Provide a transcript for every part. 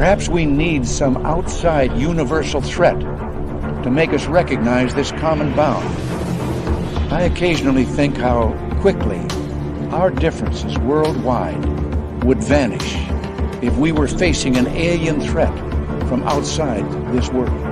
Perhaps we need some outside universal threat to make us recognize this common bound. I occasionally think how quickly our differences worldwide would vanish if we were facing an alien threat from outside this world.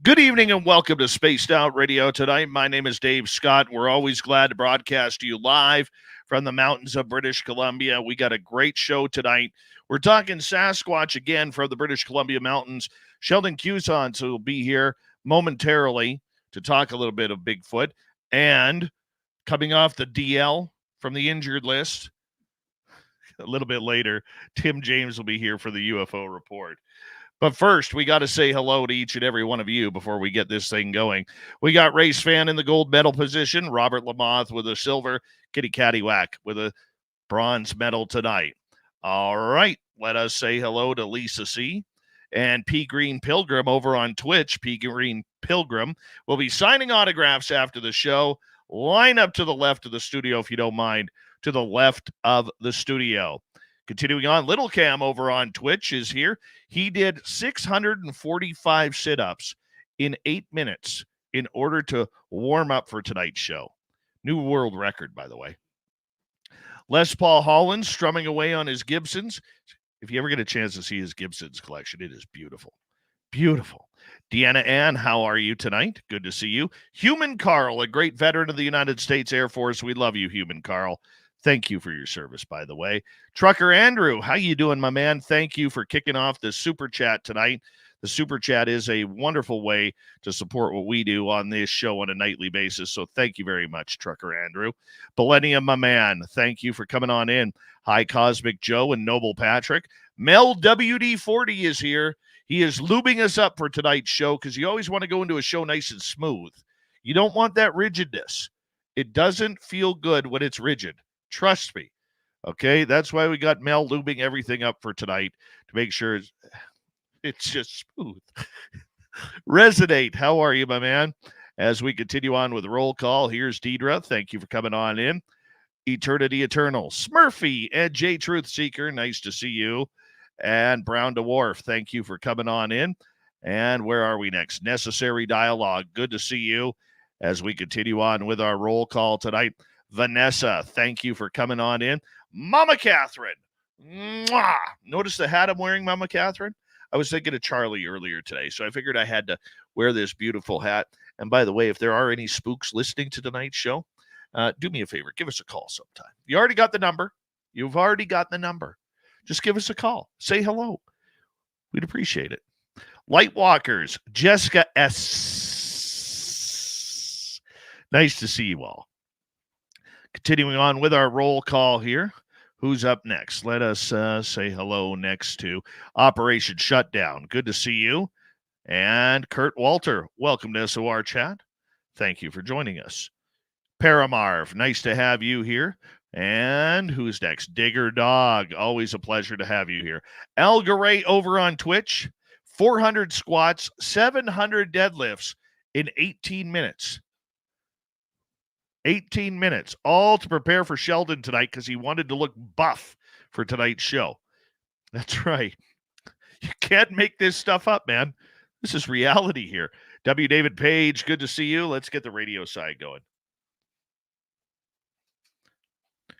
Good evening and welcome to Spaced Out Radio tonight. My name is Dave Scott. We're always glad to broadcast to you live from the mountains of British Columbia. We got a great show tonight. We're talking Sasquatch again from the British Columbia mountains. Sheldon Quewezance will be here momentarily to talk a little bit of Bigfoot. And coming off the DL from the injured list, a little bit later, Tim James will be here for the UFO report. But first, we got to say hello to each and every one of you before we get this thing going. We got Race Fan in the gold medal position, Robert Lamoth with a silver, Kitty Caddywhack with a bronze medal tonight. All right, let us say hello to Lisa C. and P. Green Pilgrim over on Twitch. P. Green Pilgrim will be signing autographs after the show. Line up to the left of the studio, if you don't mind, to the left of the studio. Continuing on, Little Cam over on Twitch is here. He did 645 sit-ups in 8 minutes in order to warm up for tonight's show. New world record, by the way. Les Paul Holland strumming away on his Gibsons. If you ever get a chance to see his Gibsons collection, it is beautiful. Beautiful. Deanna Ann, how are you tonight? Good to see you. Human Carl, a great veteran of the United States Air Force. We love you, Human Carl. Thank you for your service, by the way. Trucker Andrew, how you doing, my man? Thank you for kicking off the Super Chat tonight. The Super Chat is a wonderful way to support what we do on this show on a nightly basis, so thank you very much, Trucker Andrew. Millennium, my man, thank you for coming on in. Hi, Cosmic Joe and Noble Patrick. Mel WD40 is here. He is lubing us up for tonight's show because you always want to go into a show nice and smooth. You don't want that rigidness. It doesn't feel good when it's rigid. Trust me. Okay, that's why we got Mel lubing everything up for tonight to make sure it's just smooth. Resonate, how are you, my man? As we continue on with the roll call, here's Deidre. Thank you for coming on in. Eternity Eternal, Smurfy, and J Truth Seeker. Nice to see you. And Brown Dwarf, thank you for coming on in. And where are we next? Necessary Dialogue. Good to see you as we continue on with our roll call tonight. Vanessa, thank you for coming on in. Mama Catherine. Mwah! Notice the hat I'm wearing, Mama Catherine? I was thinking of Charlie earlier today, so I figured I had to wear this beautiful hat. And by the way, if there are any spooks listening to tonight's show, do me a favor. Give us a call sometime. You already got the number. You've already got the number. Just give us a call. Say hello. We'd appreciate it. Lightwalkers, Jessica S. Nice to see you all. Continuing on with our roll call here. Who's up next? Let us say hello next to Operation Shutdown. Good to see you. And Kurt Walter, welcome to SOR Chat. Thank you for joining us. Paramarv, nice to have you here. And who's next? Digger Dog, always a pleasure to have you here. Al Garay over on Twitch, 400 squats, 700 deadlifts in 18 minutes. 18 minutes, all to prepare for Sheldon tonight because he wanted to look buff for tonight's show. That's right. You can't make this stuff up, man. This is reality here. W. David Page, good to see you. Let's get the radio side going.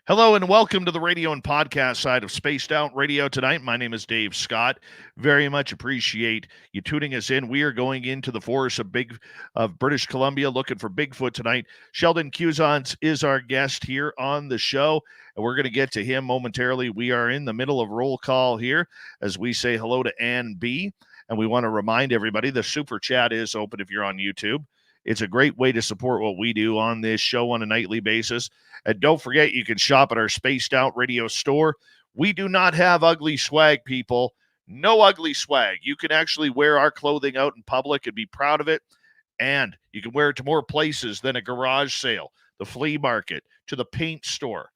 Hello and welcome to the radio and podcast side of Spaced Out Radio tonight. My name is Dave Scott. Very much appreciate you tuning us in. We are going into the forests of British Columbia looking for Bigfoot tonight. Sheldon Quewezance is our guest here on the show, and we're going to get to him momentarily. We are in the middle of roll call here as we say hello to Ann B. And we want to remind everybody the super chat is open if you're on YouTube. It's a great way to support what we do on this show on a nightly basis. And don't forget, you can shop at our Spaced Out Radio store. We do not have ugly swag, people. No ugly swag. You can actually wear our clothing out in public and be proud of it. And you can wear it to more places than a garage sale, the flea market, to the paint store,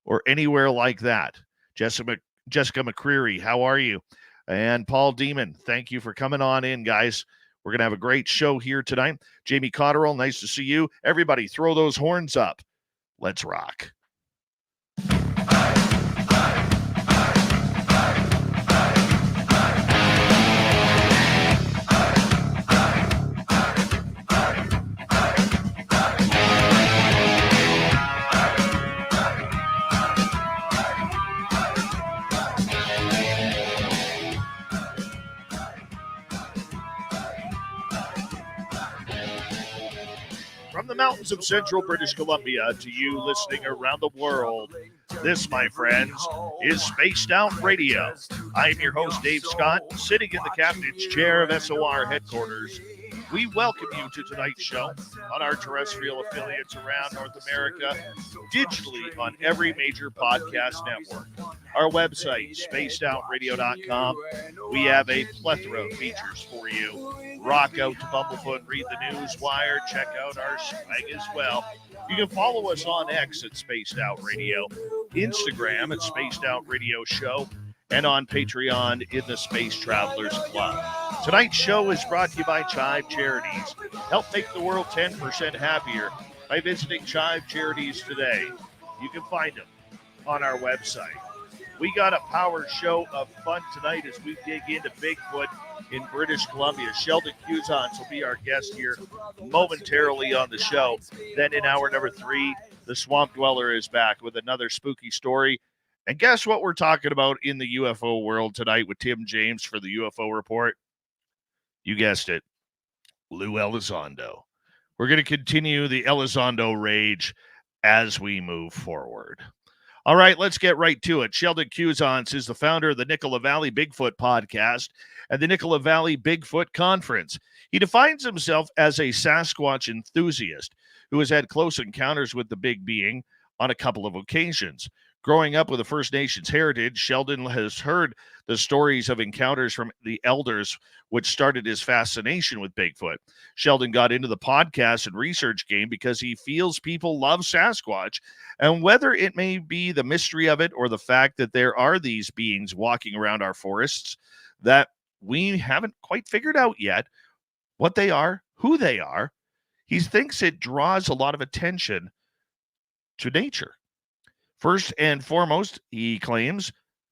or anywhere like that. Jessica McCreary, how are you? And Paul Demon, thank you for coming on in, guys. We're going to have a great show here tonight. Jamie Cotterill, nice to see you. Everybody, throw those horns up. Let's rock. From the mountains of central British Columbia to you listening around the world, this, my friends, is Spaced Out Radio. I'm your host, Dave Scott, sitting in the captain's chair of SOR headquarters. We welcome you to tonight's show on our terrestrial affiliates around North America, digitally on every major podcast network. Our website, spacedoutradio.com. We have a plethora of features for you. Rock out to Bumblefoot, read the news wire, check out our swag as well. You can follow us on X at Spaced Out Radio, Instagram at Spaced Out Radio Show, and on Patreon in the Space Travelers Club. Tonight's show is brought to you by Chive Charities. Help make the world 10% happier by visiting Chive Charities today. You can find them on our website. We got a power show of fun tonight as we dig into Bigfoot in British Columbia. Sheldon Quewezance will be our guest here momentarily on the show. Then in hour number 3, the Swamp Dweller is back with another spooky story. And guess what we're talking about in the UFO world tonight with Tim James for the UFO Report? You guessed it, Lou Elizondo. We're going to continue the Elizondo rage as we move forward. All right, let's get right to it. Sheldon Quewezance is the founder of the Nicola Valley Bigfoot Podcast and the Nicola Valley Bigfoot Conference. He defines himself as a Sasquatch enthusiast who has had close encounters with the big being on a couple of occasions. Growing up with a First Nations heritage, Sheldon has heard the stories of encounters from the elders, which started his fascination with Bigfoot. Sheldon got into the podcast and research game because he feels people love Sasquatch, and whether it may be the mystery of it or the fact that there are these beings walking around our forests that we haven't quite figured out yet what they are, who they are, he thinks it draws a lot of attention to nature. First and foremost, he claims,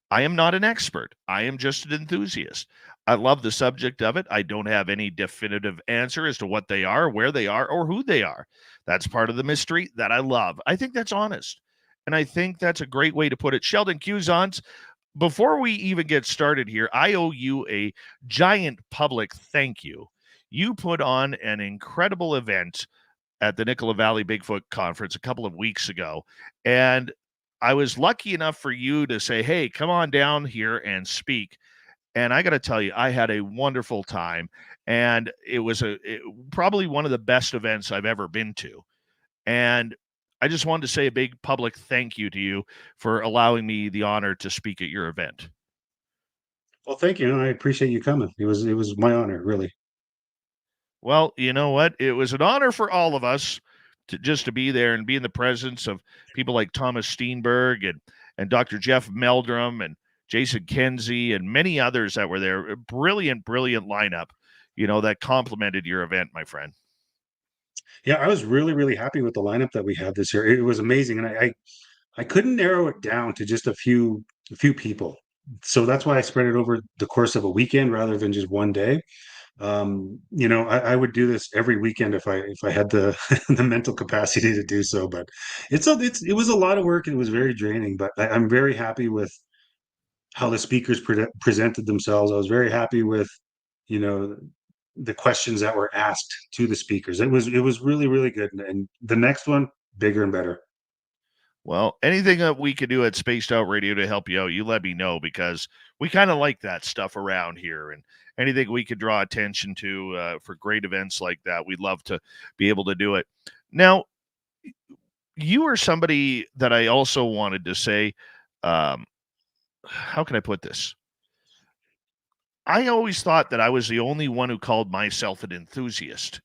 I am not an expert. I am just an enthusiast. I love the subject of it. I don't have any definitive answer as to what they are, where they are, or who they are. That's part of the mystery that I love. I think that's honest. And I think that's a great way to put it. Sheldon Quewezance, before we even get started here, I owe you a giant public thank you. You put on an incredible event at the Nicola Valley Bigfoot Conference a couple of weeks ago. And I was lucky enough for you to say, hey, come on down here and speak. And I got to tell you, I had a wonderful time. And it was probably one of the best events I've ever been to. And I just wanted to say a big public thank you to you for allowing me the honor to speak at your event. Well, thank you. I appreciate you coming. It was my honor, really. Well, you know what? It was an honor for all of us to be there and be in the presence of people like Thomas Steenberg and Dr. Jeff Meldrum and Jason Kenzie and many others that were there. A brilliant lineup, that complemented your event, my friend. Yeah, I was really, really happy with the lineup that we had this year. It was amazing. And I couldn't narrow it down to just a few people. So that's why I spread it over the course of a weekend rather than just one day. I would do this every weekend if I had the the mental capacity to do so. But it was a lot of work and it was very draining. But I'm very happy with how the speakers presented themselves. I was very happy with, you know, the questions that were asked to the speakers. It was really, really good. And the next one, bigger and better. Well, anything that we could do at Spaced Out Radio to help you out, you let me know, because we kind of like that stuff around here, and anything we could draw attention to for great events like that, we'd love to be able to do it. Now, you are somebody that I also wanted to say, how can I put this? I always thought that I was the only one who called myself an enthusiast.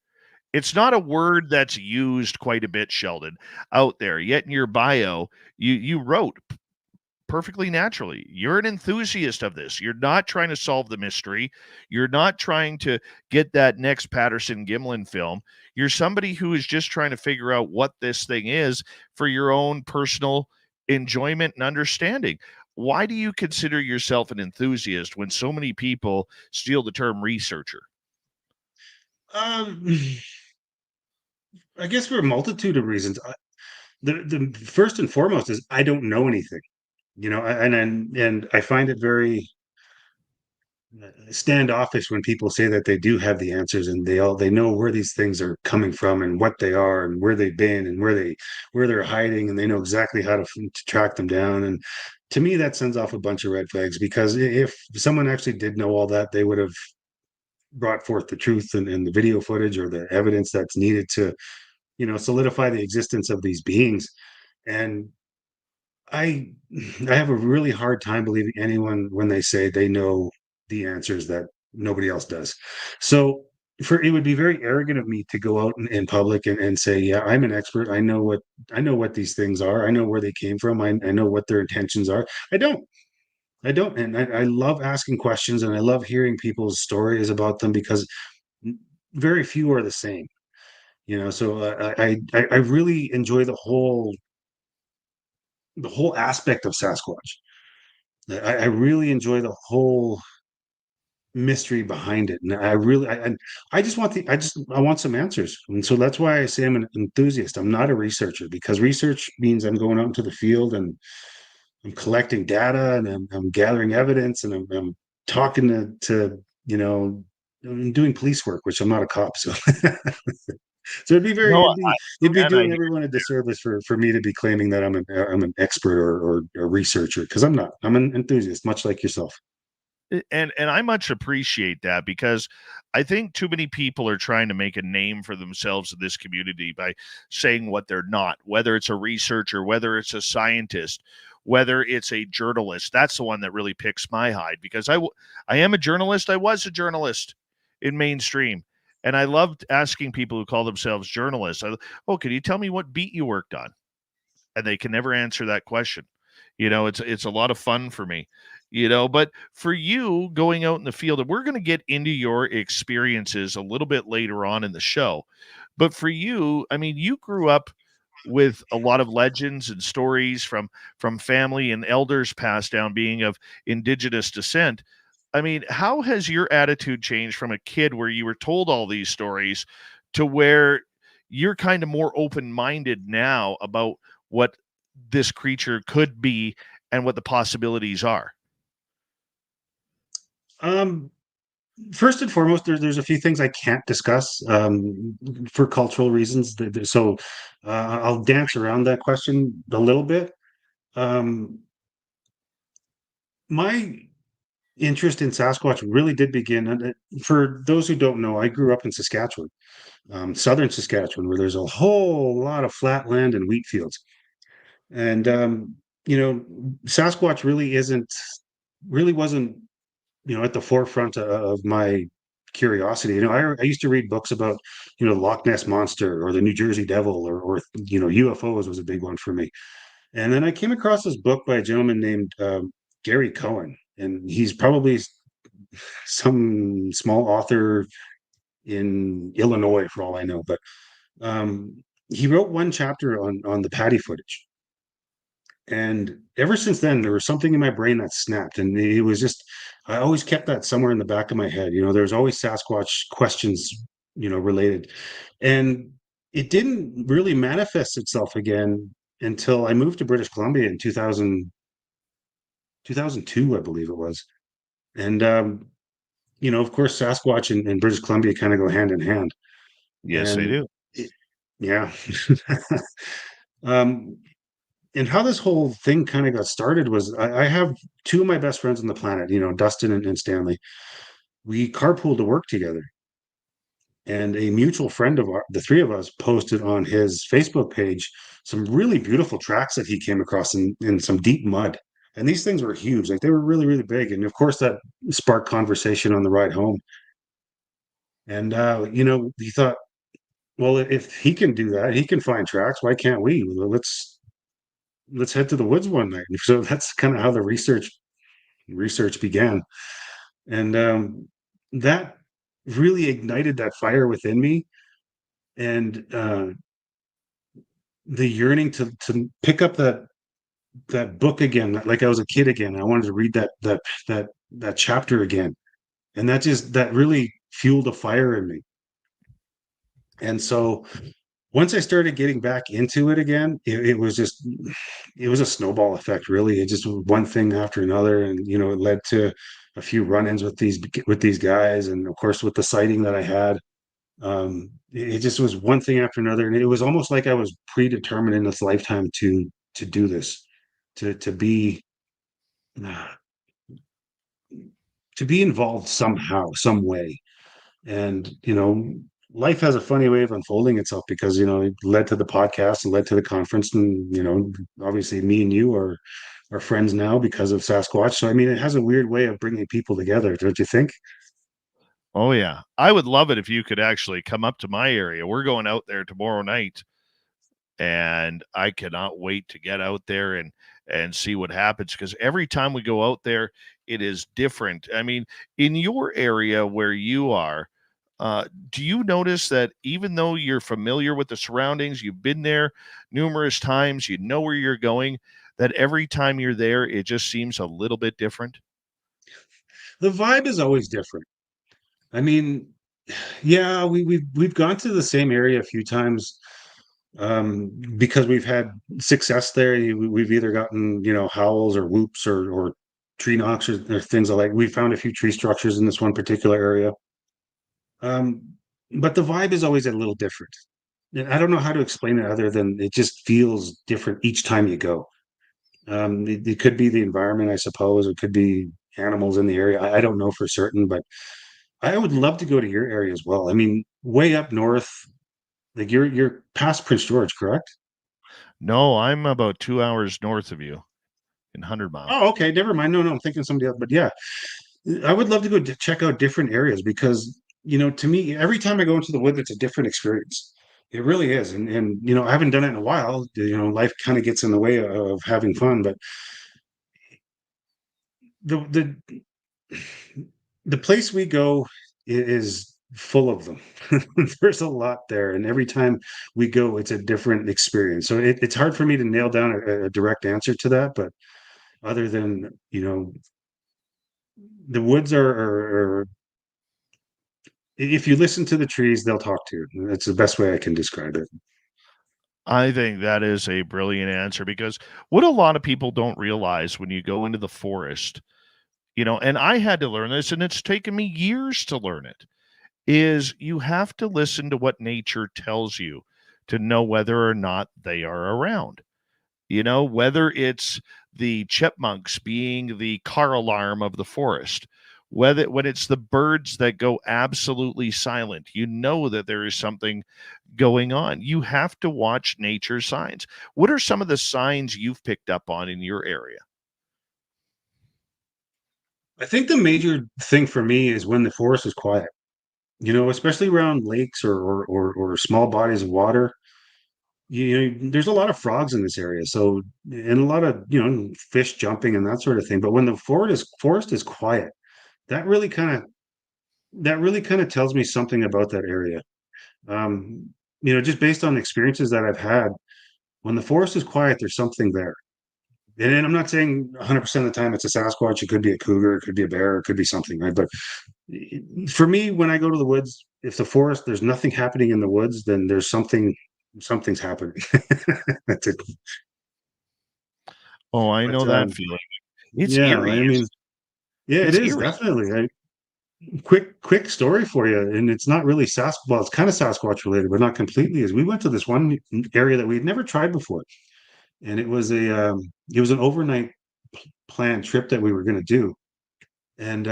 It's not a word that's used quite a bit, Sheldon, out there. Yet in your bio, you wrote perfectly naturally, you're an enthusiast of this. You're not trying to solve the mystery. You're not trying to get that next Patterson Gimlin film. You're somebody who is just trying to figure out what this thing is for your own personal enjoyment and understanding. Why do you consider yourself an enthusiast when so many people steal the term researcher? Um, I guess for a multitude of reasons. The first and foremost is I don't know anything, and I find it very standoffish when people say that they do have the answers and they know where these things are coming from and what they are and where they've been and where they're hiding, and they know exactly how to track them down. And to me, that sends off a bunch of red flags, because if someone actually did know all that, they would have brought forth the truth and the video footage or the evidence that's needed to solidify the existence of these beings. And I I have a really hard time believing anyone when they say they know the answers that nobody else does. So for it would be very arrogant of me to go out in public and say, yeah, I'm an expert. I know what these things are. I know where they came from. I know what their intentions are. I don't. I don't. And I love asking questions and I love hearing people's stories about them, because very few are the same. So I really enjoy the whole aspect of Sasquatch. I really enjoy the whole mystery behind it, and I just I want some answers, and so that's why I say I'm an enthusiast. I'm not a researcher, because research means I'm going out into the field and I'm collecting data and I'm gathering evidence and I'm talking to I'm doing police work, which I'm not a cop, so so No, it'd be and I doing everyone a disservice for me to be claiming that I'm an expert or a researcher, because I'm not. I'm an enthusiast, much like yourself. and I much appreciate that, because I think too many people are trying to make a name for themselves in this community by saying what they're not, whether it's a researcher, whether it's a scientist, whether it's a journalist. That's the one that really picks my hide, because I am a journalist. I was a journalist in mainstream. And I loved asking people who call themselves journalists, oh, can you tell me what beat you worked on? And they can never answer that question. It's a lot of fun for me, but for you going out in the field, and we're going to get into your experiences a little bit later on in the show. But for you, I mean, you grew up with a lot of legends and stories from family and elders passed down, being of indigenous descent. I mean, how has your attitude changed from a kid where you were told all these stories to where you're kind of more open-minded now about what this creature could be and what the possibilities are? Um, First and foremost, there's a few things I can't discuss for cultural reasons. So I'll dance around that question a little bit. Um, my interest in Sasquatch really did begin. And for those who don't know, I grew up in Saskatchewan, southern Saskatchewan, where there's a whole lot of flat land and wheat fields. And Sasquatch really wasn't at the forefront of my curiosity. I used to read books about Loch Ness monster or the New Jersey Devil, or UFOs was a big one for me. And then I came across this book by a gentleman named Gary Cohen, and he's probably some small author in Illinois for all I know. But he wrote one chapter on the Patty footage, And ever since then, there was something in my brain that snapped, and it was just I always kept that somewhere in the back of my head. There's always Sasquatch questions, related, and it didn't really manifest itself again until I moved to British Columbia in 2002, I believe it was. And of course, Sasquatch and British Columbia kind of go hand in hand. Yes, they And do. yeah. um, and how this whole thing kind of got started was I have two of my best friends on the planet, Dustin and Stanley. We carpool to work together. And a mutual friend of the three of us posted on his Facebook page some really beautiful tracks that he came across in some deep mud. And these things were huge, like they were really, really big. And of course, that sparked conversation on the ride home. And, he thought, well, if he can do that, he can find tracks. Why can't we? Well, let's head to the woods one night. And so that's kind of how the research began, and that really ignited that fire within me, and the yearning to pick up that book again, like I was a kid again. I wanted to read that chapter again, and that really fueled a fire in me. And so once I started getting back into it again, it was a snowball effect, really. It just one thing after another, and it led to a few run-ins with these guys, and of course with the sighting that I had. It just was one thing after another, and it was almost like I was predetermined in this lifetime to do this, to be uh, to be involved somehow, some way. And life has a funny way of unfolding itself, because it led to the podcast and led to the conference, and obviously me and you are friends now because of Sasquatch. So I mean, it has a weird way of bringing people together, don't you think? Oh yeah. I would love it if you could actually come up to my area. We're going out there tomorrow night, and I cannot wait to get out there and see what happens, because every time we go out there, it is different. I mean, in your area where you are, do you notice that even though you're familiar with the surroundings, you've been there numerous times, you know where you're going, that every time you're there, it just seems a little bit different? The vibe is always different. I mean, yeah, we've gone to the same area a few times, because we've had success there. We've either gotten howls or whoops or tree knocks, or things like. We found a few tree structures in this one particular area, um, but the vibe is always a little different. And I don't know how to explain it other than it just feels different each time you go. It could be the environment, I suppose. It could be animals in the area. I don't know for certain, but I would love to go to your area as well. I mean, way up north, like you're past Prince George, correct? No, I'm about 2 hours north of you in 100 Mile. Oh, okay. Never mind. No, I'm thinking somebody else. But yeah, I would love to go to check out different areas, because, to me, every time I go into the woods, it's a different experience. It really is. And I haven't done it in a while. Life kind of gets in the way of having fun, but the the place we go is full of them. There's a lot there, and every time we go, it's a different experience. So it's hard for me to nail down a direct answer to that, but other than the woods are if you listen to the trees, they'll talk to you. That's the best way I can describe it. I think that is a brilliant answer, because what a lot of people don't realize when you go into the forest, and I had to learn this, and it's taken me years to learn it, is you have to listen to what nature tells you to know whether or not they are around. Whether it's the chipmunks being the car alarm of the forest, whether when it's the birds that go absolutely silent, that there is something going on. You have to watch nature signs. What are some of the signs you've picked up on in your area? I think the major thing for me is when the forest is quiet. Especially around lakes or small bodies of water. There's a lot of frogs in this area, so, and a lot of fish jumping and that sort of thing. But when the forest is quiet, that really kind of tells me something about that area. Just based on experiences that I've had, when the forest is quiet, there's something there. And I'm not saying 100% of the time it's a Sasquatch. It could be a cougar, it could be a bear, it could be something, right? But for me, when I go to the woods, if the forest, there's nothing happening in the woods, then there's something's happening. That's it. Oh, I But know that feeling. It's yeah, eerie. I mean, yeah, it It's is eerie. definitely. Quick story for you, and it's not really Well, it's kind of Sasquatch related, but not completely. Is we went to this one area that we had never tried before, and it was an overnight planned trip that we were going to do, and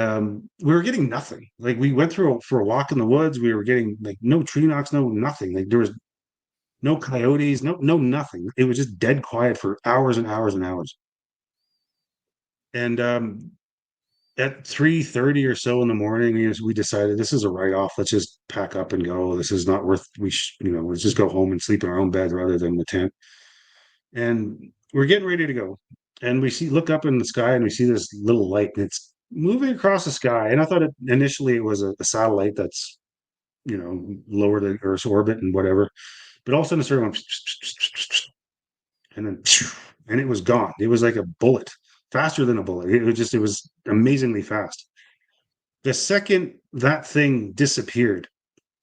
we were getting nothing. Like we went through for a walk in the woods, we were getting like no tree knocks, no nothing. Like there was no coyotes, no nothing. It was just dead quiet for hours and hours and hours. And at 3:30 or so in the morning, we decided this is a write-off. Let's just pack up and go. This is not worth. Let's just go home and sleep in our own bed rather than the tent. And we're getting ready to go, and look up in the sky, and we see this little light, and it's moving across the sky. And I thought initially it was a satellite that's lower than Earth's orbit and whatever. But all of a sudden it started going, and then and it was gone. It was like a bullet, faster than a bullet. It was amazingly fast. The second that thing disappeared,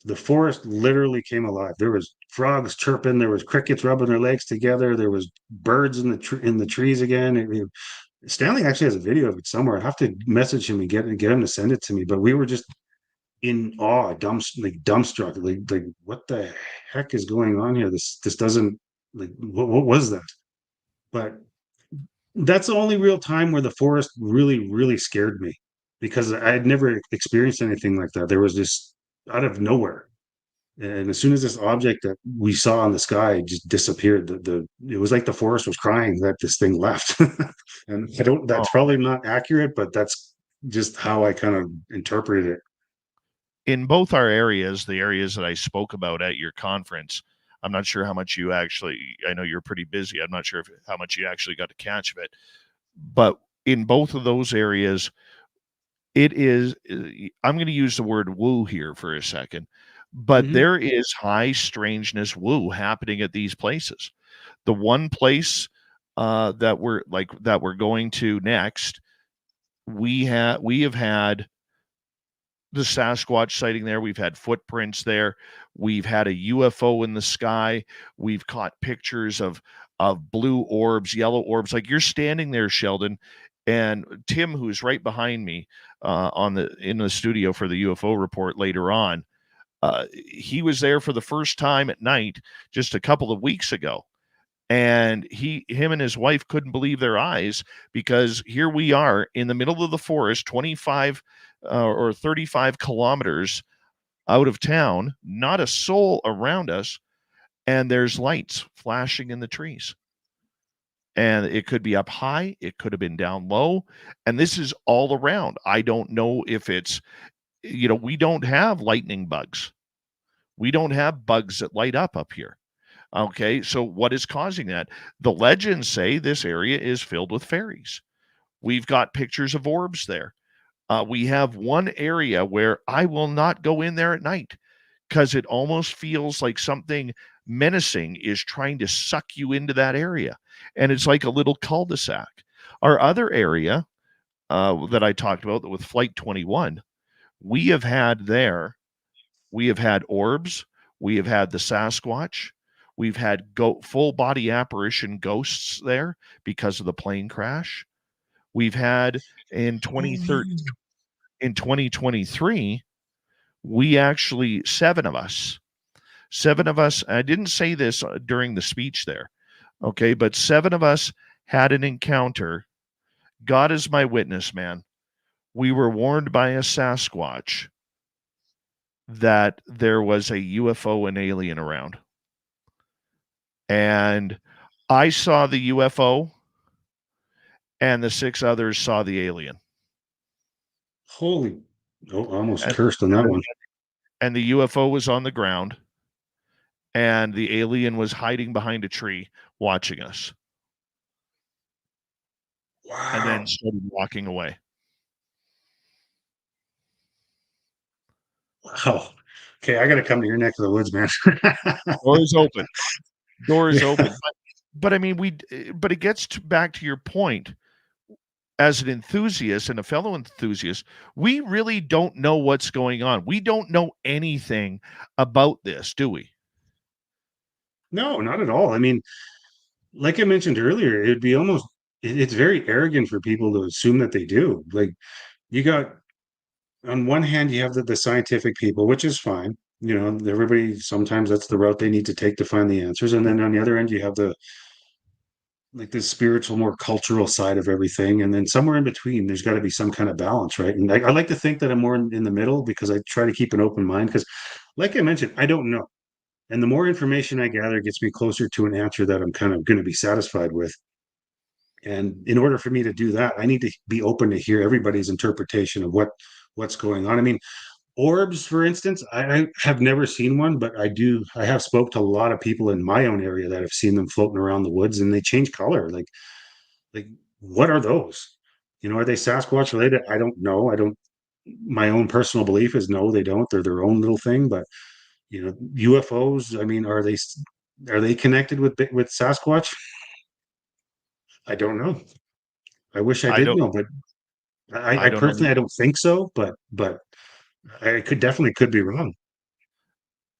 the forest literally came alive. There was frogs chirping, there was crickets rubbing their legs together, there was birds in the trees again. Stanley actually has a video of it somewhere. I have to message him and get him to send it to me. But we were just in awe, dumbstruck, like what the heck is going on here? This doesn't like what was that? But that's the only real time where the forest really scared me because I had never experienced anything like that. There was this out of nowhere. And as soon as this object that we saw in the sky just disappeared, it was like the forest was crying that this thing left. And Oh, that's probably not accurate, but that's just how I kind of interpreted it. in both our areas, the areas that I spoke about at your conference, I'm not sure how much you actually, I know you're pretty busy. I'm not sure how much you actually got to catch of it. But in both of those areas, it is, I'm going to use the word woo here for a second, but Mhm. there is high strangeness woo happening at these places. The one place that we're going to next, we have had the Sasquatch sighting there. We've had footprints there. We've had a UFO in the sky. We've caught pictures of blue orbs, yellow orbs. Like you're standing there, Sheldon, and Tim, who's right behind me in the studio for the UFO report later on. He was there for the first time at night just a couple of weeks ago, and him and his wife couldn't believe their eyes because here we are in the middle of the forest, 25 or 35 kilometers out of town, not a soul around us, and there's lights flashing in the trees. And it could be up high, it could have been down low, and this is all around. I don't know if it's, we don't have lightning bugs. We don't have bugs that light up here. Okay, so what is causing that? The legends say this area is filled with fairies. We've got pictures of orbs there. We have one area where I will not go in there at night because it almost feels like something menacing is trying to suck you into that area. And it's like a little cul de sac. Our other area that I talked about with Flight 21, we have had there, we have had orbs, we have had the Sasquatch, we've had full body apparition ghosts there because of the plane crash. We've had in 2013, in 2023, we actually, seven of us, I didn't say this during the speech there, okay, but seven of us had an encounter. God is my witness, man. We were warned by a Sasquatch that there was a UFO and alien around. And I saw the UFO, and the six others saw the alien. Holy, oh, I almost And, cursed on that one. and the UFO was on the ground, and the alien was hiding behind a tree watching us, and then Wow. started walking away. Wow. Okay, I got to come to your neck of the woods, man. Door is open. Door is Yeah. open. But I mean, but it gets back to your point. As an enthusiast and a fellow enthusiast, we really don't know what's going on. We don't know anything about this, do we? No, not at all. I mean, like I mentioned earlier, it'd be almost it's very arrogant for people to assume that they do. Like you got on one hand, you have the scientific people, which is fine. You know, everybody sometimes that's the route they need to take to find the answers. And then on the other end, you have the like the spiritual, more cultural side of everything. And then somewhere in between, there's got to be some kind of balance, right? And I like to think that I'm more in the middle because I try to keep an open mind. Because, like I mentioned, I don't know. And the more information I gather gets me closer to an answer that I'm kind of going to be satisfied with. And in order for me to do that, I need to be open to hear everybody's interpretation of what's going on. I mean, orbs, for instance, I have never seen one, but I have spoke to a lot of people in my own area that have seen them floating around the woods and they change color. Like what are those? You know, are they Sasquatch related? I don't know. I don't my own personal belief is no, they don't. They're their own little thing, but you know, UFOs, I mean, are they connected with Sasquatch? I don't know. I wish I I did don't. know, but I I don't know. personally I don't think so, but I could be wrong.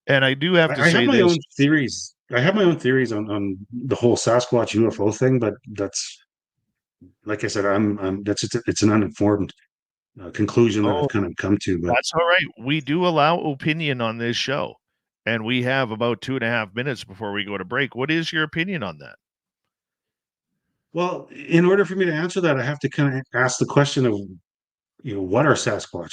And I do have to I have say my this. own theories. I have my own theories on the whole Sasquatch UFO thing, but that's like I said, I'm that's it's an uninformed conclusion that I've Oh, kind of come to. But that's all right. We do allow opinion on this show, and we have about 2.5 minutes before we go to break. What is your opinion on that? well, in order for me to answer that, I have to kind of ask the question of what are Sasquatch?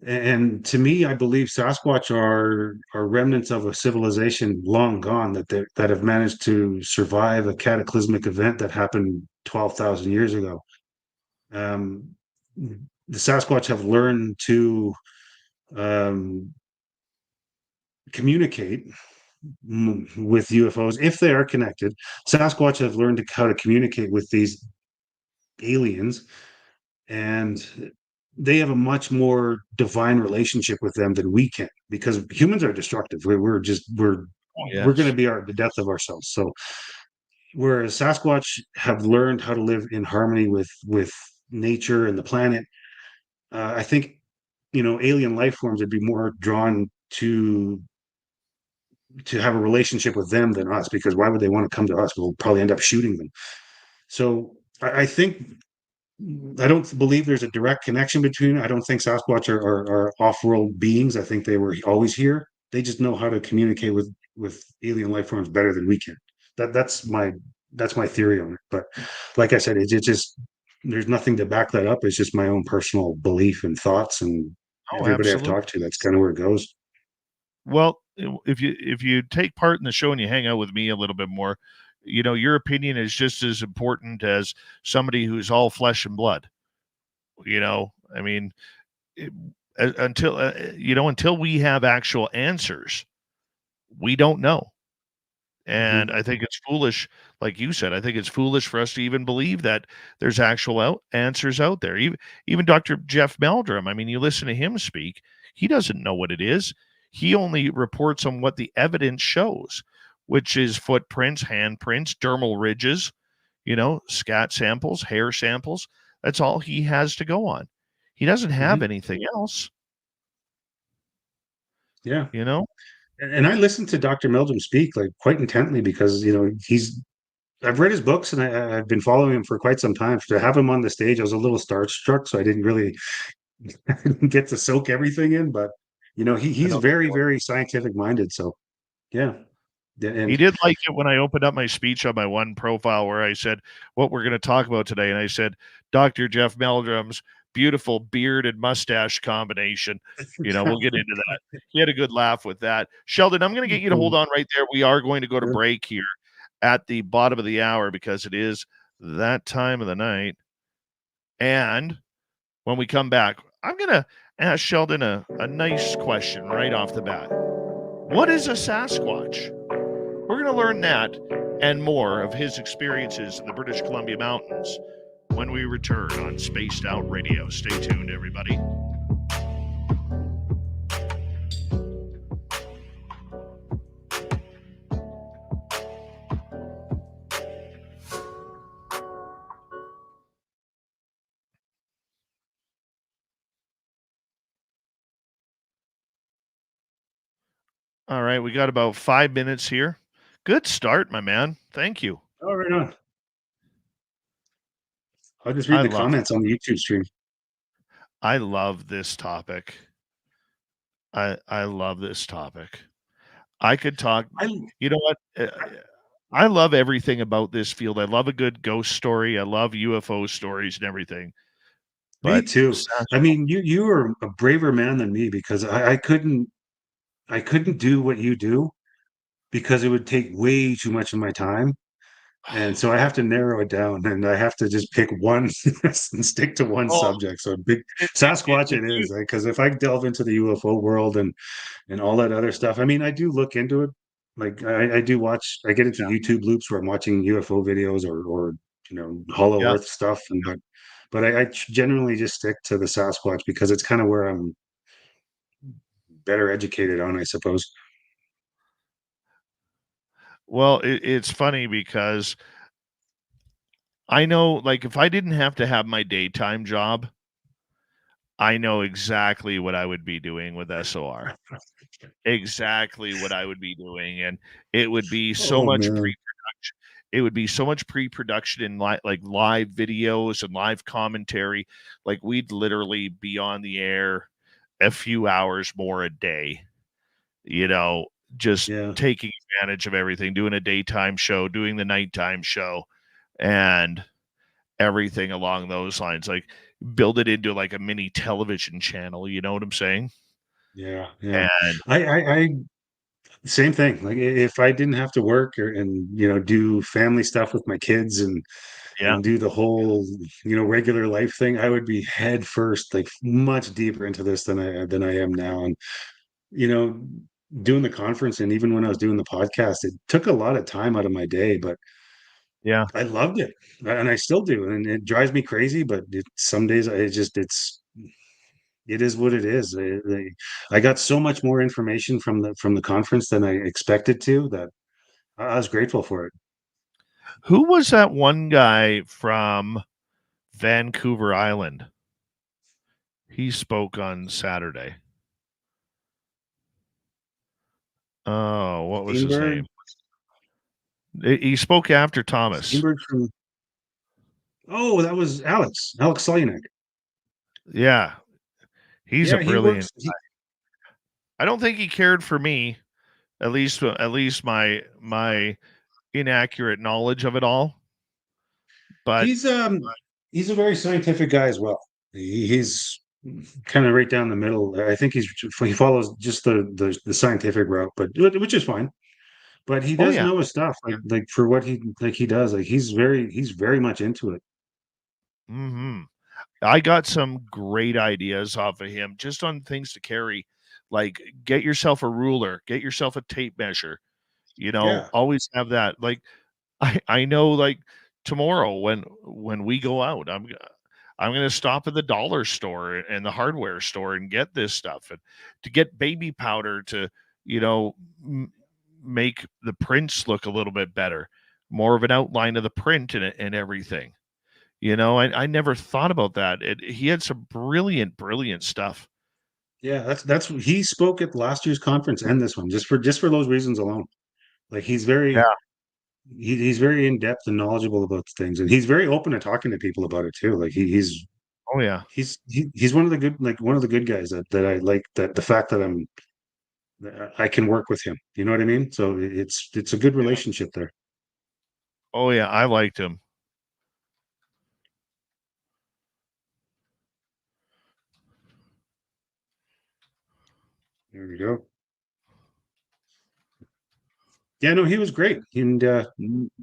And to me, I believe Sasquatch are remnants of a civilization long gone that have managed to survive a cataclysmic event that happened 12,000 years ago. Um, the Sasquatch have learned to um, communicate with UFOs if they are connected. Sasquatch have learned how to communicate with these aliens, and they have a much more divine relationship with them than we can because humans are destructive. Oh, We're going to yes. be the death of ourselves. So whereas Sasquatch have learned how to live in harmony with nature and the planet, I think alien life forms would be more drawn to have a relationship with them than us because why would they want to come to us? We'll probably end up shooting them. So I think I don't believe there's a direct connection between. I don't think Sasquatch are off-world beings. I think they were always here. They just know how to communicate with alien life forms better than we can. That's my theory on it. But like I said, it's just there's nothing to back that up. It's just my own personal belief and thoughts, and Oh, everybody I've absolutely. talked to, that's kind of where it goes. Well, if you take part in the show and you hang out with me a little bit more, your opinion is just as important as somebody who's all flesh and blood. I mean, it, until we have actual answers, we don't know. And Mhm. I think it's foolish, like you said. I think it's foolish for us to even believe that there's actual answers out there. Even Dr. Jeff Meldrum. I mean, you listen to him speak; he doesn't know what it is. He only reports on what the evidence shows, which is footprints, handprints, dermal ridges, scat samples, hair samples. That's all he has to go on. He doesn't have Mhm. anything else, Yeah. you know? And I listened to Dr. Meldrum speak like quite intently because I've read his books and I've been following him for quite some time. To have him on the stage, I was a little starstruck, so I didn't really get to soak everything in. But I he's know. very, very scientific minded. So yeah. He And did like it when I opened up my speech on my one profile where I said what we're going to talk about today. And I said, Dr. Jeff Meldrum's beautiful beard and mustache combination. We'll get into that. He had a good laugh with that. Sheldon, I'm going to get you to hold on right there. We are going to go to break here at the bottom of the hour because it is that time of the night. And when we come back, I'm going to ask Sheldon a nice question right off the bat. What is a Sasquatch? We're going to learn that and more of his experiences in the British Columbia Mountains when we return on Spaced Out Radio. Stay tuned, everybody. All right, we got about 5 minutes here. Good start, my man. Thank you. Oh, right on. I'll just I read the love comments on the YouTube stream. I love this topic. I love this topic. I could talk. I, You know what? I love everything about this field. I love a good ghost story. I love UFO stories and everything. Me But too. I Sasquatch, mean, you are a braver man than me because I couldn't do what you do because it would take way too much of my time. And so I have to narrow it down and I have to just pick one and stick to one oh, subject. So big it Sasquatch it if you is, because if I delve into the UFO world and all that other stuff, I mean, I do look into it. Like I do watch, I get into yeah, YouTube loops where I'm watching UFO videos or Hollow yeah. Earth stuff, and but I generally just stick to the Sasquatch because it's kind of where I'm better educated on, I suppose. Well, it's funny because I know, like, if I didn't have to have my daytime job, I know exactly what I would be doing with SOR. Exactly what I would be doing, and it would be so Oh much man. pre-production. It would be so much pre-production and like live videos and live commentary. Like we'd literally be on the air a few hours more a day, you know, just Yeah. taking advantage of everything, doing a daytime show, doing the nighttime show, and everything along those lines. Like build it into like a mini television channel, you know what I'm saying? Yeah. Yeah. And I same thing. Like if I didn't have to work and do family stuff with my kids yeah, and do the whole regular life thing, I would be head first, like much deeper into this than I am now. And you know, doing the conference and even when I was doing the podcast, it took a lot of time out of my day, but yeah. I loved it, and I still do. And it drives me crazy, but some days it is what it is. I got so much more information from the conference than I expected to, that I was grateful for it. Who was that one guy from Vancouver Island? He spoke on Saturday. Oh, what was his Steenberg, name? He spoke after Thomas. Steenberg from oh, that was Alex Solinek. Yeah, he's a Yeah, he brilliant. works. I don't think he cared for me. At least my inaccurate knowledge of it all. But He's a very scientific guy as well. He's kind of right down the middle. I think he follows just the scientific route, but which is fine. But he oh does yeah, know his stuff, like for what he does. Like he's very much into it. hmm I got some great ideas off of him just on things to carry. Like get yourself a ruler, get yourself a tape measure. Yeah. Always have that. Like I know like tomorrow when we go out, I'm gonna stop at the dollar store and the hardware store and get this stuff and to get baby powder to you know m- make the prints look a little bit better, more of an outline of the print and everything. I never thought about that. He had some brilliant stuff. Yeah, that's he spoke at last year's conference and this one just for those reasons alone. Like Yeah. he's very in depth and knowledgeable about things, and he's very open to talking to people about it too. Like Oh yeah. he's one of the good guys that I like, that the fact that I can work with him. You know what I mean? So it's a good relationship there. Oh yeah. I liked him. There we go. Yeah, no, he was great, and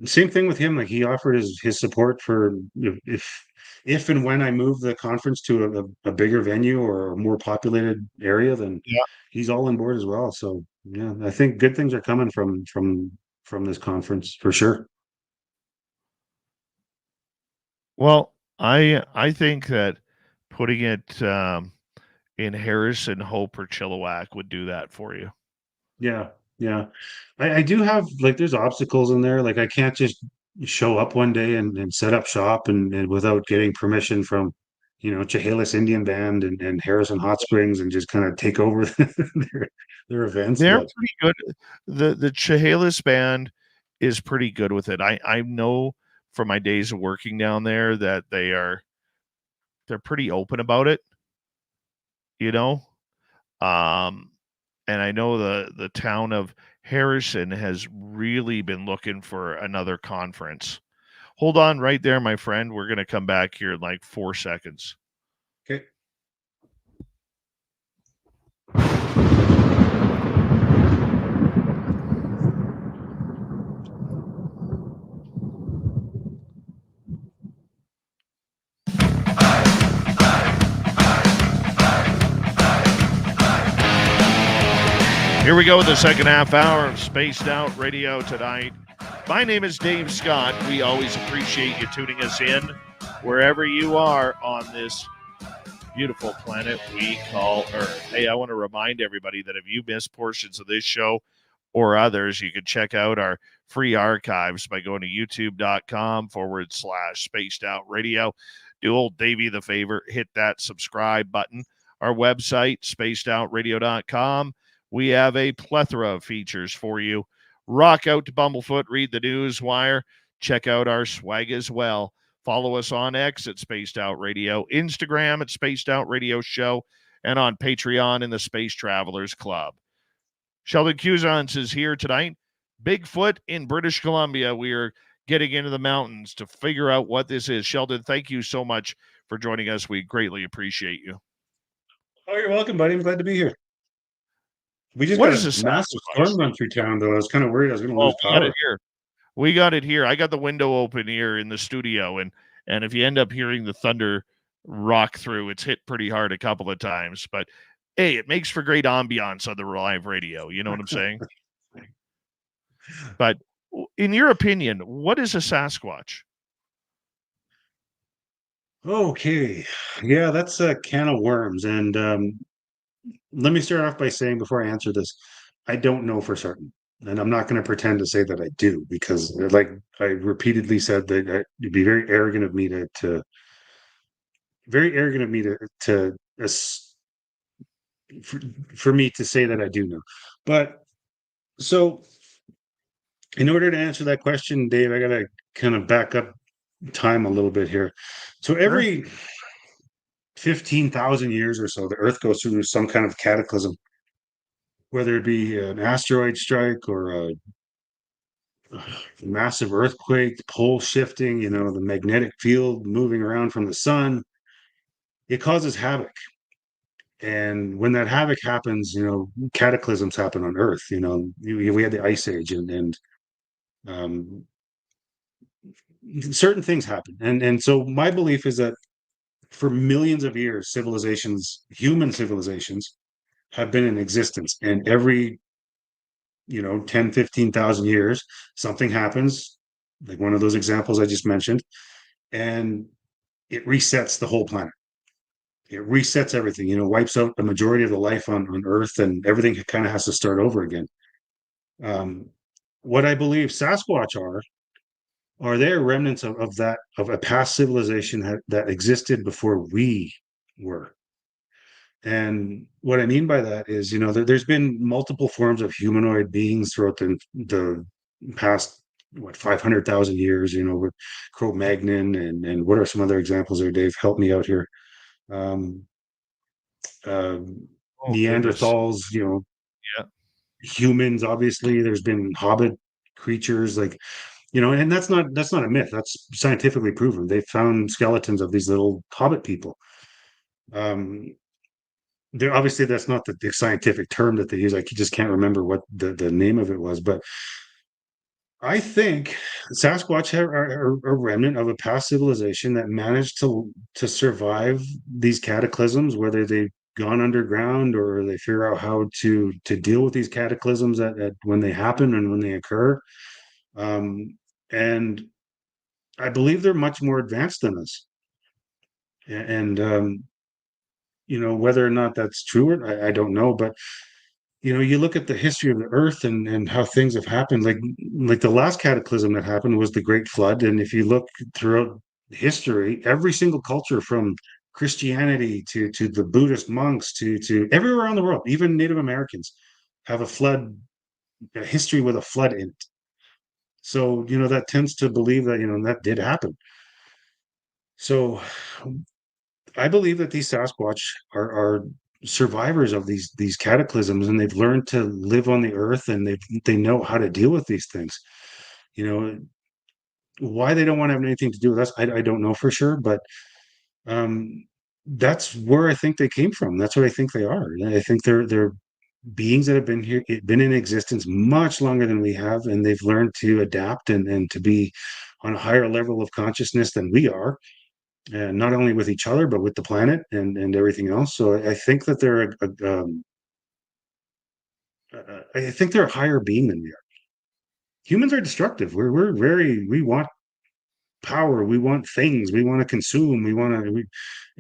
same thing with him. Like he offered his support for if and when I move the conference to a bigger venue or a more populated area, then Yeah. he's all on board as well. So yeah, I think good things are coming from this conference for sure. Well, I think that putting it in Harrison, Hope, or Chilliwack would do that for you. Yeah, yeah. I do have, like, there's obstacles in there. Like I can't just show up one day and set up shop and without getting permission from. Chehalis Indian Band and Harrison Hot Springs and just kind of take over their events. They're But pretty good. The Chehalis band is pretty good with it. I know from my days of working down there that they're pretty open about it, you know. And I know the town of Harrison has really been looking for another conference. Hold on right there, my friend. We're going to come back here in like 4 seconds. okay. Here we go with the second half hour of Spaced Out Radio tonight. My name is Dave Scott. We always appreciate you tuning us in wherever you are on this beautiful planet we call Earth. Hey, I want to remind everybody that if you missed portions of this show or others, you can check out our free archives by going to youtube.com/Spaced Out Radio. Do old Davey the favor, hit that subscribe button. Our website, spacedoutradio.com. We have a plethora of features for you. Rock out to Bumblefoot, read the news wire, check out our swag as well. Follow us on X at Spaced Out Radio, Instagram at Spaced Out Radio Show, and on Patreon in the Space Travelers Club. Sheldon Quewezance is here tonight. Bigfoot in British Columbia. We are getting into the mountains to figure out what this is. Sheldon, thank you so much for joining us. We greatly appreciate you. Oh, you're welcome, buddy. I'm glad to be here. We just What got is a this massive Sasquatch? storm run through town, though. I was kind of worried I was going to lose We got power. it here. We got it here. I got the window open here in the studio, and if you end up hearing the thunder rock through, it's hit pretty hard a couple of times. But hey, it makes for great ambiance on the live radio. You know what I'm saying? But in your opinion, what is a Sasquatch? Okay. Yeah, that's a can of worms. And let me start off by saying before I answer this, I don't know for certain. And I'm not going to pretend to say that I do, because like I repeatedly said that it'd be very arrogant of me for me to say that I do know. But so in order to answer that question, Dave, I got to kind of back up time a little bit here. So every 15,000 years or so, the Earth goes through some kind of cataclysm, whether it be an asteroid strike or a massive earthquake, pole shifting, the magnetic field moving around from the sun. It causes havoc. And when that havoc happens, cataclysms happen on Earth. We had the Ice Age, and um, certain things happen. And so my belief is that for millions of years, human civilizations, have been in existence. And every 10, 15,000 years, something happens, like one of those examples I just mentioned, and it resets the whole planet. It resets everything, wipes out the majority of the life on Earth, and everything kind of has to start over again. What I believe Sasquatch are there remnants of a past civilization that existed before we were. And what I mean by that is, there's been multiple forms of humanoid beings throughout the past 500,000 years, with Cro-Magnon and what are some other examples there, Dave? Help me out here. Neanderthals, Yeah. humans, obviously. There's been hobbit creatures, and that's not a myth. That's scientifically proven. They found skeletons of these little hobbit people. There, obviously, that's not the scientific term that they use. I just can't remember what the name of it was, but I think Sasquatch are a remnant of a past civilization that managed to survive these cataclysms, whether they've gone underground or they figure out how to deal with these cataclysms at when they happen and when they occur. And I believe they're much more advanced than us. And whether or not that's true, I don't know, but you look at the history of the Earth and how things have happened. Like the last cataclysm that happened was the Great Flood, and if you look throughout history, every single culture from Christianity to the Buddhist monks to everywhere around the world, even Native Americans have a history with a flood in it. So, that tends to believe that, that did happen. So I believe that these Sasquatch are survivors of these cataclysms, and they've learned to live on the earth, and they know how to deal with these things. You know, why they don't want to have anything to do with us, I don't know for sure, but um, that's where I think they came from. That's what I think they are. I think they're beings that have been in existence much longer than we have, and they've learned to adapt and to be on a higher level of consciousness than we are, and not only with each other but with the planet and everything else. So I think that I think they're a higher being than we are. Humans are destructive. We want power, we want things, we want to consume,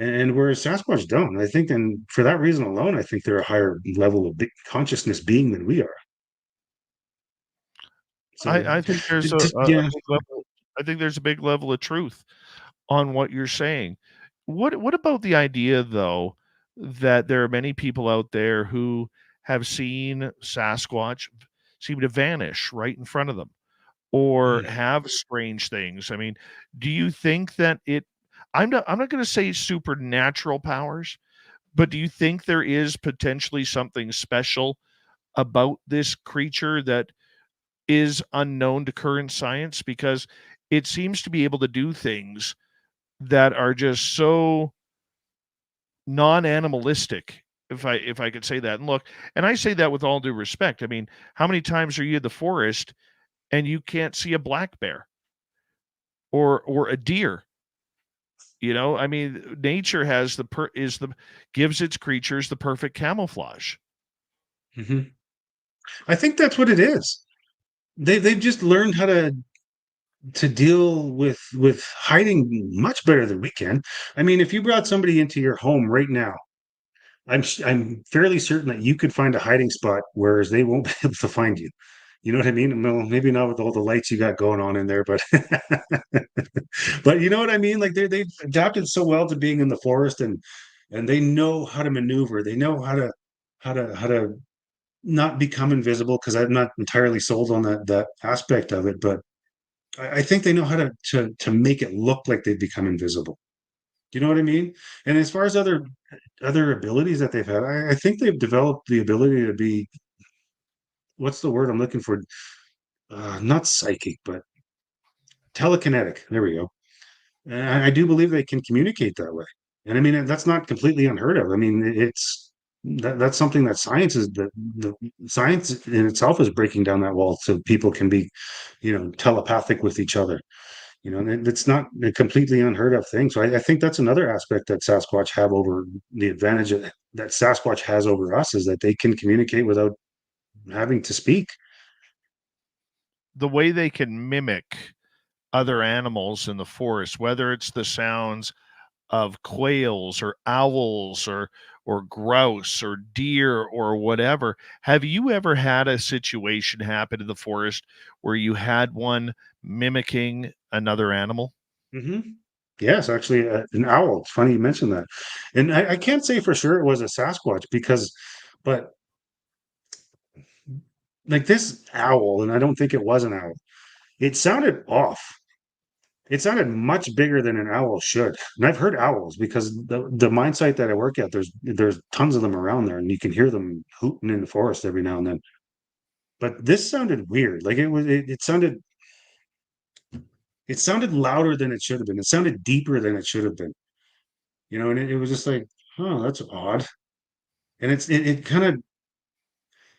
and whereas Sasquatch don't. I think, and for that reason alone, I think they're a higher level of consciousness being than we are. So I think there's a yeah. big level. I think there's a big level of truth on what you're saying. What about the idea, though, that there are many people out there who have seen Sasquatch seem to vanish right in front of them, or have strange things? I mean, do you think that I'm not going to say supernatural powers, but do you think there is potentially something special about this creature that is unknown to current science? Because it seems to be able to do things that are just so non-animalistic, if I could say that. And look, and I say that with all due respect. I mean, how many times are you in the forest and you can't see a black bear or a deer? I mean, nature has gives its creatures the perfect camouflage. Mhm. I think that's what it is. They've just learned how to deal with hiding much better than we can. I mean, if you brought somebody into your home right now, I'm fairly certain that you could find a hiding spot, whereas they won't be able to find you. You know what I mean? Well, maybe not with all the lights you got going on in there, but but you know what I mean? Like they've adapted so well to being in the forest, and they know how to maneuver. They know how to not become invisible, because I'm not entirely sold on that aspect of it, but I think they know how to make it look like they've become invisible. You know what I mean? And as far as other abilities that they've had, I think they've developed the ability to be, what's the word I'm looking for? Not psychic, but telekinetic. There we go. And I do believe they can communicate that way. And I mean, that's not completely unheard of. I mean, that's something that the science in itself is breaking down that wall, so people can be, telepathic with each other. And it's not a completely unheard of thing. So I think that's another aspect that Sasquatch have over the advantage that Sasquatch has over us, is that they can communicate without having to speak. The way they can mimic other animals in the forest, whether it's the sounds of quails or owls or grouse or deer or whatever. Have you ever had a situation happen in the forest where you had one mimicking another animal? Hmm. Yes, actually, an owl. It's funny you mentioned that, and I can't say for sure it was a Sasquatch, but like this owl, and I don't think it was an owl. It sounded off. It sounded much bigger than an owl should. And I've heard owls, because the mine site that I work at, there's tons of them around there, and you can hear them hooting in the forest every now and then. But this sounded weird. Like it sounded louder than it should have been. It sounded deeper than it should have been. And it was just like, oh, that's odd. And it kind of,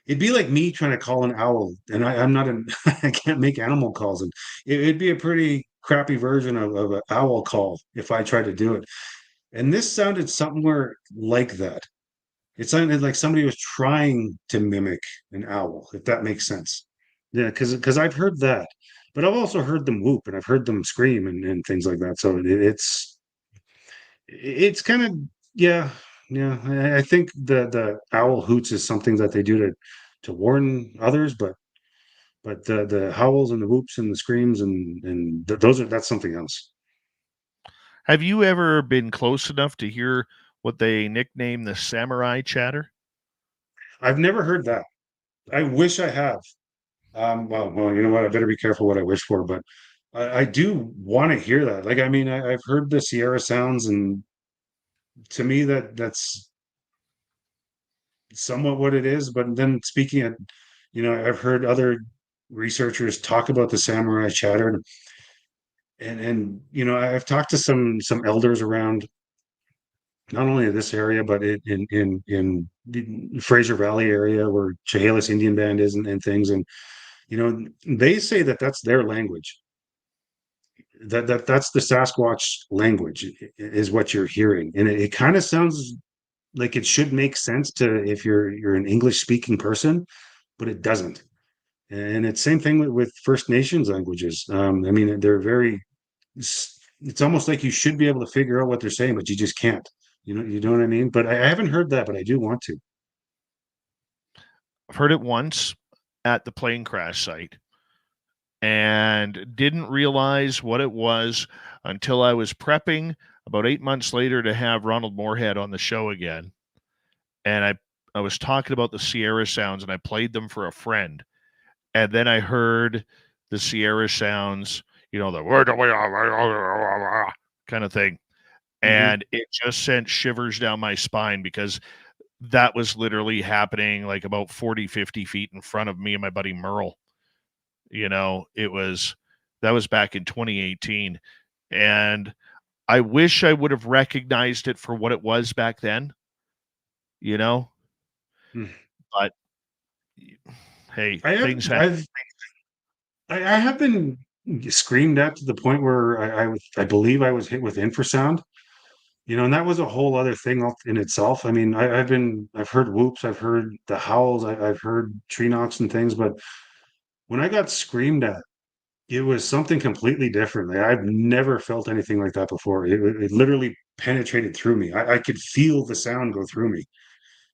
it'd be like me trying to call an owl, and I'm not an I can't make animal calls, and it'd be a pretty crappy version of an owl call if I tried to do it. And this sounded somewhere like that. It sounded like somebody was trying to mimic an owl, if that makes sense. Yeah, because I've heard that, but I've also heard them whoop, and I've heard them scream and things like that. So it's kind of, yeah, yeah. I think the owl hoots is something that they do to warn others, but the howls and the whoops and the screams, and that's something else. Have you ever been close enough to hear what they nickname the samurai chatter? I've never heard that. I wish I have. Well, you know what? I better be careful what I wish for, but I do want to hear that. Like, I mean, I've heard the Sierra sounds, and to me, that's somewhat what it is. But then speaking of, I've heard other researchers talk about the samurai chatter, and I've talked to some elders around not only this area, but in the Fraser Valley area where Chehalis Indian Band is and things, and they say that that's their language. That's the Sasquatch language is what you're hearing, and it kind of sounds like it should make sense to if you're an English speaking person, but it doesn't. And it's same thing with First Nations languages. I mean, they're very. It's almost like you should be able to figure out what they're saying, but you just can't. You know what I mean? But I haven't heard that, but I do want to. I've heard it once at the plane crash site and didn't realize what it was until I was prepping about 8 months later to have Ronald Moorhead on the show again. And I was talking about the Sierra sounds, and I played them for a friend. And then I heard the Sierra sounds, the kind of thing. And it just sent shivers down my spine because that was literally happening like about 40, 50 feet in front of me and my buddy Merle. That was back in 2018. And I wish I would have recognized it for what it was back then, but hey, things happen. I have been screamed at to the point where I believe I was hit with infrasound, and that was a whole other thing in itself. I mean, I've heard whoops, I've heard the howls, I've heard tree knocks and things, but when I got screamed at, it was something completely different. Like, I've never felt anything like that before. It literally penetrated through me. I could feel the sound go through me,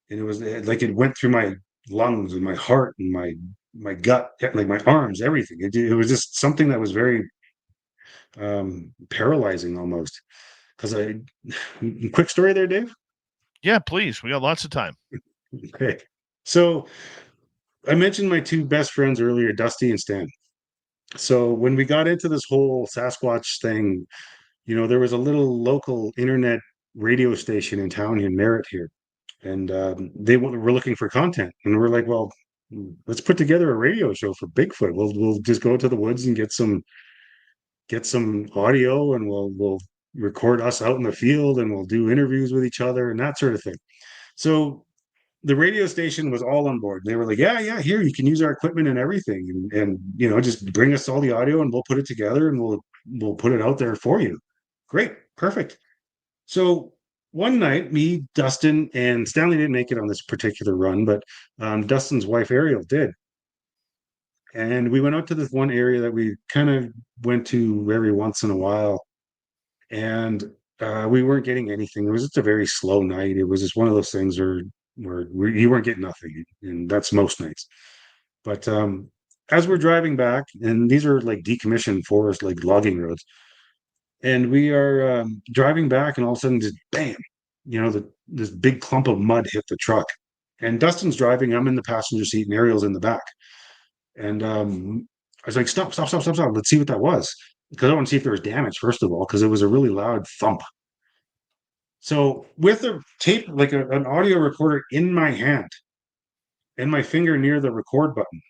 and it was like it went through my lungs and my heart and my gut, like my arms, everything. It was just something that was very paralyzing almost. Because quick story there, Dave. Yeah, please. We got lots of time. Okay, so I mentioned my two best friends earlier, Dusty and Stan. So when we got into this whole Sasquatch thing, there was a little local internet radio station in town in Merritt here, and they were looking for content, and we're like, well, let's put together a radio show for Bigfoot. We'll just go to the woods and get some audio, and we'll record us out in the field, and we'll do interviews with each other and that sort of thing. So the radio station was all on board. They were like, yeah, here, you can use our equipment and everything, and just bring us all the audio and we'll put it together and we'll put it out there for you. Great, perfect. So one night, me, Dustin, and Stanley didn't make it on this particular run, but Dustin's wife Ariel did. And we went out to this one area that we kind of went to every once in a while, and we weren't getting anything. It was just a very slow night. It was just one of those things where you weren't getting nothing, and that's most nights. But as we're driving back, and these are like decommissioned forest, like logging roads, and we are driving back, and all of a sudden, just bam, this big clump of mud hit the truck. And Dustin's driving, I'm in the passenger seat, and Ariel's in the back. And I was like, stop. Let's see what that was. Because I want to see if there was damage, first of all, because it was a really loud thump. So with a tape, like an audio recorder in my hand and my finger near the record button,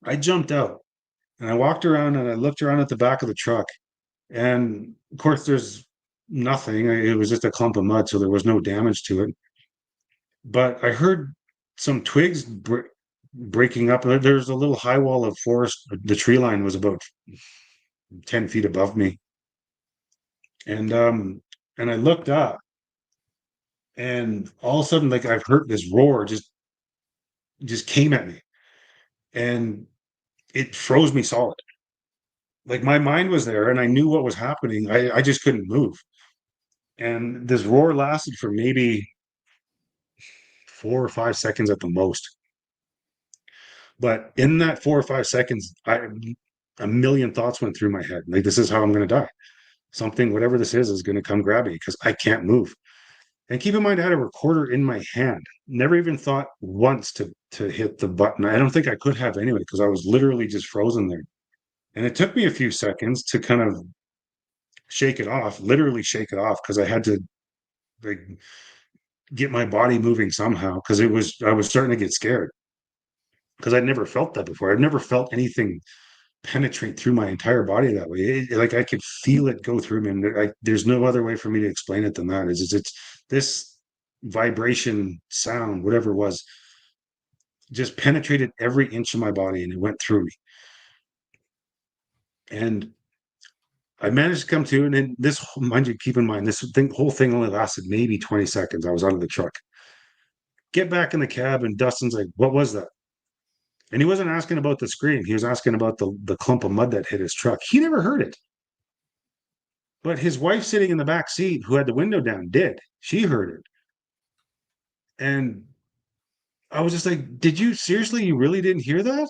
I jumped out and I walked around and I looked around at the back of the truck. And of course, there's nothing. It was just a clump of mud, so there was no damage to it. But I heard some twigs breaking up. There's a little high wall of forest. The tree line was about 10 feet above me. And I looked up, and all of a sudden, like, I've heard this roar just came at me, and it froze me solid. Like, my mind was there and I knew what was happening. I just couldn't move. And this roar lasted for maybe 4 or 5 seconds at the most. But in that 4 or 5 seconds, a million thoughts went through my head. Like, this is how I'm going to die. something, whatever this is going to come grab me because I can't move. And keep in mind, I had a recorder in my hand. Never even thought once to hit the button. I don't think I could have anyway because I was literally just frozen there. And it took me a few seconds to kind of shake it off, literally shake it off, because I had to like get my body moving somehow because I was starting to get scared because I'd never felt that before. I've never felt anything penetrate through my entire body that way. Like I could feel it go through me, and there's no other way for me to explain it than that. It's this vibration, sound, whatever it was, just penetrated every inch of my body, and it went through me. And I managed to come to, and then this, mind you, keep in mind, whole thing only lasted maybe 20 seconds. I was out of the truck. Get back in the cab, and Dustin's like, "What was that?" And he wasn't asking about the scream. He was asking about the clump of mud that hit his truck. He never heard it. But his wife sitting in the back seat, who had the window down, did. She heard it. And I was just like, "Did you seriously? You really didn't hear that?"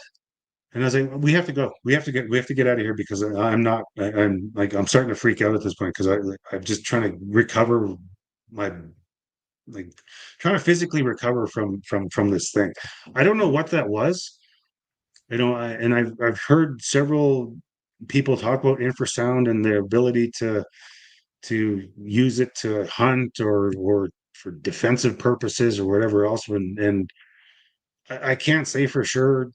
And I was like, "We have to go. We have to get out of here because I'm not. I'm like I'm starting to freak out at this point because I'm just trying to recover my like trying to physically recover from this thing. I don't know what that was. And I've heard several people talk about infrasound and their ability to use it to hunt or for defensive purposes or whatever else. And I can't say for sure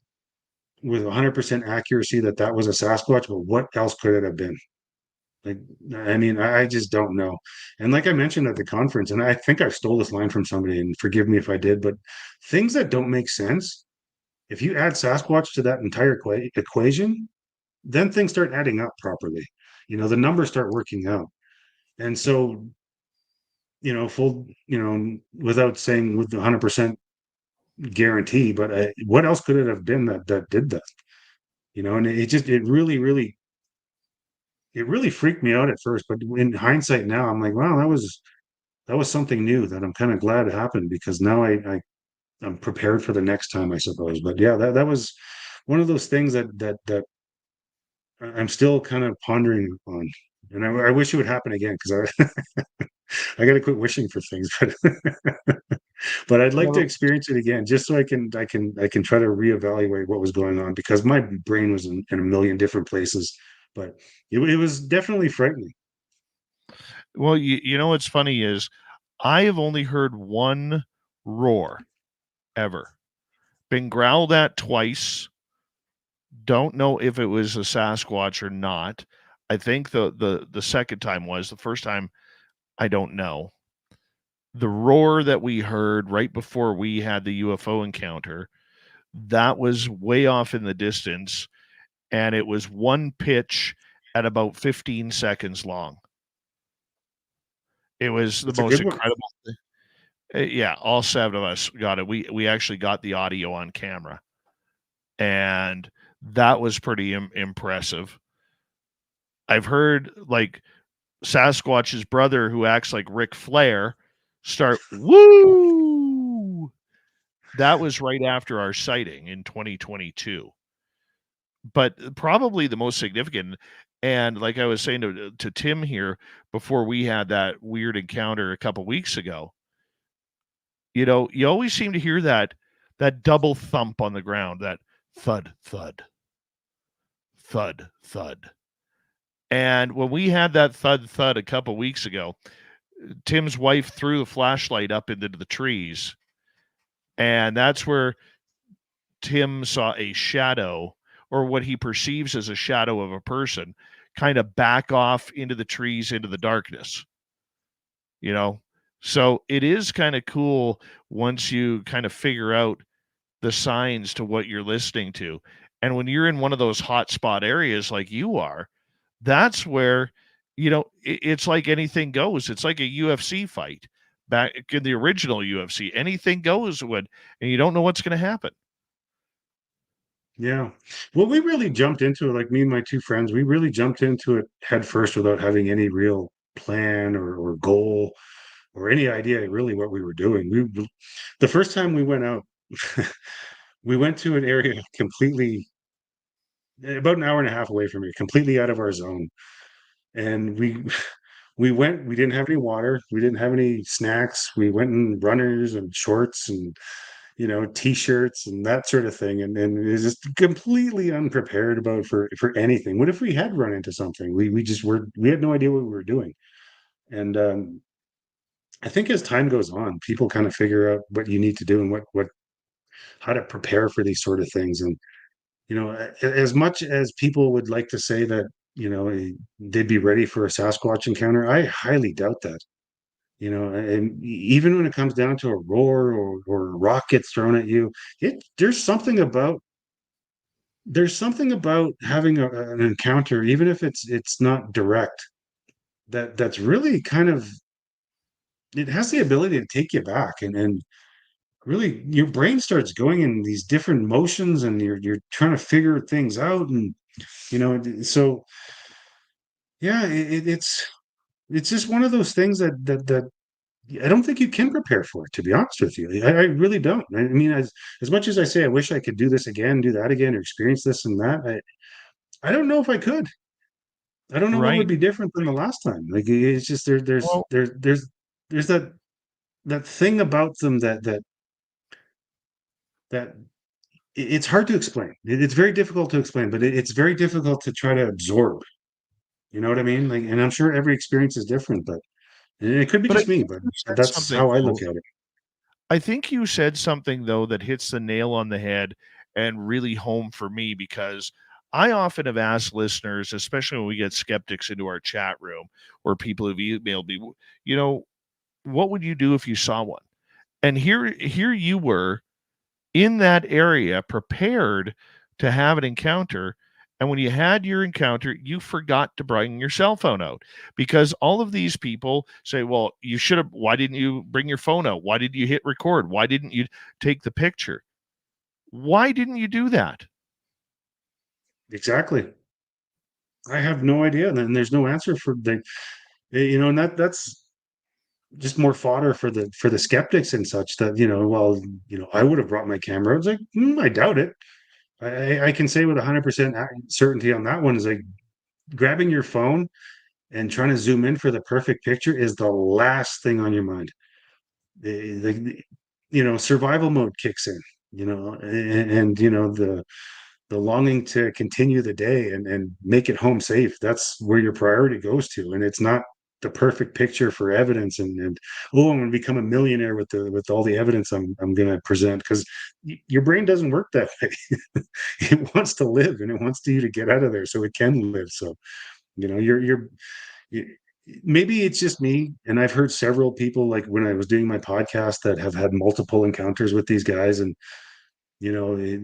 with 100% accuracy that was a Sasquatch, but what else could it have been? Like, I mean, I just don't know. And like I mentioned at the conference, and I think I stole this line from somebody, and forgive me if I did, but things that don't make sense, if you add Sasquatch to that entire equation, then things start adding up properly. The numbers start working out. And so, without saying with 100% guarantee, but what else could it have been that did that? And it really freaked me out at first, but in hindsight now, I'm like, wow, that was something new that I'm kind of glad happened because now I'm prepared for the next time, I suppose. But yeah, that was one of those things that I'm still kind of pondering on, and I wish it would happen again because I got to quit wishing for things, but I'd like to Well, experience it again just so I can try to reevaluate what was going on because my brain was in a million different places, but it was definitely frightening. well, you know what's funny is I have only heard one roar ever. Been growled at twice. Don't know if it was a Sasquatch or not. I think the second time was. The first time, I don't know. The roar that we heard right before we had the UFO encounter, that was way off in the distance, and it was one pitch at about 15 seconds long. It was the That's a most good one. incredible thing. Yeah, all seven of us got it. We actually got the audio on camera, and that was pretty impressive. I've heard like Sasquatch's brother, who acts like Ric Flair, start woo. That was right after our sighting in 2022. But probably the most significant, and like I was saying to Tim here before we had that weird encounter a couple weeks ago, you always seem to hear that double thump on the ground, that thud, thud, thud, thud. And when we had that thud, thud a couple weeks ago, Tim's wife threw the flashlight up into the trees, and that's where Tim saw a shadow, or what he perceives as a shadow of a person, kind of back off into the trees, into the darkness. You know, so it is kind of cool once you kind of figure out the signs to what you're listening to. And when you're in one of those hot spot areas like you are, that's where, it's like anything goes. It's like a UFC fight back in the original UFC. Anything goes and you don't know what's going to happen. Yeah. Well, we really jumped into it, like me and my two friends, we really jumped into it head first without having any real plan or goal or any idea really what we were doing. The first time we went out, we went to an area completely about an hour and a half away from here, completely out of our zone. And we went, we didn't have any water, we didn't have any snacks. We went in runners and shorts and, t-shirts and that sort of thing. And it was just completely unprepared for anything. What if we had run into something? We had no idea what we were doing. And I think as time goes on, people kind of figure out what you need to do and how to prepare for these sort of things. And, as much as people would like to say that, they'd be ready for a Sasquatch encounter, I highly doubt that. And even when it comes down to a roar or a rock gets thrown at you, there's something about having an encounter, even if it's not direct, that's really kind of, it has the ability to take you back, and really your brain starts going in these different motions, and you're trying to figure things out. And so yeah, it's just one of those things that I don't think you can prepare for it, to be honest with you. I really don't. I mean, as much as I say I wish I could do this again, do that again, or experience this and that, I don't know if I could. I don't know what would Right. be different than the last time. Like, it's just Well, there's that thing about them that it's hard to explain. It's very difficult to explain, but it's very difficult to try to absorb. You know what I mean? Like, and I'm sure every experience is different, but and it could be but I just me, think but you said that's something, how I though. look at it. I think you said something, though, that hits the nail on the head and really home for me, because I often have asked listeners, especially when we get skeptics into our chat room or people who've emailed me, you know, what would you do if you saw one? And here you were in that area, prepared to have an encounter. And when you had your encounter, you forgot to bring your cell phone out, because all of these people say, well, you should have. Why didn't you bring your phone out? Why did you hit record? Why didn't you take the picture? Why didn't you do that? Exactly. I have no idea, and there's no answer for and that's just more fodder for the skeptics and such, that well, I would have brought my camera. It's like, I doubt it. I can say with 100% certainty on that one is like grabbing your phone and trying to zoom in for the perfect picture is the last thing on your mind. Survival mode kicks in, and the longing to continue the day and make it home safe. That's where your priority goes to. And it's not the perfect picture for evidence and oh, I'm going to become a millionaire with all the evidence I'm going to present, because your brain doesn't work that way. It wants to live, and it wants you to get out of there so it can live. So, you maybe it's just me, and I've heard several people, like when I was doing my podcast, that have had multiple encounters with these guys. And you know, it,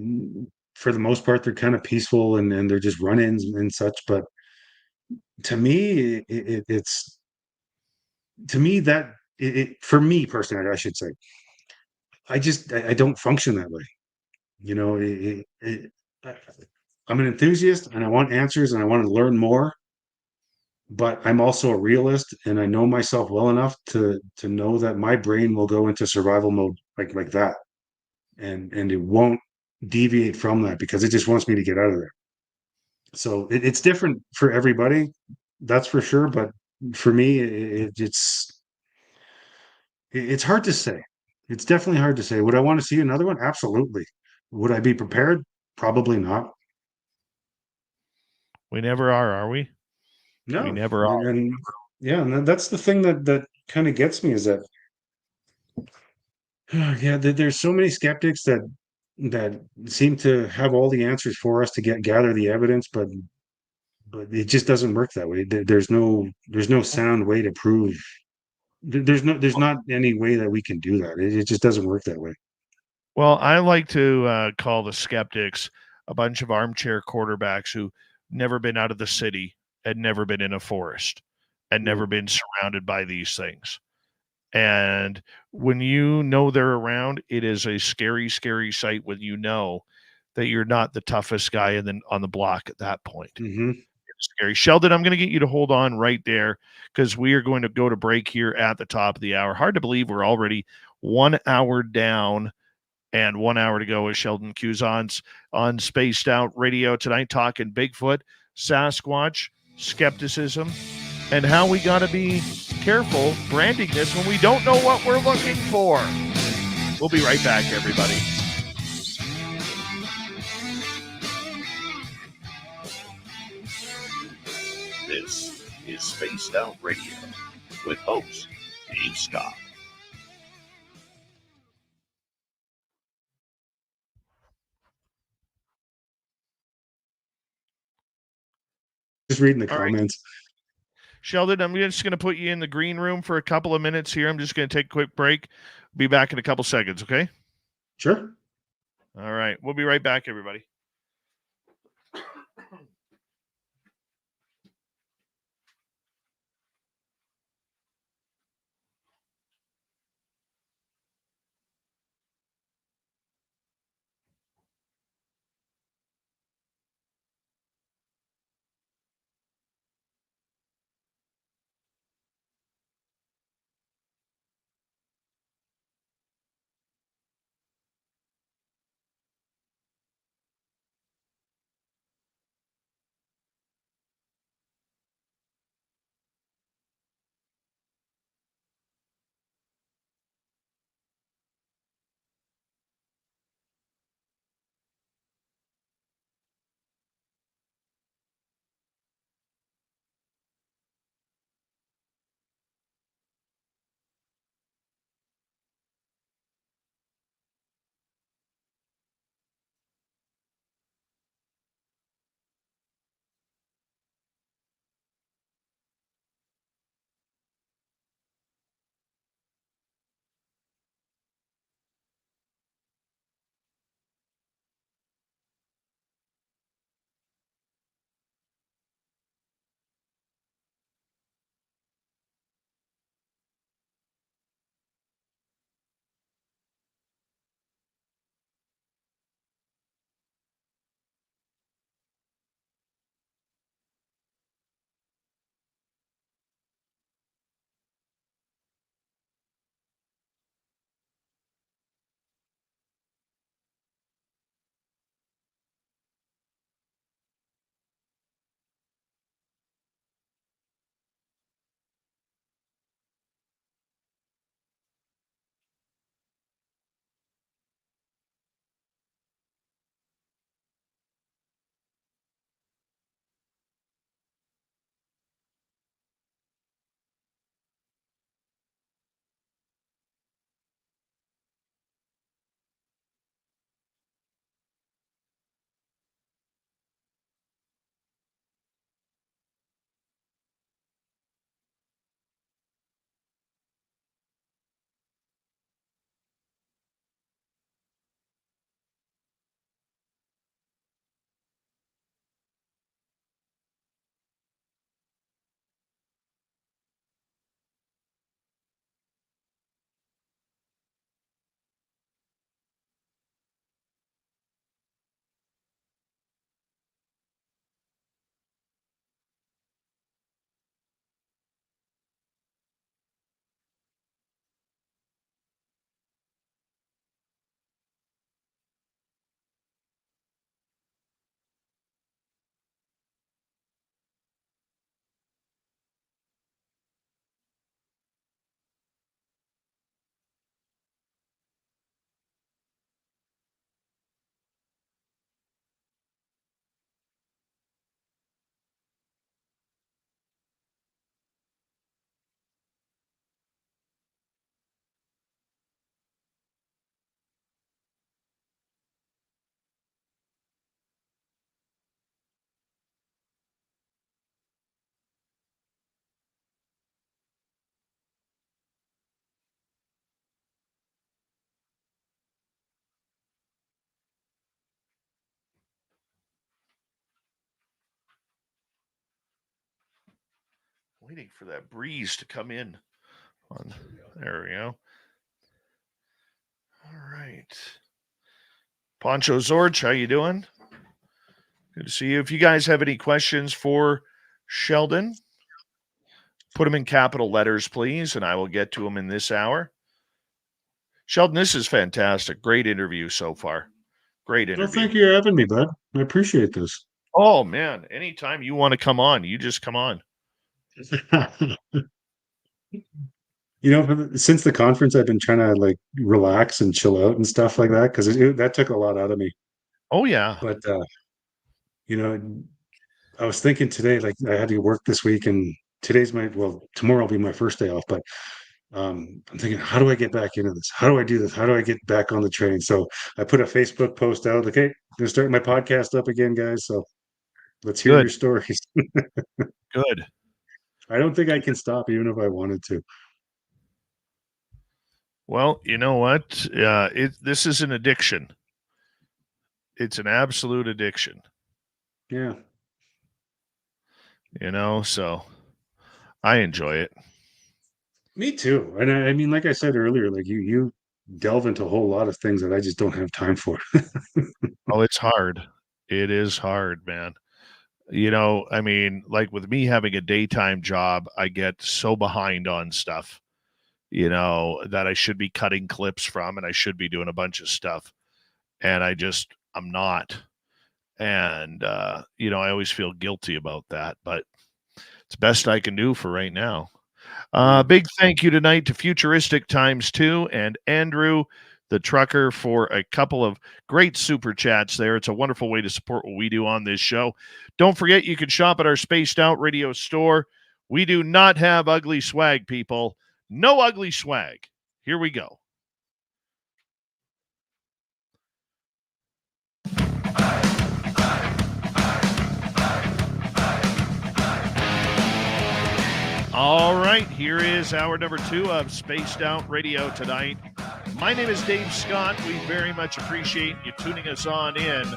for the most part, they're kind of peaceful, and they're just run-ins and such. But to me, it's to me that for me personally, I should say, I don't function that way. You know, I- I'm an enthusiast, and I want answers, and I want to learn more. But I'm also a realist, and I know myself well enough to know that my brain will go into survival mode like that, and it won't deviate from that, because it just wants me to get out of there. So it's different for everybody, that's for sure. But for me, it's hard to say. It's definitely hard to say. Would I want to see another one? Absolutely. Would I be prepared? Probably not. We never are we? We No. never are. And yeah, and that's the thing that kind of gets me, is that yeah, there's so many skeptics that seem to have all the answers for us to gather the evidence, but it just doesn't work that way. There's no sound way to prove. There's not any way that we can do that. It just doesn't work that way. Well, I like to call the skeptics a bunch of armchair quarterbacks who never been out of the city, had never been in a forest, and Yeah. never been surrounded by these things. And when you know they're around, it is a scary, scary sight when you know that you're not the toughest guy on the block at that point. Hmm. It's scary. Sheldon, I'm going to get you to hold on right there, because we are going to go to break here at the top of the hour. Hard to believe we're already 1 hour down and 1 hour to go with Sheldon Quewezance on Spaced Out Radio tonight, talking Bigfoot, Sasquatch, skepticism, and how we got to be careful branding this when we don't know what we're looking for. We'll be right back, everybody. This is Spaced Out Radio with host Dave Scott. Just reading the All comments. Right. Sheldon, I'm just going to put you in the green room for a couple of minutes here. I'm just going to take a quick break. Be back in a couple seconds, okay? Sure. All right. We'll be right back, everybody. Waiting for that breeze to come in. There we go. All right. Poncho Zorch, how you doing? Good to see you. If you guys have any questions for Sheldon, put them in capital letters, please, and I will get to them in this hour. Sheldon, this is fantastic. Great interview so far. Great interview. Well, thank you for having me, bud. I appreciate this. Oh, man. Anytime you want to come on, you just come on. Since the conference, I've been trying to like relax and chill out and stuff like that because that took a lot out of me. Oh yeah. But you know, I was thinking today, like I had to work this week, and tomorrow will be my first day off. But I'm thinking, how do I get back into this? How do I do this? How do I get back on the train? So I put a Facebook post out, like, hey, I'm gonna start my podcast up again, guys. So let's hear Good. your stories. Good. I don't think I can stop, even if I wanted to. Well, you know what? This is an addiction. It's an absolute addiction. Yeah. So I enjoy it. Me too. And I mean, like I said earlier, like you delve into a whole lot of things that I just don't have time for. Oh, it's hard. It is hard, man. I mean, like with me having a daytime job, I get so behind on stuff, that I should be cutting clips from and I should be doing a bunch of stuff. And I'm not. And, I always feel guilty about that, but it's best I can do for right now. Big thank you tonight to Futuristic Times 2 and Andrew, the trucker, for a couple of great super chats there. It's a wonderful way to support what we do on this show. Don't forget, you can shop at our Spaced Out Radio store. We do not have ugly swag, people. No ugly swag. Here we go. All right, here is hour number 2 of Spaced Out Radio tonight. My name is Dave Scott. We very much appreciate you tuning us on in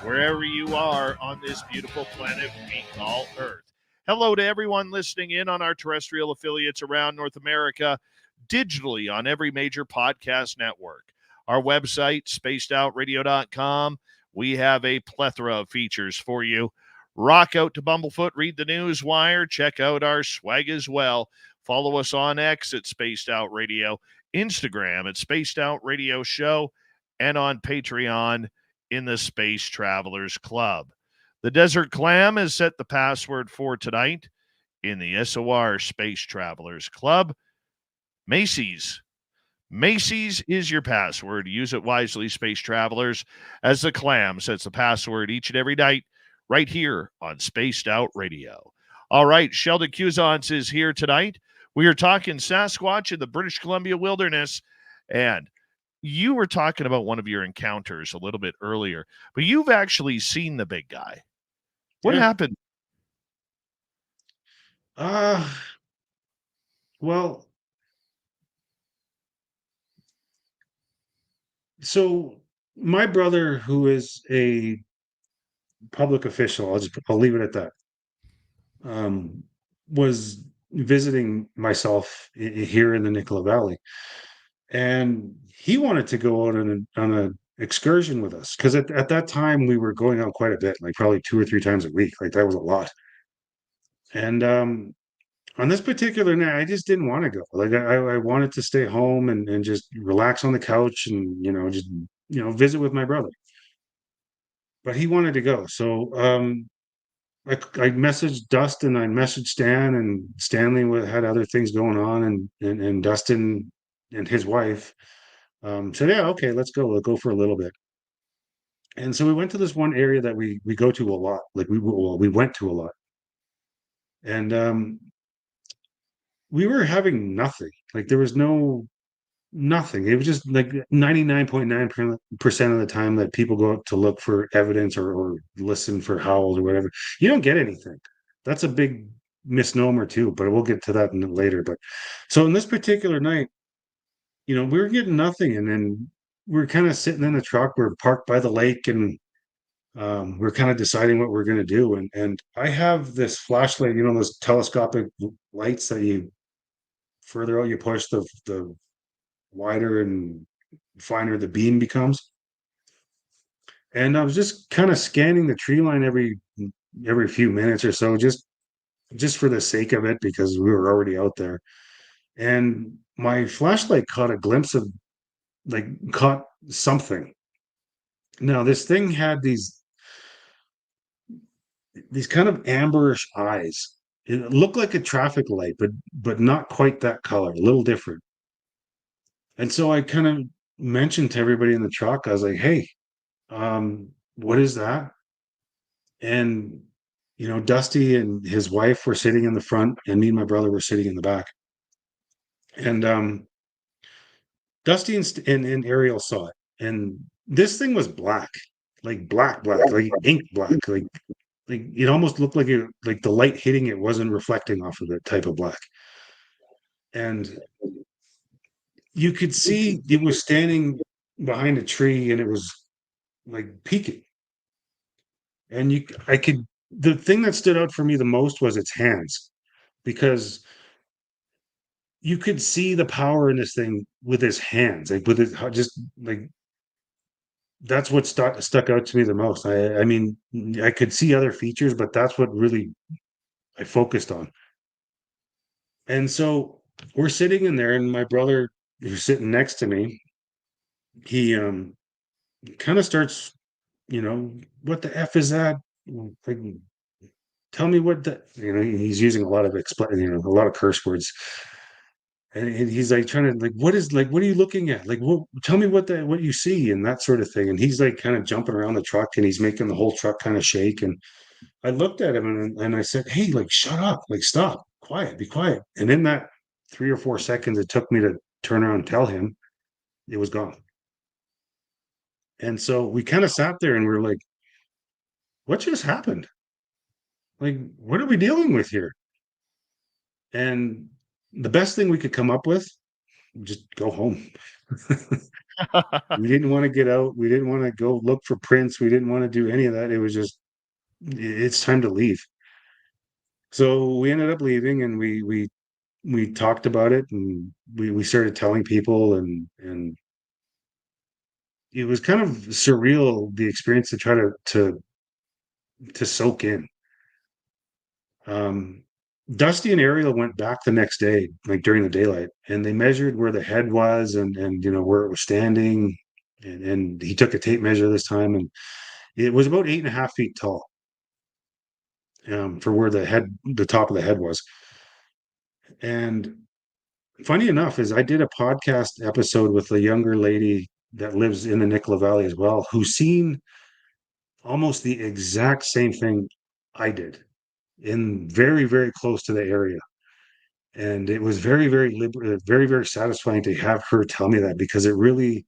wherever you are on this beautiful planet we call Earth. Hello to everyone listening in on our terrestrial affiliates around North America, digitally on every major podcast network. Our website, spacedoutradio.com. We have a plethora of features for you. Rock out to Bumblefoot, read the news wire, check out our swag as well. Follow us on X at Spaced Out Radio, Instagram at Spaced Out Radio Show, and on Patreon in the Space Travelers Club. The Desert Clam has set the password for tonight in the SOR Space Travelers Club. Macy's. Macy's is your password. Use it wisely, Space Travelers, as the Clam sets the password each and every night right here on Spaced Out Radio. All right, Sheldon Quewezance is here tonight. We are talking Sasquatch in the British Columbia wilderness, and you were talking about one of your encounters a little bit earlier, but you've actually seen the big guy. What happened? Well, so my brother, who is a public official, I'll leave it at that, was visiting myself here in the Nicola Valley, and he wanted to go out on an excursion with us because at that time we were going out quite a bit, like probably 2 or 3 times a week. Like that was a lot. And on this particular night, I just didn't want to go. Like I wanted to stay home and just relax on the couch and just visit with my brother. But he wanted to go, so I messaged Dustin, I messaged Stan, and Stanley had other things going on, and Dustin and his wife said, "Yeah, okay, let's go. We'll go for a little bit." And so we went to this one area that we go to a lot. Like we went to a lot, and we were having nothing. Like there was nothing. It was just like 99.9% of the time that people go out to look for evidence or listen for howls or whatever, you don't get anything. That's a big misnomer too, but we'll get to that later. But so in this particular night, we were getting nothing, and then we were kind of sitting in the truck. We're parked by the lake, and we're kind of deciding what we're going to do. And I have this flashlight, those telescopic lights that you further out you push, the wider and finer the beam becomes. And I was just kind of scanning the tree line every few minutes or so, just for the sake of it, because we were already out there. And my flashlight caught a glimpse of, like, caught something. Now this thing had these kind of amberish eyes, it looked like a traffic light, but not quite that color, a little different. And so I kind of mentioned to everybody in the truck, I was like, "Hey, what is that?" And Dusty and his wife were sitting in the front, and me and my brother were sitting in the back. And Dusty and Ariel saw it, and this thing was black, like black, like ink black, like it almost looked like the light hitting it wasn't reflecting off of it type of black. And you could see it was standing behind a tree, and it was like peeking. And I could, the thing that stood out for me the most was its hands, because you could see the power in this thing with his hands, like with his, just like, that's what stuck out to me the most. I mean, I could see other features, but that's what really I focused on. And so we're sitting in there, and my brother, who's sitting next to me, he kind of starts, what the F is that? Like, tell me what the, he's using a lot of a lot of curse words. And he's like trying to, like, what are you looking at? Like, tell me what you see, and that sort of thing. And he's like kind of jumping around the truck, and he's making the whole truck kind of shake. And I looked at him, and I said, "Hey, like, shut up, like, stop, quiet, be quiet." And in that 3 or 4 seconds it took me to turn around and tell him, it was gone. And so we kind of sat there, and we're like, what just happened? Like, what are we dealing with here? And the best thing we could come up with, just go home. We didn't want to get out. We didn't want to go look for prints. We didn't want to do any of that. It was just, it's time to leave. So we ended up leaving, and we talked about it, and we started telling people, and it was kind of surreal, the experience, to try to soak in. Dusty and Ariel went back the next day, like during the daylight, and they measured where the head was, and where it was standing, and he took a tape measure this time, and it was about 8.5 feet tall, for where the top of the head was. And funny enough is I did a podcast episode with a younger lady that lives in the Nicola Valley as well, who's seen almost the exact same thing I did, in very, very close to the area. And it was very, very very, very satisfying to have her tell me that, because it really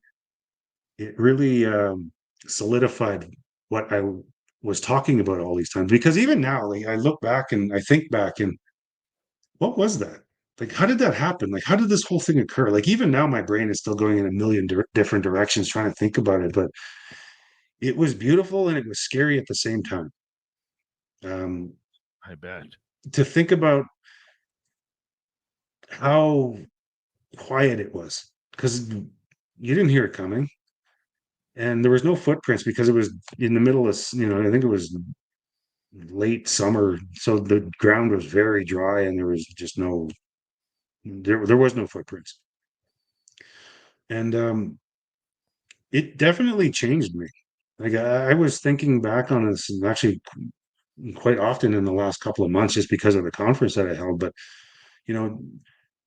solidified what I was talking about all these times. Because even now, like, I look back and I think back, and what was that? Like, how did that happen? Like, how did this whole thing occur? Like, even now, my brain is still going in a million different directions trying to think about it. But it was beautiful, and it was scary at the same time. I bet. To think about how quiet it was, because you didn't hear it coming, and there was no footprints, because it was in the middle of, I think it was late summer, so the ground was very dry, and there was just there was no footprints. And it definitely changed me. Like, I was thinking back on this, and actually quite often in the last couple of months, just because of the conference that I held. But you know,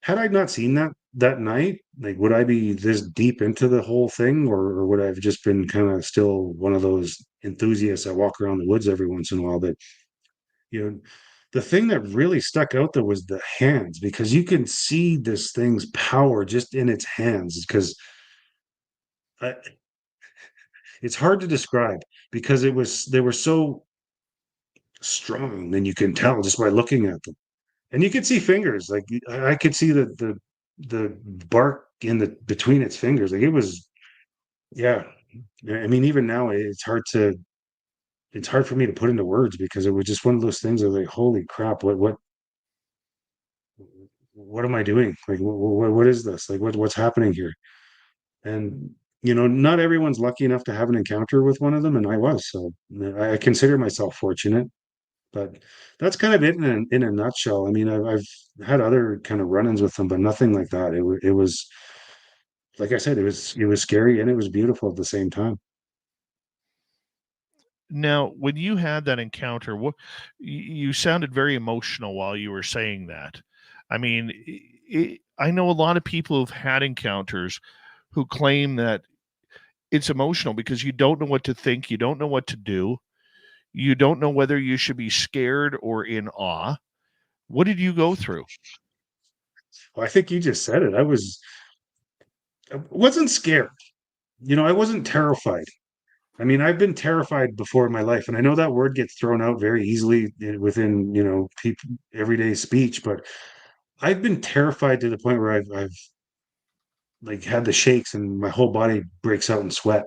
had I not seen that night, like, would I be this deep into the whole thing, or would I have just been kind of still one of those enthusiasts that walk around the woods every once in a while? But you know, the thing that really stuck out there was the hands, because you can see this thing's power just in its hands. Because it's hard to describe, because they were so strong, and you can tell just by looking at them. And you could see fingers, like, I could see the bark in the between its fingers. Like, it was, yeah. I mean, even now, it's hard for me to put into words, because it was just one of those things of, like, holy crap, what am I doing? Like, what is this? Like, what's happening here? And not everyone's lucky enough to have an encounter with one of them, and I was. So I consider myself fortunate. But that's kind of it in a nutshell. I mean, I've had other kind of run-ins with them, but nothing like that. It was, like I said, it was scary, and it was beautiful at the same time. Now, when you had that encounter, you sounded very emotional while you were saying that. I mean, I know a lot of people who've had encounters who claim that it's emotional because you don't know what to think, you don't know what to do, you don't know whether you should be scared or in awe. What did you go through? Well, I think you just said it. I wasn't scared. I wasn't terrified. I mean, I've been terrified before in my life, and I know that word gets thrown out very easily within, people everyday speech, but I've been terrified to the point where I've like had the shakes and my whole body breaks out in sweat.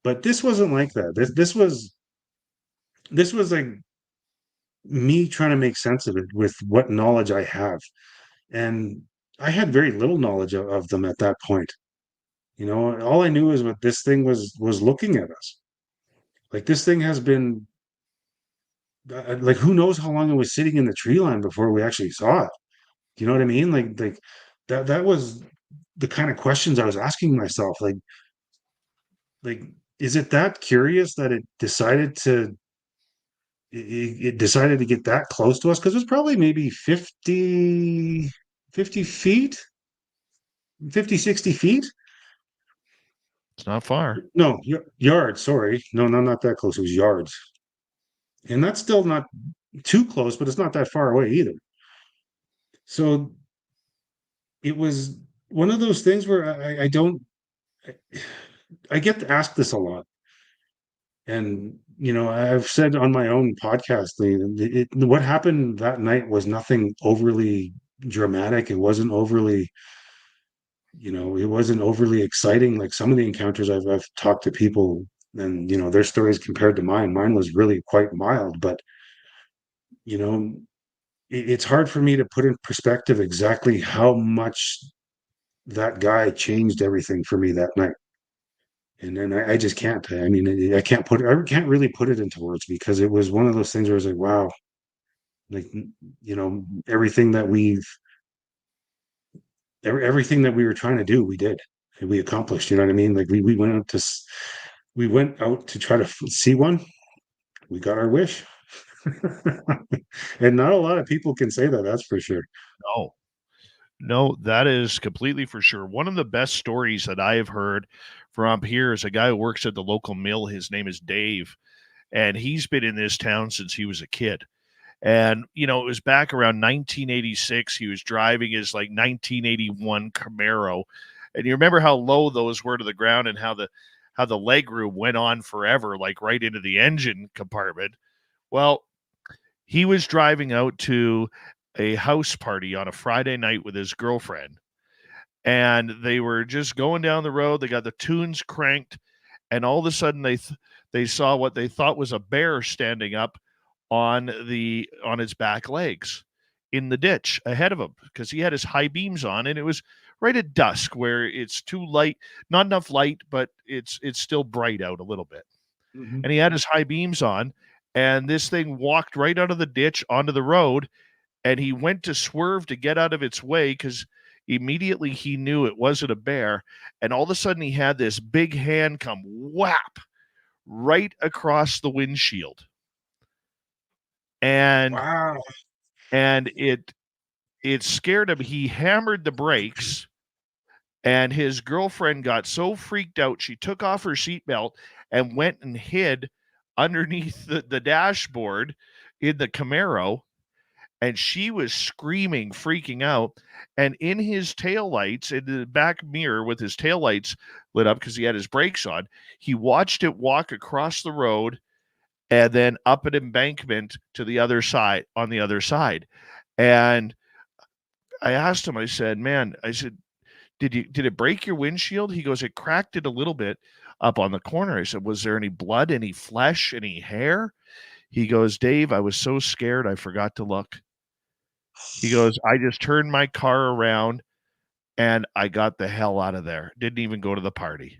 But this wasn't like that. This was like me trying to make sense of it with what knowledge I have. And I had very little knowledge of them at that point. All I knew is what this thing was looking at us. Like this thing has been like who knows how long it was sitting in the tree line before we actually saw it. Do you know what I mean? Like that was the kind of questions I was asking myself. Like is it that curious that it decided to get that close to us? Because it was probably maybe 50 feet, 50, 60 feet. It's not far. No, yards. Sorry. No, no, not that close. It was yards. And that's still not too close, but it's not that far away either. So it was one of those things where I don't, I get asked this a lot. And, I've said on my own podcast, what happened that night was nothing overly dramatic. It wasn't overly exciting. Like some of the encounters I've talked to people and, their stories compared to mine was really quite mild, but, you know, it's hard for me to put in perspective exactly how much that guy changed everything for me that night. And then I just can't. I mean, I can't really put it into words because it was one of those things where I was like, wow, like, everything that everything that we were trying to do, we did, and we accomplished. You know what I mean? Like we went out to try to see one. We got our wish, and not a lot of people can say that. That's for sure. No, no, that is completely for sure. One of the best stories that I have heard from up here is a guy who works at the local mill. His name is Dave, and he's been in this town since he was a kid. And, it was back around 1986. He was driving his 1981 Camaro. And you remember how low those were to the ground and how the leg room went on forever, like right into the engine compartment. Well, he was driving out to a house party on a Friday night with his girlfriend. And they were just going down the road. They got the tunes cranked. And all of a sudden they saw what they thought was a bear standing up on its back legs in the ditch ahead of him because he had his high beams on and it was right at dusk where it's too light, not enough light, but it's still bright out a little bit. Mm-hmm. And he had his high beams on and this thing walked right out of the ditch onto the road and he went to swerve to get out of its way because immediately he knew it wasn't a bear. And all of a sudden he had this big hand come whap right across the windshield. And Wow. and it scared him. He hammered the brakes, and his girlfriend got so freaked out she took off her seatbelt and went and hid underneath the dashboard in the Camaro, and she was screaming, freaking out. And in his taillights, in the back mirror with his taillights lit up because he had his brakes on, he watched it walk across the road and then up an embankment to the other side, on the other side. And I asked him, I said, did it break your windshield? He goes, it cracked it a little bit up on the corner. I said, was there any blood, any flesh, any hair? He goes, Dave, I was so scared I forgot to look. He goes, I just turned my car around and I got the hell out of there. Didn't even go to the party.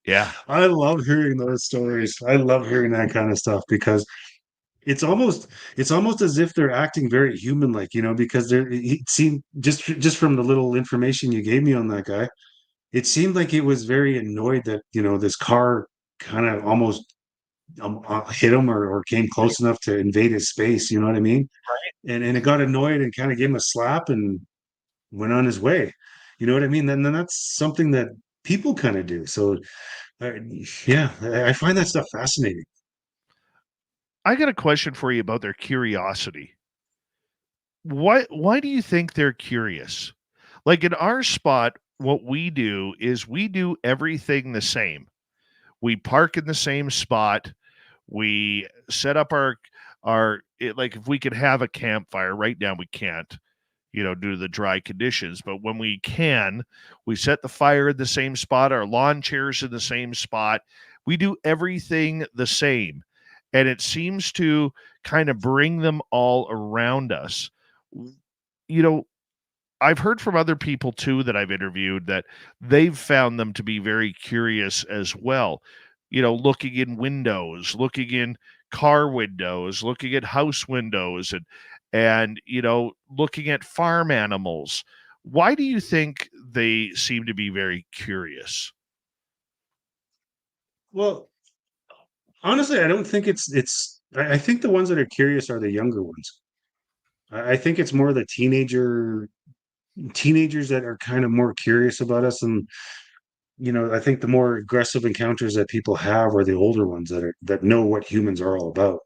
Yeah. I love hearing those stories. I love hearing that kind of stuff because it's almost as if they're acting very human like, because he seemed just from the little information you gave me on that guy, it seemed like it was very annoyed that, this car kind of almost hit him or came Right. close enough to invade his space. You know what I mean? Right. And it got annoyed and kind of gave him a slap and went on his way. You know what I mean? Then that's something that people kind of do. So, uh, yeah, I find that stuff fascinating. I got a question for you about their curiosity. Why do you think they're curious? Like in our spot, what we do is we do everything the same. We park in the same spot. We set up like if we could have a campfire right now, we can't, due to the dry conditions. But when we can, we set the fire in the same spot, our lawn chairs in the same spot. We do everything the same. And it seems to kind of bring them all around us. You know, I've heard from other people too that I've interviewed that they've found them to be very curious as well. Looking in windows, looking in car windows, looking at house windows, and looking at farm animals. Why do you think they seem to be very curious? Well, honestly, I don't think I think the ones that are curious are the younger ones. I think it's more the teenagers that are kind of more curious about us. And, I think the more aggressive encounters that people have are the older ones that know what humans are all about.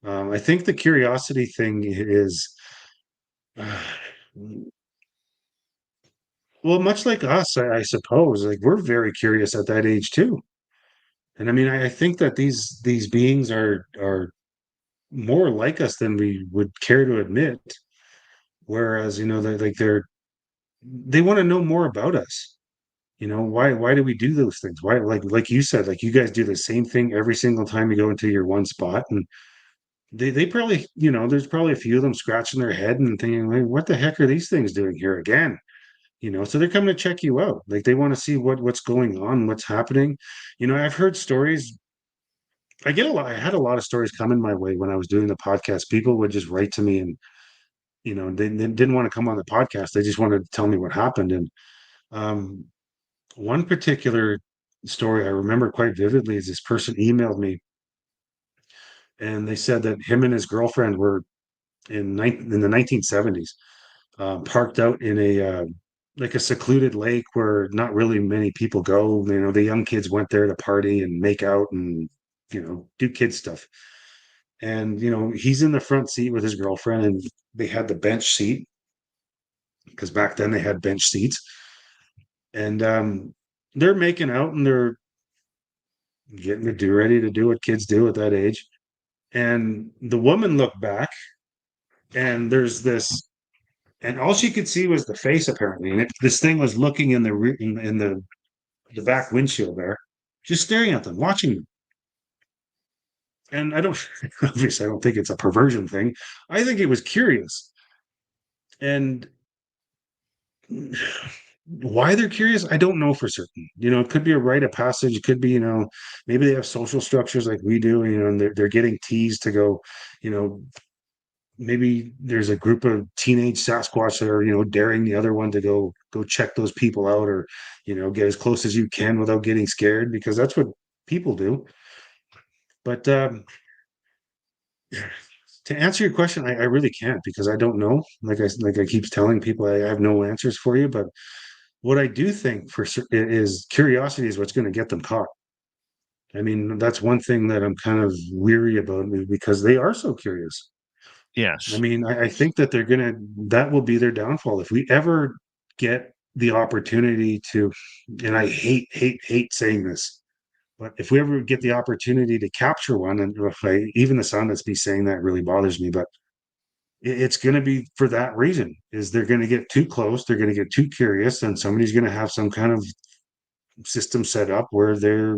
I think the curiosity thing is, uh, well, much like us, I suppose, like we're very curious at that age too. And I mean, I think that these beings are more like us than we would care to admit. Whereas, they want to know more about us. Why do we do those things? Why, like you said, like you guys do the same thing every single time you go into your one spot, and they probably, there's probably a few of them scratching their head and thinking, like, what the heck are these things doing here again? So they're coming to check you out. Like they want to see what's going on, what's happening. I've heard stories. I had a lot of stories coming my way when I was doing the podcast. People would just write to me and, they didn't want to come on the podcast. They just wanted to tell me what happened. And um, one particular story I remember quite vividly is this person emailed me and they said that him and his girlfriend were in the 1970s, parked out in a like a secluded lake where not really many people go. The young kids went there to party and make out and do kid stuff. And he's in the front seat with his girlfriend, and they had the bench seat because back then they had bench seats. And they're making out and they're getting to do ready to do what kids do at that age. And the woman looked back, and there's this, and all she could see was the face apparently, and this thing was looking in the back windshield there, just staring at them, watching them. And I don't, obviously, I don't think it's a perversion thing. I think it was curious, and why they're curious, I don't know for certain. It could be a rite of passage. It could be, maybe they have social structures like we do, and they're getting teased to go, you know, maybe there's a group of teenage Sasquatch that are, daring the other one to go check those people out, or, get as close as you can without getting scared, because that's what people do. But to answer your question, I really can't, because I don't know. Like I keep telling people, I have no answers for you. But what I do think for certain is curiosity is what's going to get them caught. I mean, that's one thing that I'm kind of weary about, because they are so curious. I Yes. mean, I think that that will be their downfall. If we ever get the opportunity to, and I hate saying this, but if we ever get the opportunity to capture one, and even the sound that's me saying that really bothers me, but it's going to be for that reason, is they're going to get too close, they're going to get too curious, and somebody's going to have some kind of system set up where they're,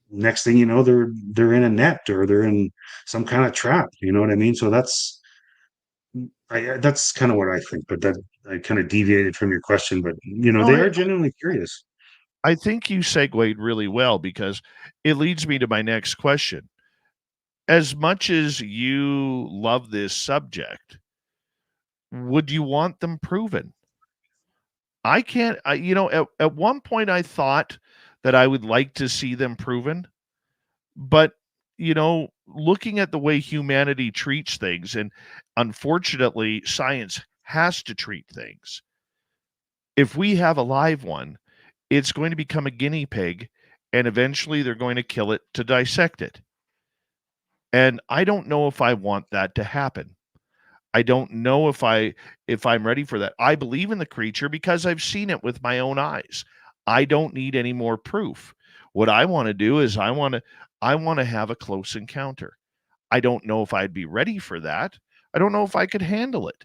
next thing you know, they're in a net, or they're in some kind of trap. You know what I mean? So that's kind of what I think. But that, I kind of deviated from your question. But No, they are genuinely curious. I think you segued really well, because it leads me to my next question. As much as you love this subject, would you want them proven? I can't, at one point I thought that I would like to see them proven, but, looking at the way humanity treats things, and unfortunately, science has to treat things. If we have a live one, it's going to become a guinea pig, and eventually they're going to kill it to dissect it. And I don't know if I want that to happen. I don't know if I'm ready for that. I believe in the creature because I've seen it with my own eyes. I don't need any more proof. What I want to do is I want to have a close encounter. I don't know if I'd be ready for that. I don't know if I could handle it.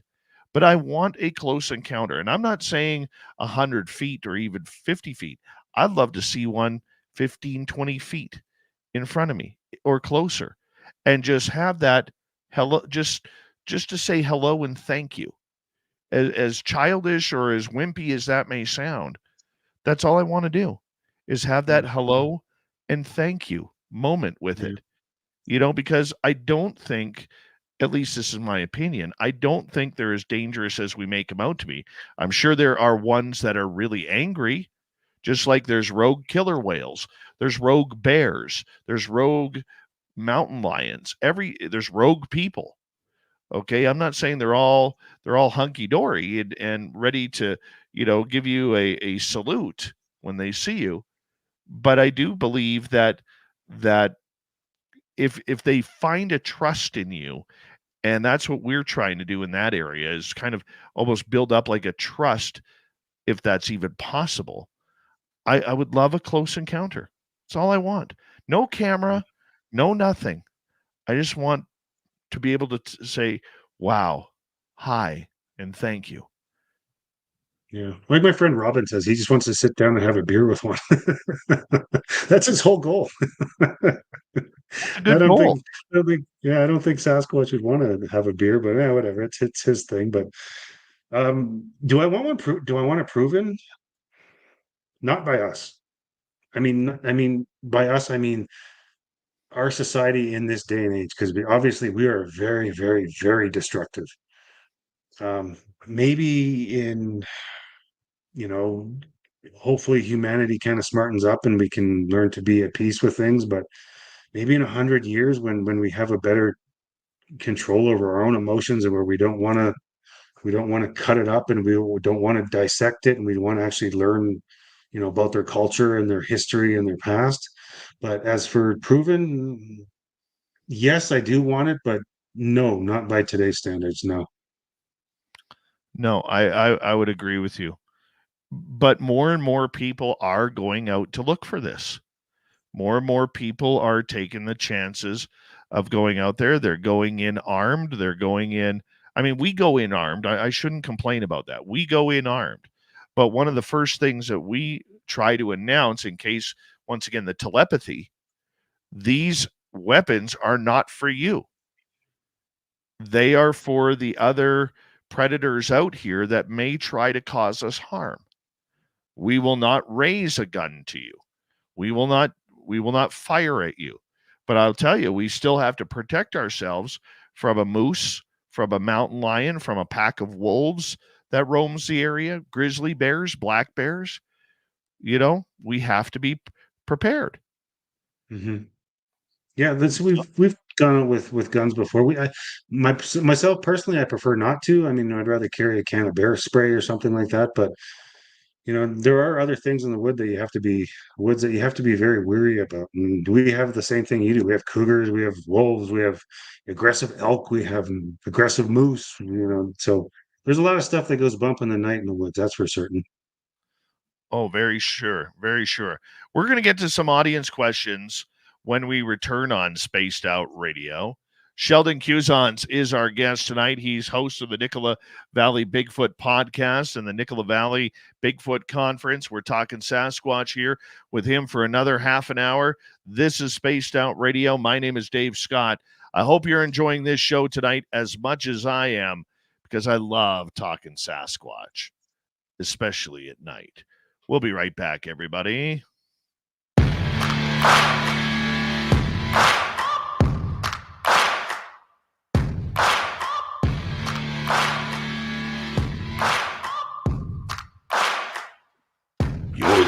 But I want a close encounter. And I'm not saying 100 feet or even 50 feet. I'd love to see one 15, 20 feet in front of me or closer, and just have that hello, just to say hello and thank you. As childish or as wimpy as that may sound, that's all I want to do, is have that hello and thank you moment with it. Because I don't think, at least this is my opinion, I don't think they're as dangerous as we make them out to be. I'm sure there are ones that are really angry, just like there's rogue killer whales, there's rogue bears, there's rogue mountain lions, there's rogue people. Okay, I'm not saying they're all hunky dory and ready to, give you a salute when they see you, but I do believe that if they find a trust in you, and that's what we're trying to do in that area, is kind of almost build up like a trust, if that's even possible. I would love a close encounter. That's all I want. No camera, no nothing. I just want to be able to say, wow, hi, and thank you. Yeah. Like my friend Robin says, he just wants to sit down and have a beer with one. That's his whole goal. That's a good goal. I don't think Sasquatch would want to have a beer, but yeah, whatever. It's his thing. But do I want one? Do I want it proven? Not by us. By us, I mean our society in this day and age, because we are very, very, very destructive. Maybe you know, hopefully humanity kind of smartens up and we can learn to be at peace with things. But maybe in 100 years, when we have a better control over our own emotions, and where we don't want to cut it up, and we don't want to dissect it, and we want to actually learn, about their culture and their history and their past. But as for proven, yes, I do want it, but no, not by today's standards. No. No, I would agree with you. But more and more people are going out to look for this. More and more people are taking the chances of going out there. They're going in armed. They're going in. I mean, we go in armed. I shouldn't complain about that. We go in armed. But one of the first things that we try to announce, in case, once again, the telepathy, these weapons are not for you. They are for the other predators out here that may try to cause us harm. We will not raise a gun to you. We will not fire at you. But I'll tell you, we still have to protect ourselves from a moose, from a mountain lion, from a pack of wolves that roams the area, grizzly bears, black bears. We have to be prepared. Mm-hmm. Yeah, we've gone with guns before. Myself personally, I prefer not to. I mean, I'd rather carry a can of bear spray or something like that. But there are other things in the woods that you have to be very wary about. And we have the same thing you do. We have cougars, we have wolves, we have aggressive elk, we have aggressive moose. So there's a lot of stuff that goes bump in the night in the woods. That's for certain. Oh, very sure. Very sure. We're going to get to some audience questions when we return on Spaced Out Radio. Sheldon Quewezance is our guest tonight. He's host of the Nicola Valley Bigfoot Podcast and the Nicola Valley Bigfoot Conference. We're talking Sasquatch here with him for another half an hour. This is Spaced Out Radio. My name is Dave Scott. I hope you're enjoying this show tonight as much as I am, because I love talking Sasquatch, especially at night. We'll be right back, everybody.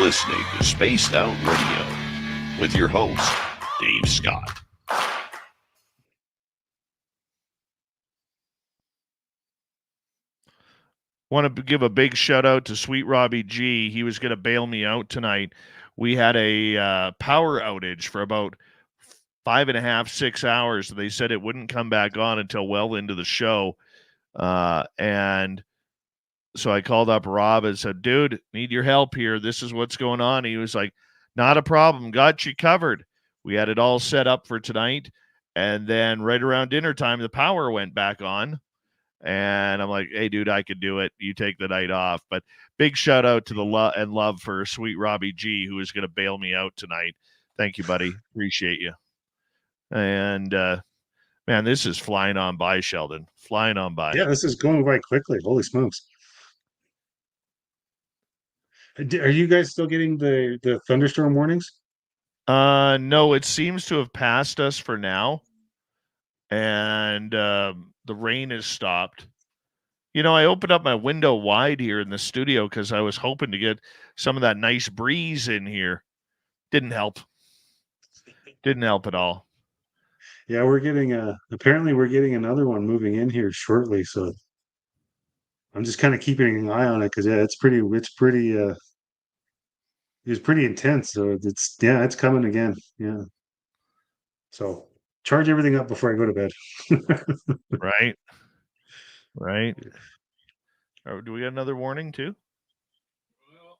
listening to Spaced Out Radio with your host, Dave Scott. Want to give a big shout out to Sweet Robbie G. He was going to bail me out tonight. We had a power outage for about 5.5, 6 hours. They said it wouldn't come back on until well into the show. And so I called up Rob and said, dude, need your help here. This is what's going on. He was like, not a problem. Got you covered. We had it all set up for tonight. And then right around dinner time, the power went back on. And I'm like, hey, dude, I could do it. You take the night off. But big shout out to the love for Sweet Robbie G, who is going to bail me out tonight. Thank you, buddy. Appreciate you. And, man, this is flying on by, Sheldon. Flying on by. Yeah, this is going by quickly. Holy smokes. Are you guys still getting the thunderstorm warnings? No, it seems to have passed us for now. And the rain has stopped. You know, I opened up my window wide here in the studio because I was hoping to get some of that nice breeze in here. Didn't help. Didn't help at all. Yeah, apparently we're getting another one moving in here shortly. So I'm just kind of keeping an eye on it because it's pretty intense. So it's coming again. Yeah. So charge everything up before I go to bed. Right. Do we got another warning too? Well,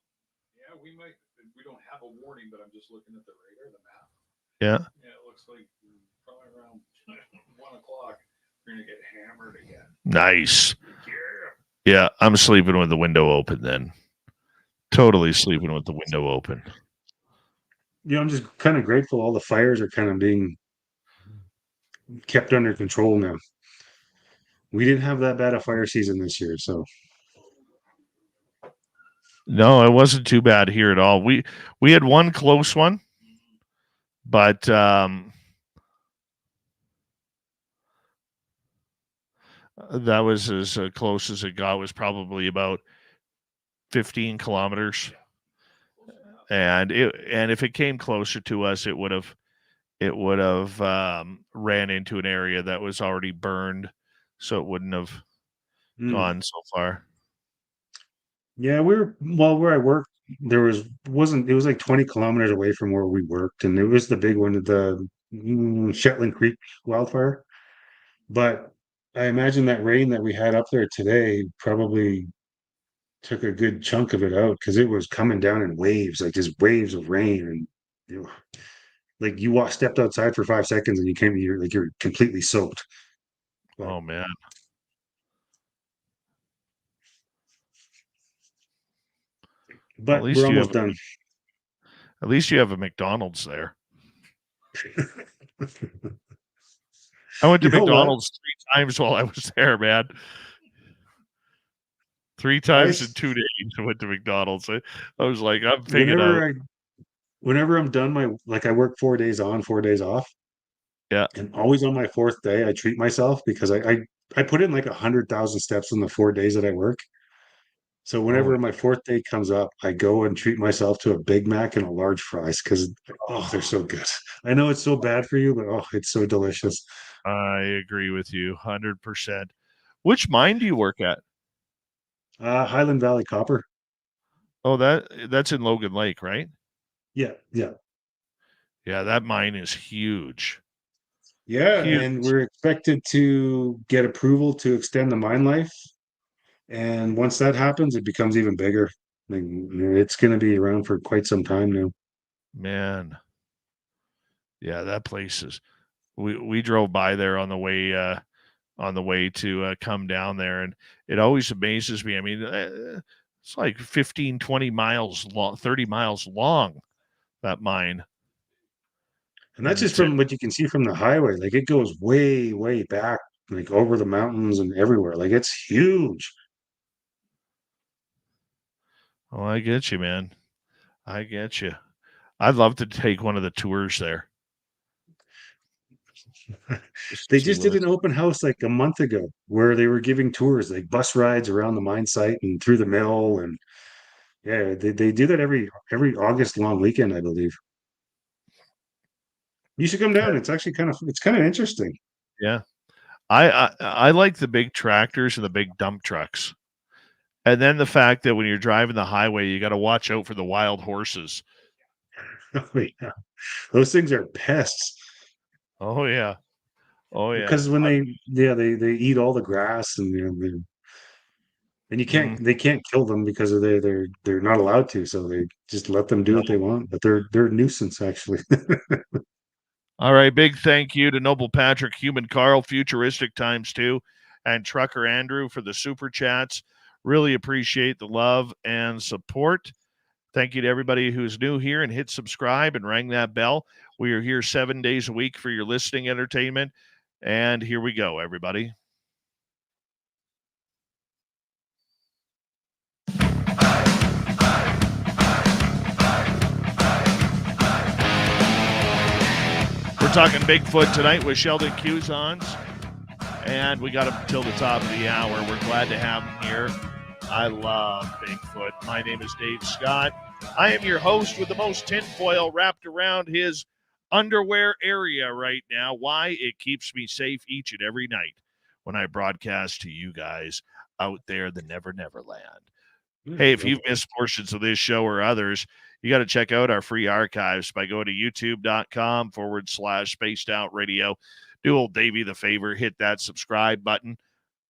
yeah, we might. We don't have a warning, but I'm just looking at the radar, the map. Yeah. Yeah, it looks like probably around 1 o'clock we're gonna get hammered again. Nice. Yeah, I'm sleeping with the window open then. Totally sleeping with the window open. Yeah, I'm just kind of grateful all the fires are kind of being kept under control now. We didn't have that bad a fire season this year, so. No, it wasn't too bad here at all. We had one close one, but that was as close as it got. Was probably about 15 kilometers, and if it came closer to us, it would have ran into an area that was already burned, so it wouldn't have gone so far. Yeah, where I work, it was like 20 kilometers away from where we worked, and it was the big one, the Shetland Creek wildfire. But I imagine that rain that we had up there today probably took a good chunk of it out because it was coming down in waves, like just waves of rain, and like you stepped outside for 5 seconds and you're completely soaked. But, oh man. But we're almost done. At least you have a McDonald's there. I went to McDonald's 3 times while I was there, man. 3 times in 2 days I went to McDonald's. I was like, I'm figuring out. Whenever I'm done I work 4 days on, 4 days off. Yeah. And always on my 4th day, I treat myself because I put in like 100,000 steps in the 4 days that I work. So whenever my 4th day comes up, I go and treat myself to a Big Mac and a large fries because they're so good. I know it's so bad for you, but it's so delicious. I agree with you 100%. Which mine do you work at? Highland Valley Copper. Oh, that's in Logan Lake, right? Yeah. Yeah, that mine is huge. Yeah, huge. And we're expected to get approval to extend the mine life. And once that happens, it becomes even bigger. Like, it's going to be around for quite some time now. Man. Yeah, that place is. We drove by there on the way to come down there, and it always amazes me. I mean, it's like 15, 20 miles long, 30 miles long, that mine. And that's just from what you can see from the highway. Like, it goes way, way back, like over the mountains and everywhere. Like, it's huge. Oh, I get you, man. I get you. I'd love to take one of the tours there. They just did an open house like a month ago where they were giving tours, like bus rides around the mine site and through the mill. And Yeah, they do that every August long weekend, I believe. You should come down. It's kind of interesting. Yeah. I like the big tractors and the big dump trucks. And then the fact that when you're driving the highway, you got to watch out for the wild horses. Oh, yeah. Those things are pests Oh yeah. Oh yeah. because when they eat all the grass and and Mm, they can't kill them because they're not allowed to, so they just let them do no. what they want. But they're a nuisance actually. All right, big thank you to Noble Patrick, Human Carl, Futuristic Times 2, and Trucker Andrew for the super chats. Really appreciate the love and support. Thank you to everybody who's new here and hit subscribe and rang that bell. We are here 7 days a week for your listening entertainment. And here we go, everybody. We're talking Bigfoot tonight with Sheldon Quewezance, and we got him until the top of the hour. We're glad to have him here. I love Bigfoot. My name is Dave Scott. I am your host with the most tinfoil wrapped around his underwear area right now. Why? It keeps me safe each and every night when I broadcast to you guys out there in the Never Land. Hey, if you've missed portions of this show or others, you got to check out our free archives by going to youtube.com/spaced out radio. Do old Davey the favor, hit that subscribe button.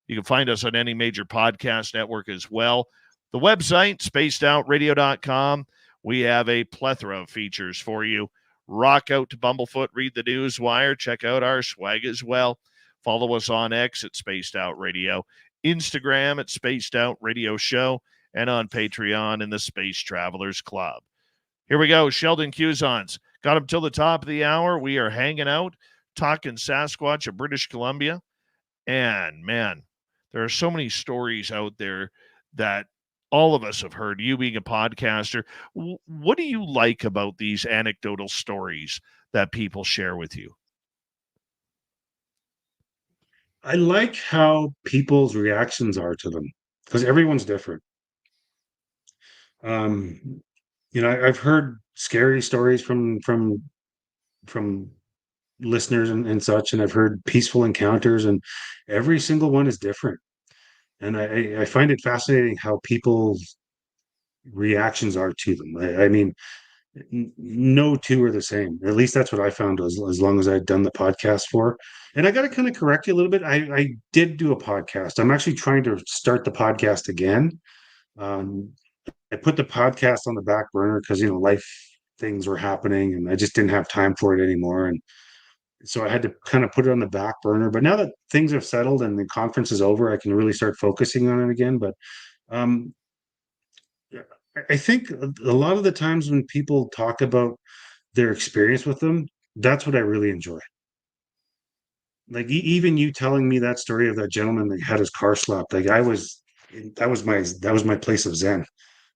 You can find us on any major podcast network as well. The website, spacedoutradio.com. We have a plethora of features for you. Rock out to Bumblefoot, read the news wire, check out our swag as well. Follow us on X at Spaced Out Radio, Instagram at Spaced Out Radio Show, and on Patreon in the Space Travelers Club. Here we go. Sheldon Quewezance. Got him till the top of the hour. We are hanging out, talking Sasquatch of British Columbia. And man, there are so many stories out there that all of us have heard. You being a podcaster, what do you like about these anecdotal stories that people share with you? I like how people's reactions are to them because everyone's different. Um, I've heard scary stories from listeners and such, and I've heard peaceful encounters, and every single one is different. And I find it fascinating how people's reactions are to them. I mean, no two are the same. At least that's what I found as long as I'd done the podcast for. And I got to kind of correct you a little bit. I did do a podcast. I'm actually trying to start the podcast again. Um, I put the podcast on the back burner because life things were happening and I just didn't have time for it anymore. And so I had to kind of put it on the back burner. But now that things have settled and the conference is over, I can really start focusing on it again. But um, I think a lot of the times when people talk about their experience with them, that's what I really enjoy. Like even you telling me that story of that gentleman that had his car slapped, like that was my place of zen.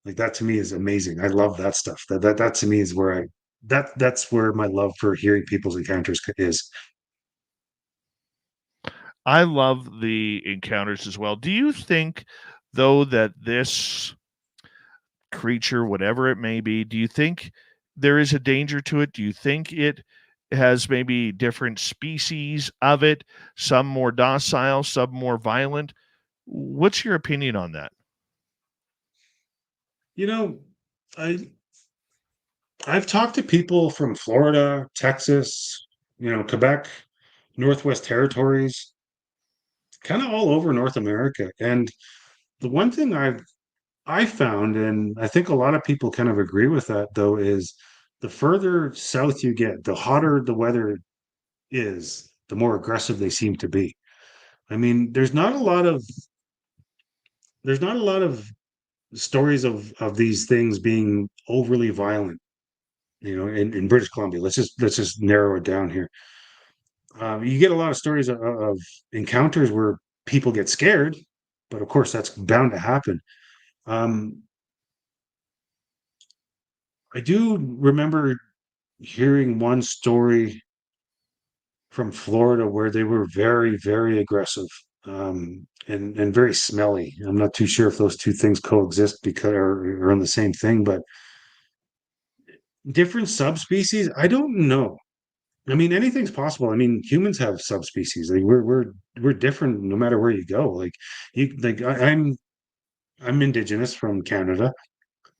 Like that to me is amazing. I love that stuff. That to me is where that's where my love for hearing people's encounters is. I love the encounters as well. Do you think, though, that this creature, whatever it may be, do you think there is a danger to it? Do you think it has maybe different species of it, some more docile, some more violent? What's your opinion on that? You know, I I've talked to people from Florida, Texas, Quebec, Northwest Territories, kind of all over North America. And the one thing I found, and I think a lot of people kind of agree with that, though, is the further south you get, the hotter the weather is, the more aggressive they seem to be. I mean, there's not a lot of stories of these things being overly violent, in British Columbia. Let's just narrow it down here. You get a lot of stories of encounters where people get scared, but of course that's bound to happen. Um, I do remember hearing one story from Florida where they were very, very aggressive. and very smelly. I'm not too sure if those two things coexist because are on the same thing, but different subspecies. I don't know. I mean, anything's possible. I mean, humans have subspecies. Like we're different no matter where you go. Like I'm indigenous from Canada,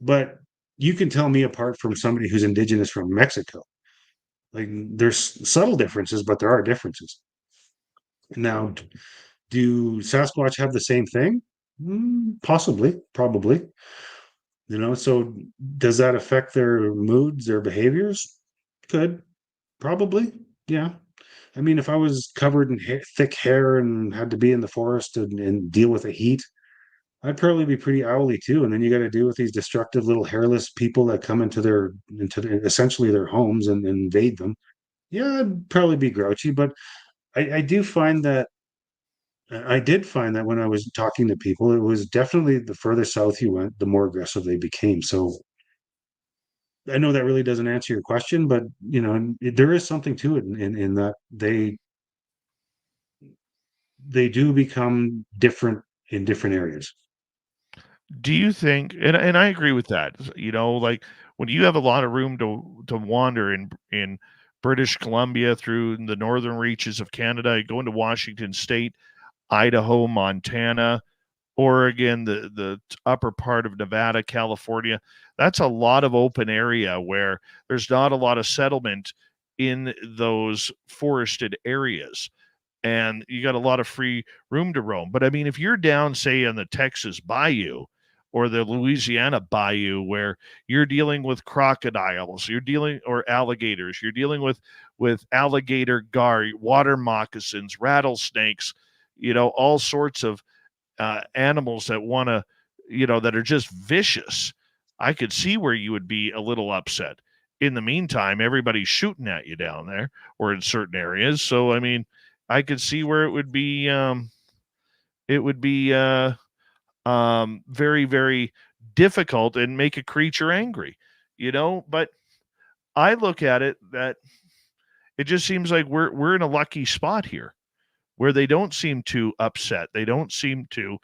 but you can tell me apart from somebody who's indigenous from Mexico. Like there's subtle differences, but there are differences. Now, do Sasquatch have the same thing? Possibly, probably. So does that affect their moods, their behaviors? Could, probably, yeah. I mean, if I was covered in thick hair and had to be in the forest and deal with the heat, I'd probably be pretty owly too. And then you got to deal with these destructive little hairless people that come essentially their homes and invade them. Yeah, I'd probably be grouchy, but I do find that I did find that when I was talking to people, it was definitely the further south you went, the more aggressive they became. So I know that really doesn't answer your question, but there is something to it in that they do become different in different areas. Do you think, and I agree with that, like when you have a lot of room to wander in British Columbia through the northern reaches of Canada, go into Washington State, Idaho, Montana, Oregon, the upper part of Nevada, California, that's a lot of open area where there's not a lot of settlement in those forested areas. And you got a lot of free room to roam. But I mean, if you're down, say, on the Texas Bayou or the Louisiana Bayou, where you're dealing with crocodiles, or alligators, you're dealing with alligator gar, water moccasins, rattlesnakes, all sorts of animals that want to, that are just vicious. I could see where you would be a little upset. In the meantime, everybody's shooting at you down there or in certain areas. So, I mean, I could see where it would be very, very difficult and make a creature angry, but I look at it that it just seems like we're in a lucky spot here where they don't seem too upset. They don't seem to,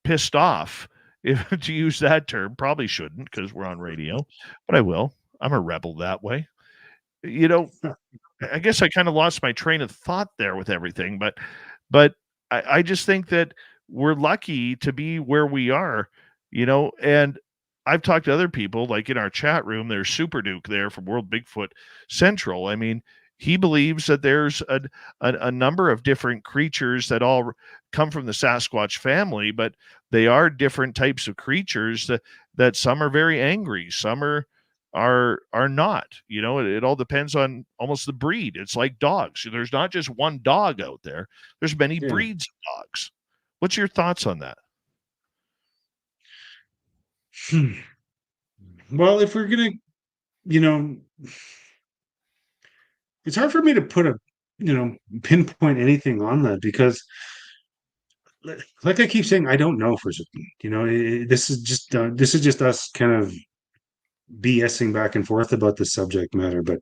pissed off, if to use that term. Probably shouldn't because we're on radio, but I will. I'm a rebel that way. I guess I kind of lost my train of thought there with everything, but I just think that we're lucky to be where we are, and I've talked to other people, like in our chat room, there's Super Duke there from World Bigfoot Central. I mean, he believes that there's a number of different creatures that all come from the Sasquatch family, but they are different types of creatures that some are very angry, some are not. It all depends on almost the breed. It's like dogs. There's not just one dog out there. There's many Yeah. breeds of dogs. What's your thoughts on that? Well, if we're gonna, it's hard for me to put pinpoint anything on that because, like I keep saying, I don't know for certain. This is just us kind of BSing back and forth about the subject matter, but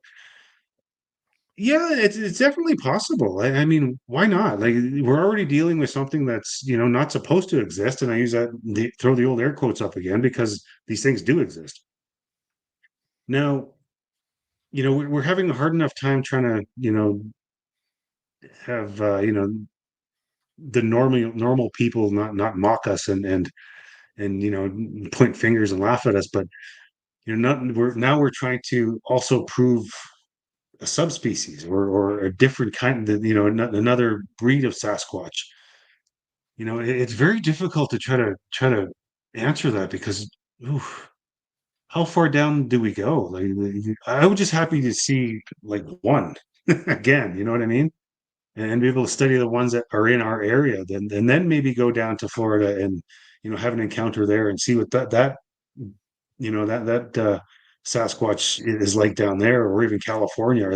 yeah, it's definitely possible. I mean, why not? Like we're already dealing with something that's not supposed to exist, and I use that throw the old air quotes up again because these things do exist. Now, we're having a hard enough time trying to have the normal people not mock us and point fingers and laugh at us, but we're trying to also prove a subspecies or a different kind of another breed of Sasquatch. It's very difficult to try to answer that because oof, how far down do we go? Like I was just happy to see like one again, you know what I mean? And be able to study the ones that are in our area, then maybe go down to Florida and have an encounter there and see what that Sasquatch is like down there, or even California.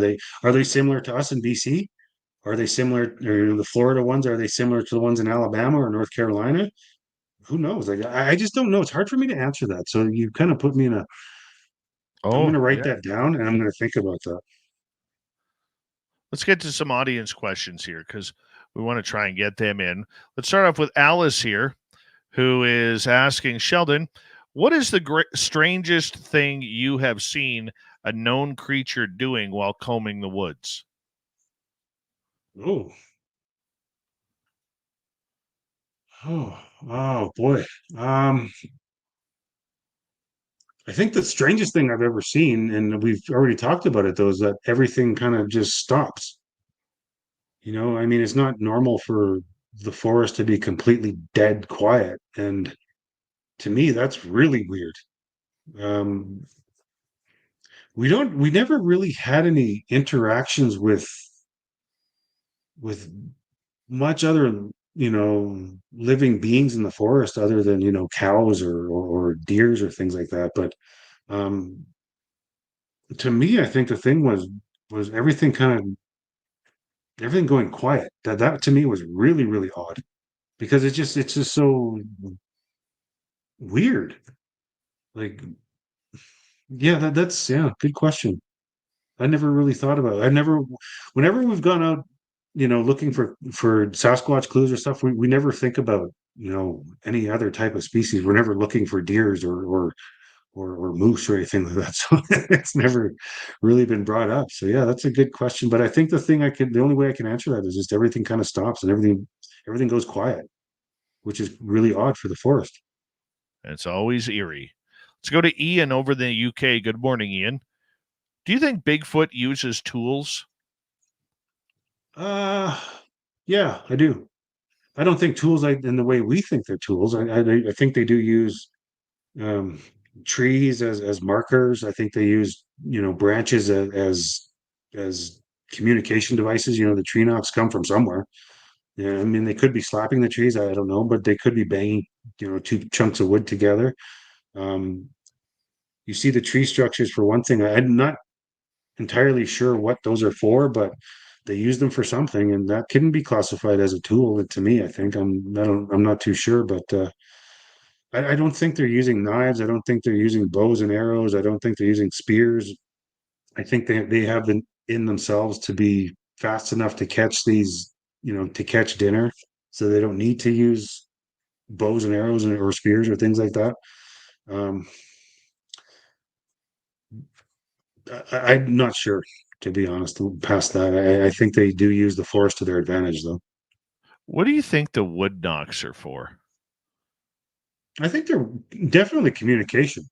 Are they similar to us in BC? Are they similar, or the Florida ones? Are they similar to the ones in Alabama or North Carolina? Who knows? Like I just don't know. It's hard for me to answer that. So you kind of put me in a. I'm going Oh, to write yeah. that down and I'm going to think about that. Let's get to some audience questions here because we want to try and get them in. Let's start off with Alice here, who is asking, Sheldon, what is the strangest thing you have seen a known creature doing while combing the woods? Oh, oh boy. I think the strangest thing I've ever seen, and we've already talked about it, though, is that everything kind of just stops. I mean, it's not normal for the forest to be completely dead quiet. And to me, that's really weird. Um, we never really had any interactions with much other, living beings in the forest other than, cows or deers or things like that. But um, to me, I think the thing was everything going quiet. That to me was really, really odd because it's just so weird. Like, yeah, that's yeah, good question. I never really thought about it. Whenever we've gone out, looking for Sasquatch clues or stuff, we never think about, any other type of species. We're never looking for deers or moose or anything like that. So it's never really been brought up. So yeah, that's a good question. But I think the only way I can answer that is just everything kind of stops and everything goes quiet, which is really odd for the forest. It's always eerie. Let's go to Ian over in the UK. Good morning, Ian. Do you think Bigfoot uses tools? Uh, yeah, I do. I don't think tools in the way we think they're tools. I think they do use um, trees as markers. I think they use branches as communication devices. The tree knocks come from somewhere. Yeah, I mean they could be slapping the trees. I don't know, but they could be banging two chunks of wood together. Um, you see the tree structures for one thing. I'm not entirely sure what those are for, but they use them for something, and that can be classified as a tool. To me, I think I'm not too sure, but I don't think they're using knives. I don't think they're using bows and arrows. I don't think they're using spears. I think they have been in themselves to be fast enough to catch to catch dinner, so they don't need to use bows and arrows or spears or things like that. Um, I'm not sure, to be honest. Past that, I think they do use the forest to their advantage, though. What do you think the wood knocks are for? I think they're definitely communication.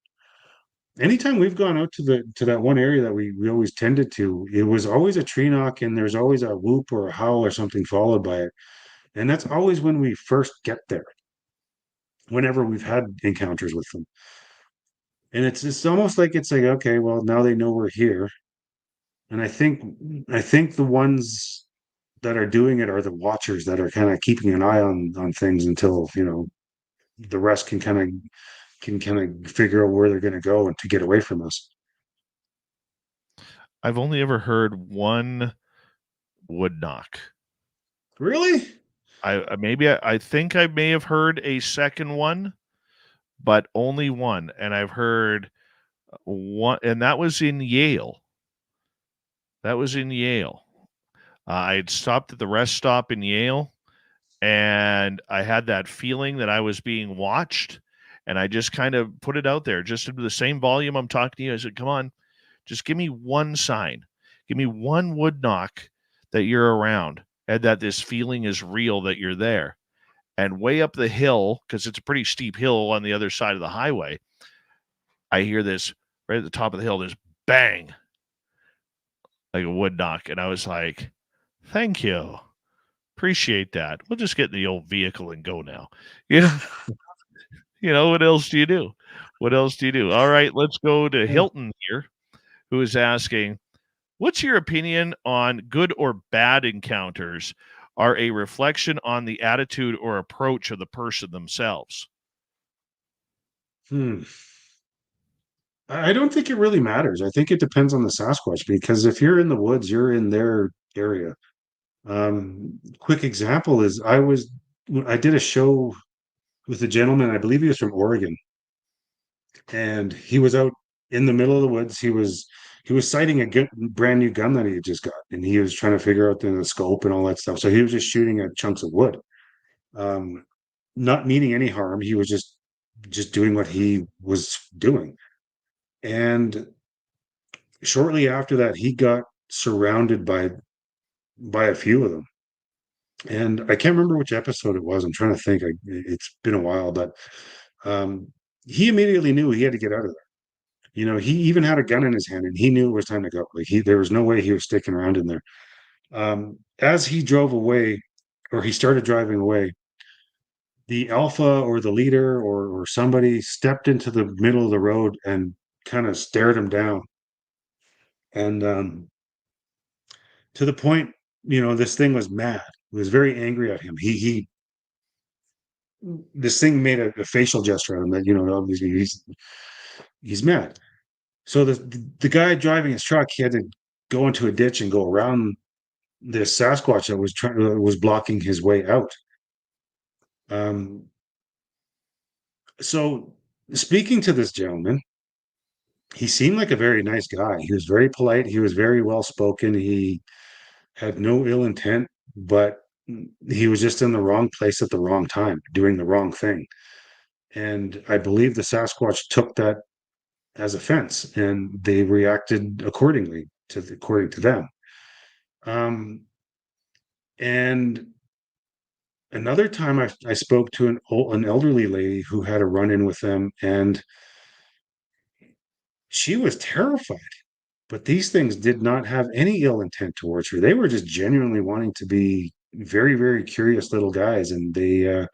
Anytime we've gone out to that one area that we always tended to, it was always a tree knock, and there's always a whoop or a howl or something followed by it. And that's always when we first get there, whenever we've had encounters with them. And it's almost like it's like, okay, well, now they know we're here. And I think the ones that are doing it are the watchers that are kind of keeping an eye on things until, the rest can kind of figure out where they're going to go and to get away from us. I've only ever heard one wood knock. Really? I think I may have heard a second one, but only one. And I've heard one, and that was in Yale. That was in Yale. I had stopped at the rest stop in Yale, and I had that feeling that I was being watched. And I just kind of put it out there, just into the same volume I'm talking to you. I said, come on, just give me one sign. Give me one wood knock that you're around and that this feeling is real, that you're there. And way up the hill, because it's a pretty steep hill on the other side of the highway, I hear this right at the top of the hill, this bang, like a wood knock. And I was like, thank you. Appreciate that. We'll just get in the old vehicle and go now. What else do you do? What else do you do? All right, let's go to Hilton here, who is asking, what's your opinion on good or bad encounters are a reflection on the attitude or approach of the person themselves? I don't think it really matters. I think it depends on the Sasquatch because if you're in the woods, you're in their area. Quick example is I did a show with a gentleman, I believe he was from Oregon, and he was out in the middle of the woods. he was sighting a brand new gun that he had just got, and he was trying to figure out the scope and all that stuff. So he was just shooting at chunks of wood, um, not meaning any harm. He was just doing what he was doing. And shortly after that, he got surrounded by a few of them. And I can't remember which episode it was. I'm trying to think. It's been a while, but um, he immediately knew he had to get out of there. You know, he even had a gun in his hand, and he knew it was time to go. Like there was no way he was sticking around in there. As he drove away, or he started driving away, the alpha or the leader or somebody stepped into the middle of the road and kind of stared him down. And to the point, this thing was mad. It was very angry at him. He this thing made a facial gesture at him that, obviously he's mad. So the guy driving his truck, he had to go into a ditch and go around this Sasquatch that was blocking his way out. So speaking to this gentleman, he seemed like a very nice guy. He was very polite. He was very well spoken. He had no ill intent, but he was just in the wrong place at the wrong time, doing the wrong thing. And I believe the Sasquatch took that as offense, and they reacted accordingly according to them. And another time I spoke to an elderly lady who had a run-in with them, and she was terrified. But these things did not have any ill intent towards her. They were just genuinely wanting to be very, very curious little guys, and they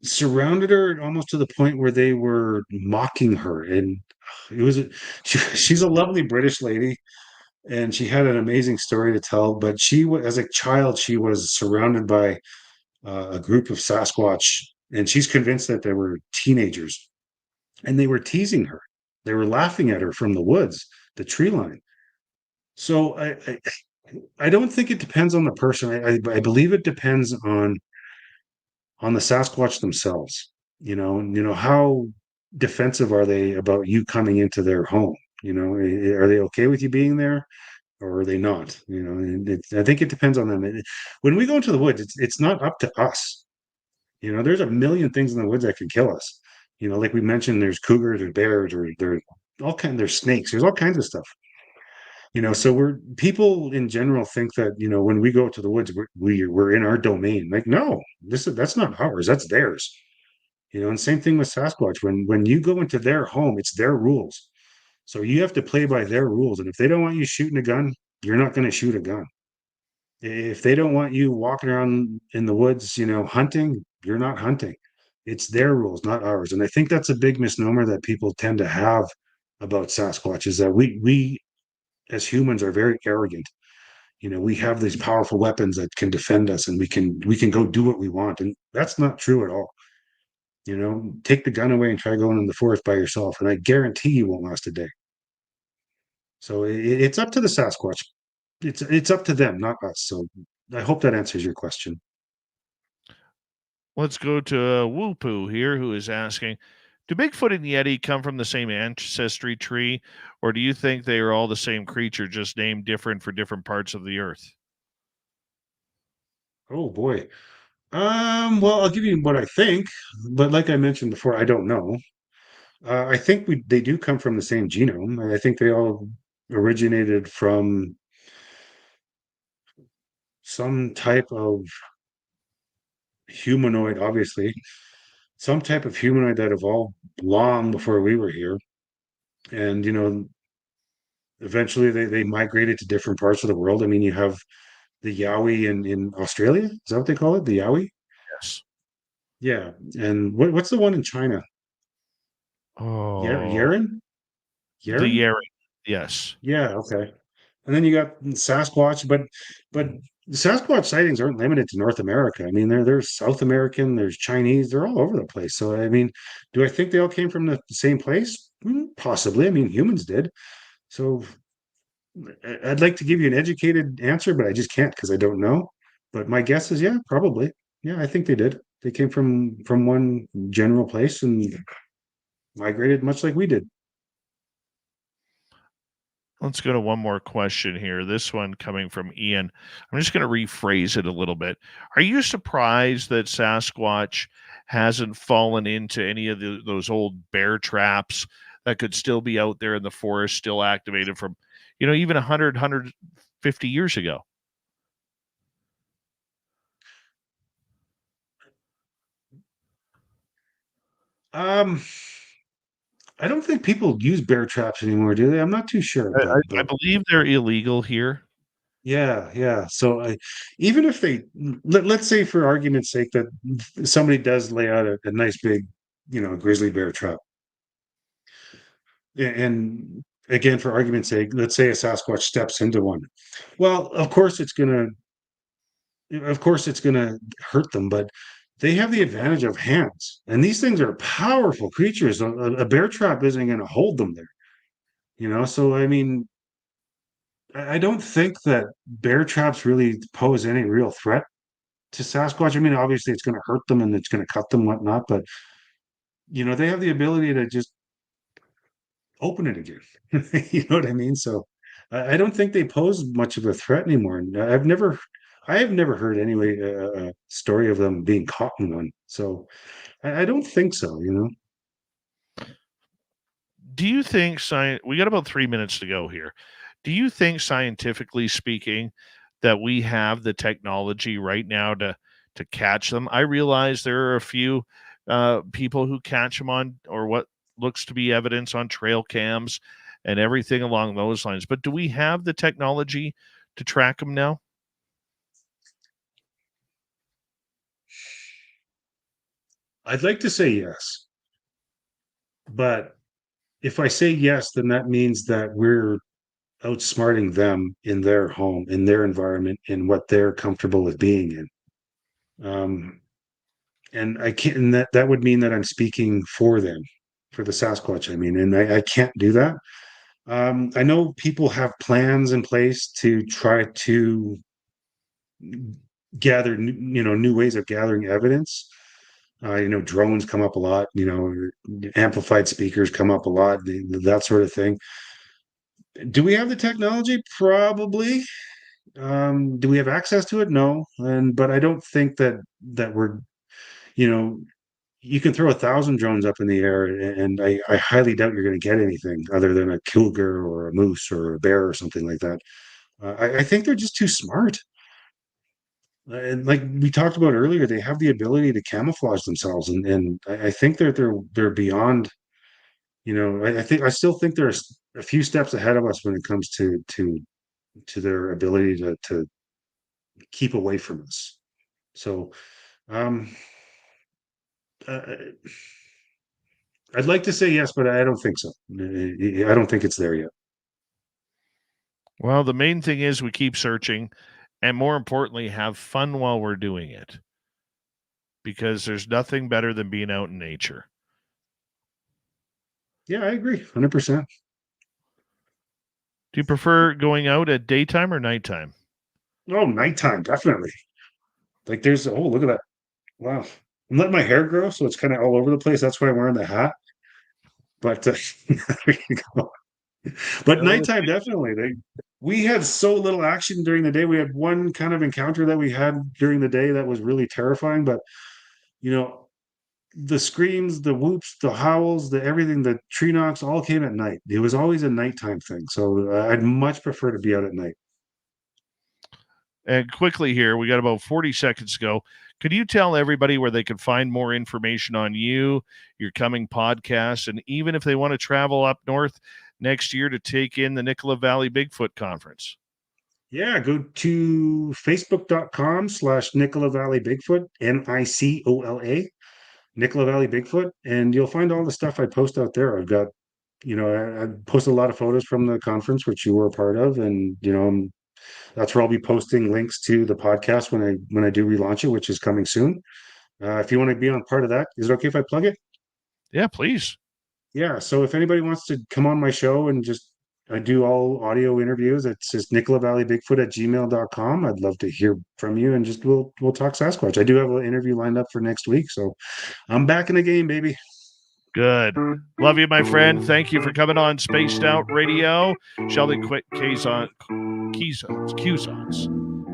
surrounded her almost to the point where they were mocking her. And she's a lovely British lady, and she had an amazing story to tell. But as a child, she was surrounded by a group of Sasquatch, and she's convinced that they were teenagers, and they were teasing her. They were laughing at her from the woods, the tree line. So I don't think it depends on the person. I believe it depends on the Sasquatch themselves. How defensive are they about you coming into their home? Are they okay with you being there, or are they not? I think it depends on them. When we go into the woods, it's not up to us. There's a million things in the woods that can kill us. Like we mentioned, there's cougars or bears, or there's snakes. There's all kinds of stuff. So people in general think that, when we go to the woods, we're in our domain. Like, no, that's not ours, that's theirs. And same thing with Sasquatch. When you go into their home, it's their rules. So you have to play by their rules. And if they don't want you shooting a gun, you're not going to shoot a gun. If they don't want you walking around in the woods, hunting, you're not hunting. It's their rules, not ours. And I think that's a big misnomer that people tend to have about Sasquatch, is that we as humans are very arrogant. We have these powerful weapons that can defend us, and we can go do what we want. And that's not true at all. Take the gun away and try going in the forest by yourself, and I guarantee you won't last a day. So it's up to the Sasquatch. It's up to them, not us. So I hope that answers your question. Let's go to Whoopoo here, who is asking, do Bigfoot and Yeti come from the same ancestry tree, or do you think they are all the same creature, just named different for different parts of the earth? Oh boy. Well, I'll give you what I think, but like I mentioned before, I don't know. I think they do come from the same genome. I think they all originated from some type of humanoid, obviously, some type of humanoid that evolved long before we were here. And, eventually they migrated to different parts of the world. I mean, you have the Yowie in Australia. Is that what they call it? The Yowie? Yes. Yeah. And what's the one in China? Oh, Yeren? the Yeren? Yeri. Yes. Yeah, okay. And then you got Sasquatch, but Sasquatch sightings aren't limited to North America. I mean, there's South American, there's Chinese, they're all over the place. So I mean, do I think they all came from the same place? Possibly. I mean, humans did. So I'd like to give you an educated answer, but I just can't because I don't know. But my guess is, yeah, probably. Yeah, I think they did. They came from one general place, and migrated much like we did. Let's go to one more question here. This one coming from Ian. I'm just going to rephrase it a little bit. Are you surprised that Sasquatch hasn't fallen into any of those old bear traps that could still be out there in the forest, still activated from, even 150 years ago? I don't think people use bear traps anymore, do they? I'm not too sure, I believe they're illegal here. Yeah. So even if let's say for argument's sake that somebody does lay out a nice big, grizzly bear trap, and again, for argument's sake, let's say a Sasquatch steps into one. Well, of course it's gonna hurt them, but they have the advantage of hands, and these things are powerful creatures. A bear trap isn't going to hold them there, So I mean, I don't think that bear traps really pose any real threat to Sasquatch. I mean, obviously it's going to hurt them and it's going to cut them, whatnot, but they have the ability to just open it again. You know what I mean? So I don't think they pose much of a threat anymore. And I have never heard anyway a story of them being caught in one. So I don't think so. Do you think we got about 3 minutes to go here? Do you think, scientifically speaking, that we have the technology right now to catch them? I realize there are a few people who catch them on, or what looks to be evidence on trail cams and everything along those lines. But do we have the technology to track them now? I'd like to say yes. But if I say yes, then that means that we're outsmarting them in their home, in their environment, in what they're comfortable with being in. And I can't, and that would mean that I'm speaking for them, for the Sasquatch, I mean, and I can't do that. I know people have plans in place to try to gather, new ways of gathering evidence. Drones come up a lot, amplified speakers come up a lot, that sort of thing. Do we have the technology? Probably. Do we have access to it? No. But I don't think that we're, you know, you can throw 1,000 drones up in the air, and I highly doubt you're going to get anything other than a cougar or a moose or a bear or something like that. I think they're just too smart. And like we talked about earlier, they have the ability to camouflage themselves, and I think they're beyond. I still think there's a few steps ahead of us when it comes to their ability to keep away from us. So, um, uh, I'd like to say yes, but I don't think so. I don't think it's there yet. Well, the main thing is we keep searching, and more importantly, have fun while we're doing it, because there's nothing better than being out in nature. Yeah, I agree, 100%. Do you prefer going out at daytime or nighttime? Oh, nighttime, definitely. Like look at that. Wow. I'm letting my hair grow, so it's kind of all over the place. That's why I'm wearing the hat. But there you go. But nighttime, definitely. We had so little action during the day. We had one kind of encounter that we had during the day that was really terrifying. But the screams, the whoops, the howls, the everything, the tree knocks all came at night. It was always a nighttime thing. So I'd much prefer to be out at night. And quickly here, we got about 40 seconds to go. Could you tell everybody where they can find more information on you, your coming podcast, and even if they want to travel up north next year to take in the Nicola Valley Bigfoot Conference? Yeah, go to facebook.com/Nicola Valley Bigfoot, NICOLA, Nicola Valley Bigfoot, and you'll find all the stuff I post out there. I've got, I posted a lot of photos from the conference, which you were a part of, and that's where I'll be posting links to the podcast when I do relaunch it, which is coming soon. If you want to be on part of that, is it okay if I plug it? Yeah, please. Yeah. So if anybody wants to come on my show and I do all audio interviews, it's just nicolavalley.bigfoot@gmail.com. I'd love to hear from you, and just we'll talk Sasquatch. I do have an interview lined up for next week, so I'm back in the game, baby. Good. Love you, my friend. Thank you for coming on Spaced Out Radio. Sheldon Quewezance.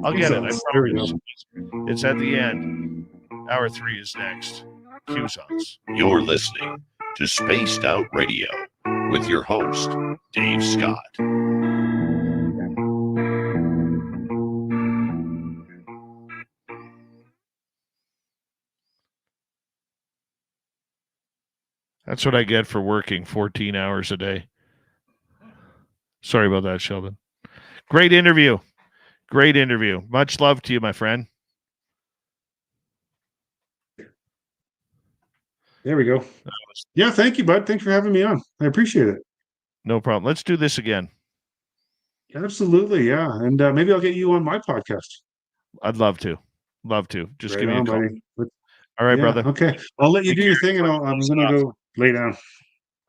I'll get it. I There we go. promise. It's at the end. Hour 3 is next. Quewezance. You're listening to Spaced Out Radio with your host, Dave Scott. That's what I get for working 14 hours a day. Sorry about that, Sheldon. Great interview. Great interview. Much love to you, my friend. There we go. Yeah, thank you, bud. Thanks for having me on. I appreciate it. No problem. Let's do this again. Absolutely, yeah. And maybe I'll get you on my podcast. I'd love to. Love to. Just Right give me a on, call. buddy. All right, Yeah, brother. Okay. I'll let you Take do your care. thing, and I'm going to go lay down.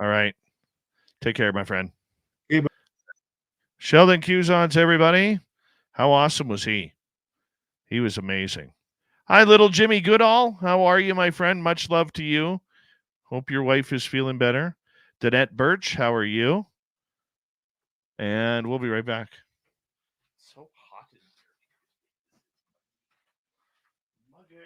All right. Take care, my friend. Okay, bye. Sheldon Quewezance, everybody. How awesome was he? He was amazing. Hi, little Jimmy Goodall. How are you, my friend? Much love to you. Hope your wife is feeling better. Danette Birch, how are you? And we'll be right back. So hot in here. Muggy.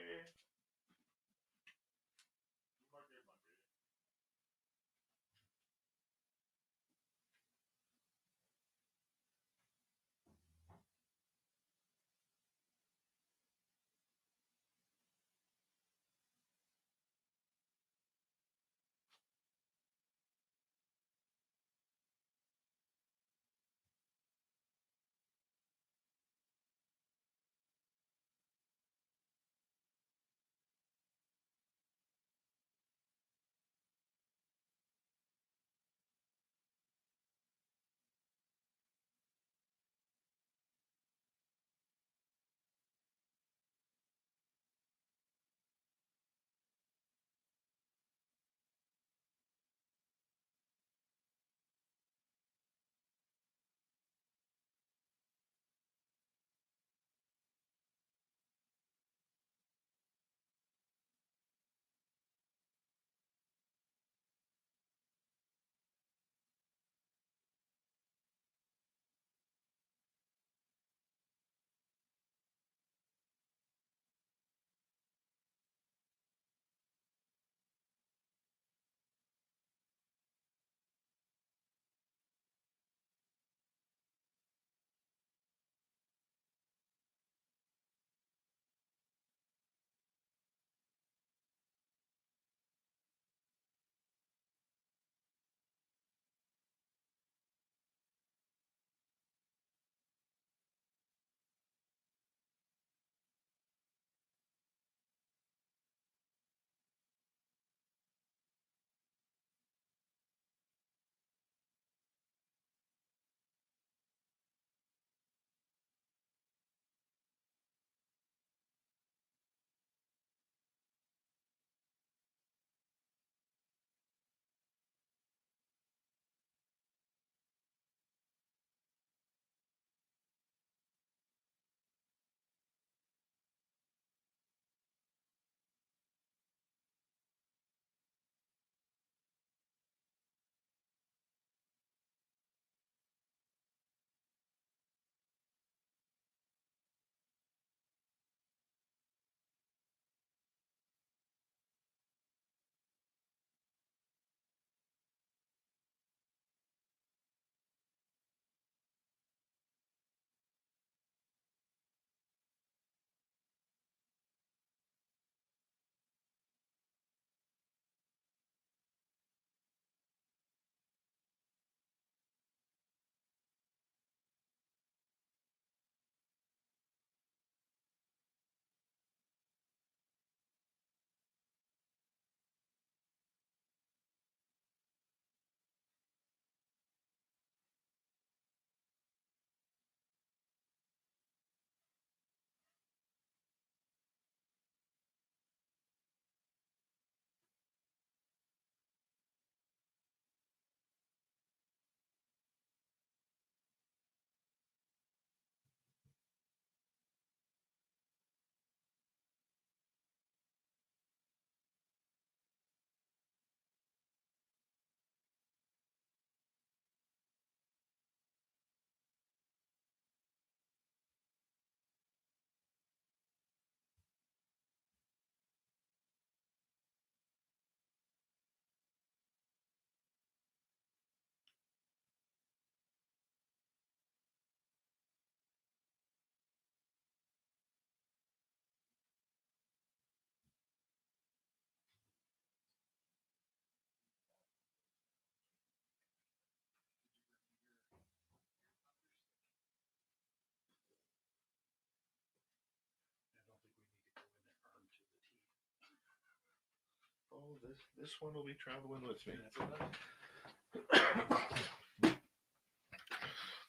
This one will be traveling with me.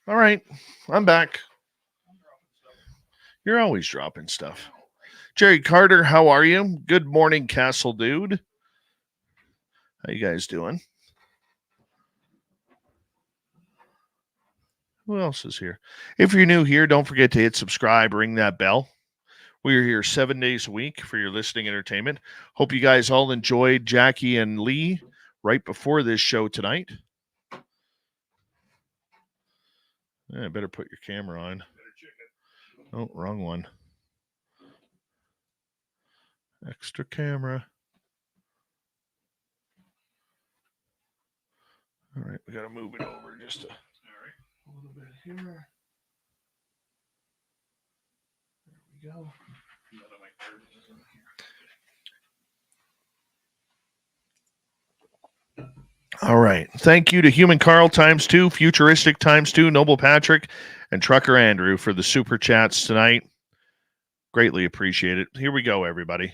All right, I'm back. You're always dropping stuff. Jerry Carter, how are you? Good morning, Castle Dude. How you guys doing? Who else is here? If you're new here, don't forget to hit subscribe, ring that bell. We're here 7 days a week for your listening entertainment. Hope you guys all enjoyed Jackie and Lee right before this show tonight. I better put your camera on. Oh, wrong one. Extra camera. All right, we got to move it over just a little bit here. There we go. All right. Thank you to Human Carl ×2, Futuristic ×2, Noble Patrick, and Trucker Andrew for the super chats tonight. Greatly appreciate it. Here we go, everybody.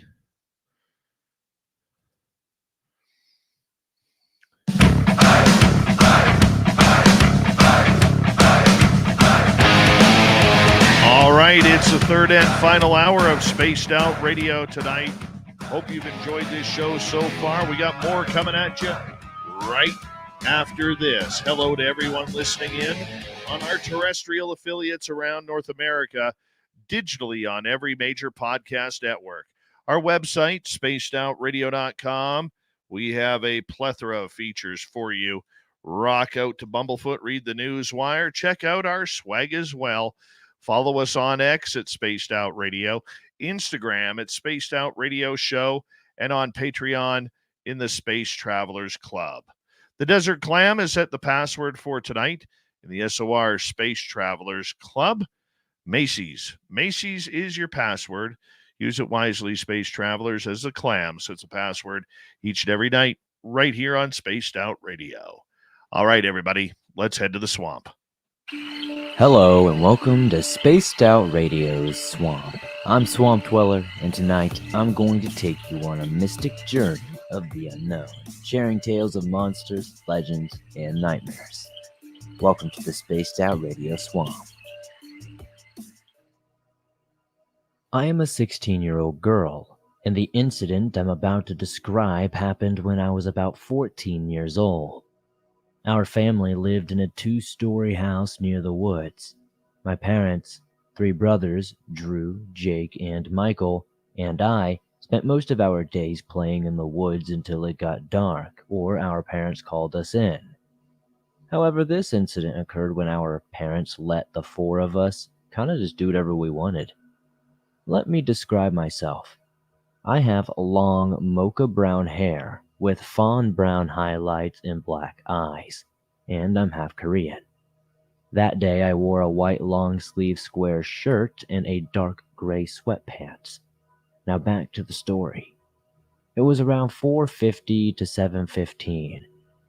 All right, it's the third and final hour of Spaced Out Radio tonight. Hope you've enjoyed this show so far. We got more coming at you right after this. Hello to everyone listening in on our terrestrial affiliates around North America, digitally on every major podcast network. Our website, spacedoutradio.com. We have a plethora of features for you. Rock out to Bumblefoot, read the news wire, check out our swag as well. Follow us on X at Spaced Out Radio, Instagram at Spaced Out Radio Show, and on Patreon in the Space Travelers Club. The Desert Clam is set the password for tonight in the SOR Space Travelers Club. Macy's. Macy's is your password. Use it wisely, Space Travelers, as the clam. So it's a password each and every night right here on Spaced Out Radio. All right, everybody, let's head to the swamp. Hello and welcome to Spaced Out Radio's Swamp. I'm Swamp Dweller, and tonight I'm going to take you on a mystic journey of the unknown, sharing tales of monsters, legends, and nightmares. Welcome to the Spaced Out Radio Swamp. I am a 16-year-old girl, and the incident I'm about to describe happened when I was about 14 years old. Our family lived in a 2-story house near the woods. My parents, 3 brothers, Drew, Jake, and Michael, and I spent most of our days playing in the woods until it got dark, or our parents called us in. However, this incident occurred when our parents let the 4 of us kind of just do whatever we wanted. Let me describe myself. I have long mocha brown hair with fawn brown highlights and black eyes, and I'm half Korean. That day I wore a white long-sleeve square shirt and a dark gray sweatpants. Now back to the story. It was around 4:50 to 7:15.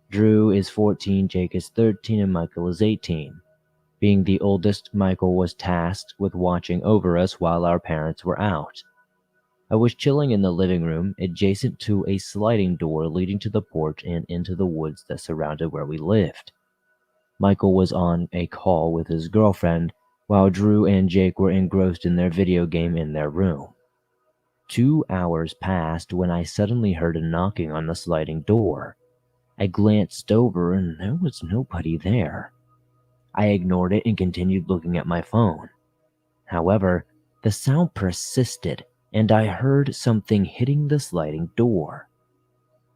Drew is 14, Jake is 13, and Michael is 18. Being the oldest, Michael was tasked with watching over us while our parents were out. I was chilling in the living room, adjacent to a sliding door leading to the porch and into the woods that surrounded where we lived. Michael was on a call with his girlfriend, while Drew and Jake were engrossed in their video game in their room. 2 hours passed when I suddenly heard a knocking on the sliding door. I glanced over and there was nobody there. I ignored it and continued looking at my phone. However, the sound persisted, and I heard something hitting the sliding door.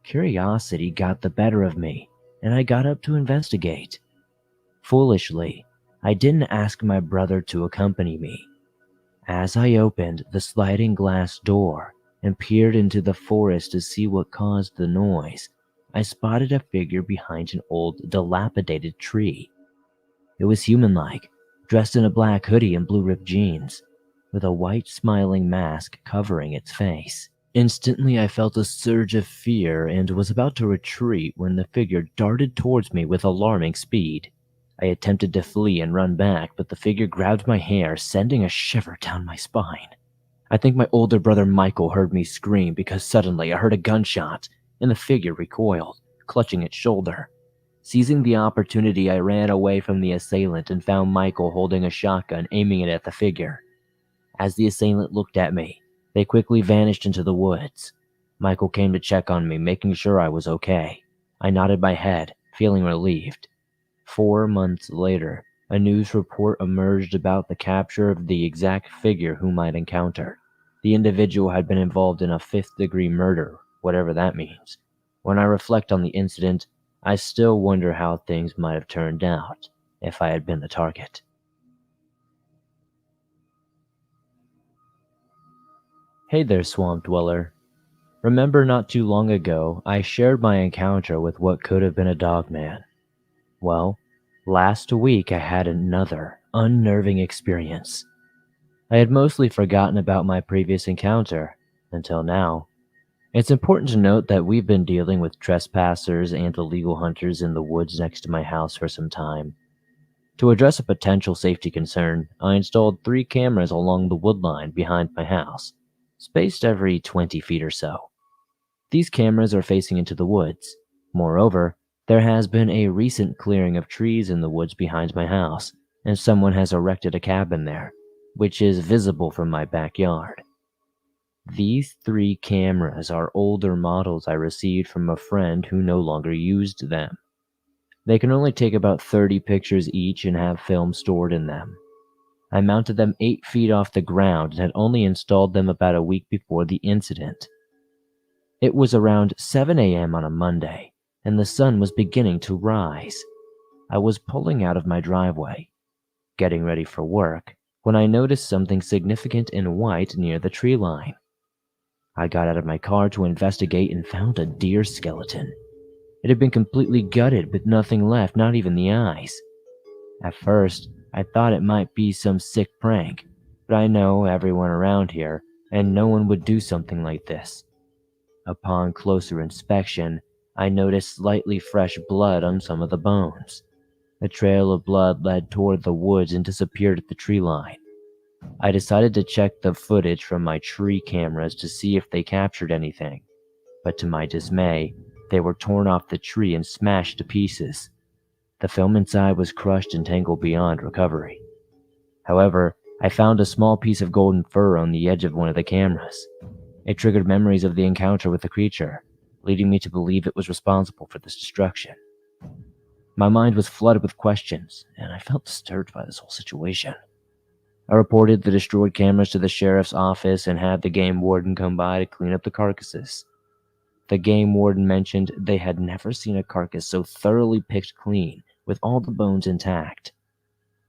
Curiosity got the better of me, and I got up to investigate. Foolishly, I didn't ask my brother to accompany me. As I opened the sliding glass door and peered into the forest to see what caused the noise, I spotted a figure behind an old, dilapidated tree. It was human-like, dressed in a black hoodie and blue-ripped jeans, with a white smiling mask covering its face. Instantly, I felt a surge of fear and was about to retreat when the figure darted towards me with alarming speed. I attempted to flee and run back, but the figure grabbed my hair, sending a shiver down my spine. I think my older brother Michael heard me scream because suddenly I heard a gunshot, and the figure recoiled, clutching its shoulder. Seizing the opportunity, I ran away from the assailant and found Michael holding a shotgun, aiming it at the figure. As the assailant looked at me, they quickly vanished into the woods. Michael came to check on me, making sure I was okay. I nodded my head, feeling relieved. 4 months later, a news report emerged about the capture of the exact figure whom I'd encountered. The individual had been involved in a 5th-degree murder, whatever that means. When I reflect on the incident, I still wonder how things might have turned out if I had been the target. Hey there, Swamp Dweller. Remember not too long ago, I shared my encounter with what could have been a dogman. Well, last week I had another unnerving experience. I had mostly forgotten about my previous encounter, until now. It's important to note that we've been dealing with trespassers and illegal hunters in the woods next to my house for some time. To address a potential safety concern, I installed 3 cameras along the woodline behind my house, spaced every 20 feet or so. These cameras are facing into the woods. Moreover, there has been a recent clearing of trees in the woods behind my house, and someone has erected a cabin there, which is visible from my backyard. These 3 cameras are older models I received from a friend who no longer used them. They can only take about 30 pictures each and have film stored in them. I mounted them 8 feet off the ground and had only installed them about a week before the incident. It was around 7 a.m. on a Monday, and the sun was beginning to rise. I was pulling out of my driveway, getting ready for work, when I noticed something significant in white near the tree line. I got out of my car to investigate and found a deer skeleton. It had been completely gutted with nothing left, not even the eyes. At first, I thought it might be some sick prank, but I know everyone around here, and no one would do something like this. Upon closer inspection, I noticed slightly fresh blood on some of the bones. The trail of blood led toward the woods and disappeared at the tree line. I decided to check the footage from my tree cameras to see if they captured anything, but to my dismay, they were torn off the tree and smashed to pieces. The film inside was crushed and tangled beyond recovery. However, I found a small piece of golden fur on the edge of one of the cameras. It triggered memories of the encounter with the creature, leading me to believe it was responsible for this destruction. My mind was flooded with questions, and I felt disturbed by this whole situation. I reported the destroyed cameras to the sheriff's office and had the game warden come by to clean up the carcasses. The game warden mentioned they had never seen a carcass so thoroughly picked clean, with all the bones intact.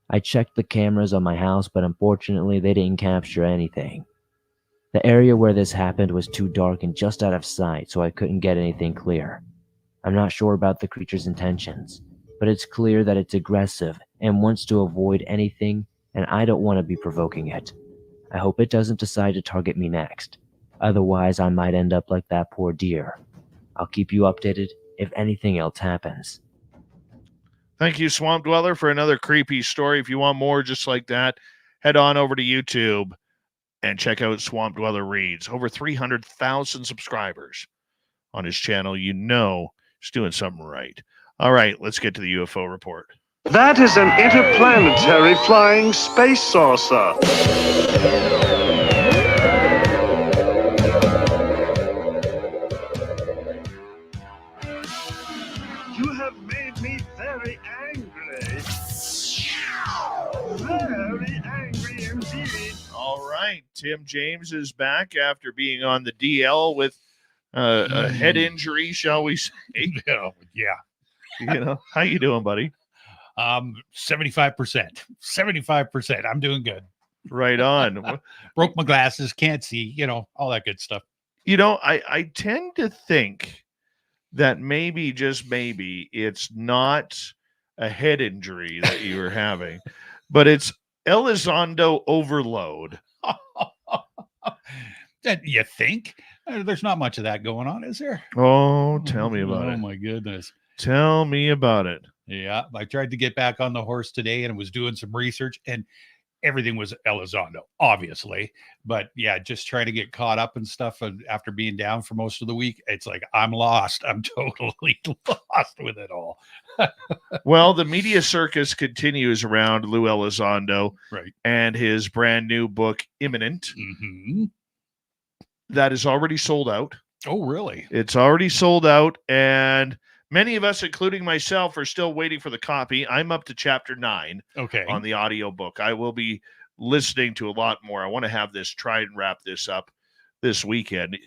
I checked the cameras on my house, but unfortunately they didn't capture anything. The area where this happened was too dark and just out of sight, so I couldn't get anything clear. I'm not sure about the creature's intentions, but it's clear that it's aggressive and wants to avoid anything, and I don't want to be provoking it. I hope it doesn't decide to target me next. Otherwise, I might end up like that poor deer. I'll keep you updated if anything else happens. Thank you, Swamp Dweller, for another creepy story. If you want more just like that, head on over to YouTube and check out Swamp Dweller Reads. Over 300,000 subscribers on his channel. You know he's doing something right. All right, let's get to the UFO report. That is an interplanetary flying space saucer. You have made me very angry. Very angry indeed. All right, Tim James is back after being on the DL with a head injury, shall we say? Yeah. You know, how you doing, buddy? 75%. I'm doing good. Right on. Broke my glasses, can't see, all that good stuff. You know, I tend to think that maybe, just maybe, it's not a head injury that you were having, but it's Elizondo overload. You think? There's not much of that going on, is there? Oh, tell me about it. Oh, my goodness. Tell me about it. Yeah, I tried to get back on the horse today and was doing some research, and everything was Elizondo, obviously. But yeah, just trying to get caught up and stuff. And after being down for most of the week, it's like, I'm lost. I'm totally lost with it all. Well, the media circus continues around Lou Elizondo, Right. and his brand new book, Imminent, Mm-hmm. that is already sold out. Oh, really? It's already sold out, and many of us, including myself, are still waiting for the copy. I'm up to chapter 9 Okay. on the audio book. I will be listening to a lot more. I want to have this, try and wrap this up this weekend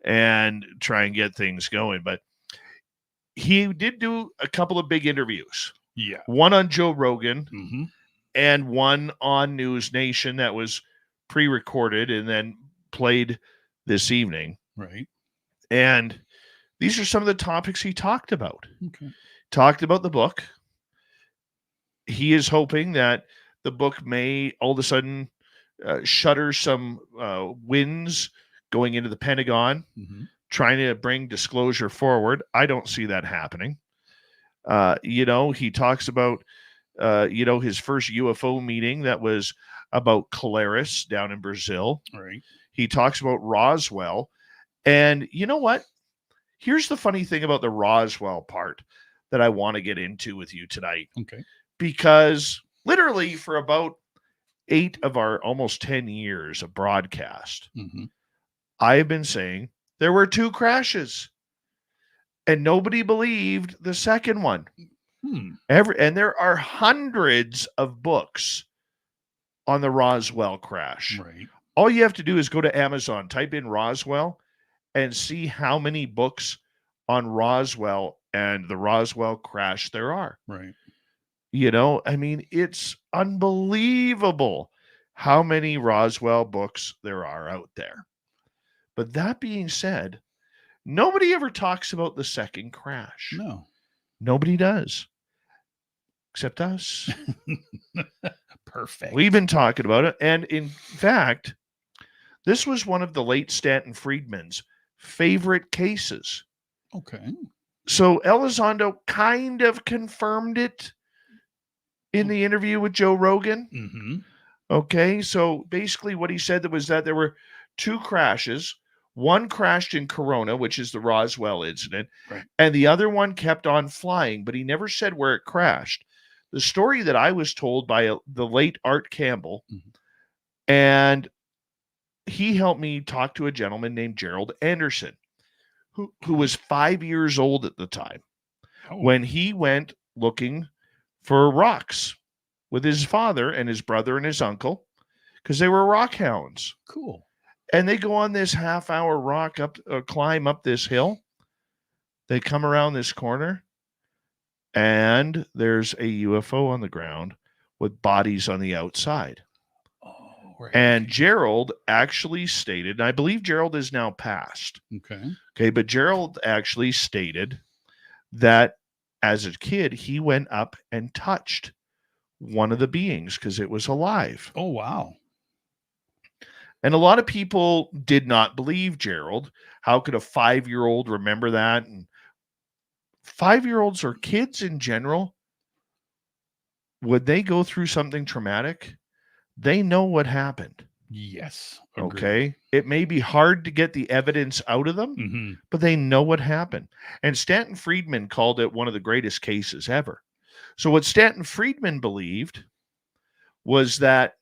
and try and get things going. But he did do a couple of big interviews. Yeah. One on Joe Rogan Mm-hmm. and one on News Nation that was pre-recorded and then played this evening. Right. And these are some of the topics he talked about. Okay. Talked about the book. He is hoping that the book may all of a sudden shutter some winds going into the Pentagon, Mm-hmm. trying to bring disclosure forward. I don't see that happening. He talks about, his first UFO meeting that was about Claris down in Brazil. Right. He talks about Roswell. And you know what? Here's the funny thing about the Roswell part that I want to get into with you tonight. Okay. Because literally for about 8 of our almost 10 years of broadcast, Mm-hmm. I have been saying there were 2 crashes and nobody believed the second one. And there are hundreds of books on the Roswell crash. Right. All you have to do is go to Amazon, type in Roswell, and see how many books on Roswell and the Roswell crash there are. Right. It's unbelievable how many Roswell books there are out there. But that being said, nobody ever talks about the second crash. No. Nobody does. Except us. Perfect. We've been talking about it. And in fact, this was one of the late Stanton Friedman's favorite cases. Okay. So Elizondo kind of confirmed it in the interview with Joe Rogan. Mm-hmm. Okay. So basically what he said was that there were 2 crashes. One crashed in Corona, which is the Roswell incident, right. And the other one kept on flying, but he never said where it crashed. The story that I was told by the late Art Campbell, mm-hmm. and he helped me talk to a gentleman named Gerald Anderson, who was 5 years old at the time, when he went looking for rocks with his father and his brother and his uncle, because they were rock hounds. Cool. And they go on this half-hour climb up this hill. They come around this corner, and there's a UFO on the ground with bodies on the outside. Oh, right. And Gerald actually stated, and I believe Gerald is now passed. Okay. But Gerald actually stated that as a kid, he went up and touched one of the beings because it was alive. Oh, wow. And a lot of people did not believe Gerald. How could a 5-year-old remember that? And 5-year-olds or kids in general, would they go through something traumatic? They know what happened. Yes. Agreed. Okay. It may be hard to get the evidence out of them, mm-hmm. but they know what happened. And Stanton Friedman called it one of the greatest cases ever. So what Stanton Friedman believed was that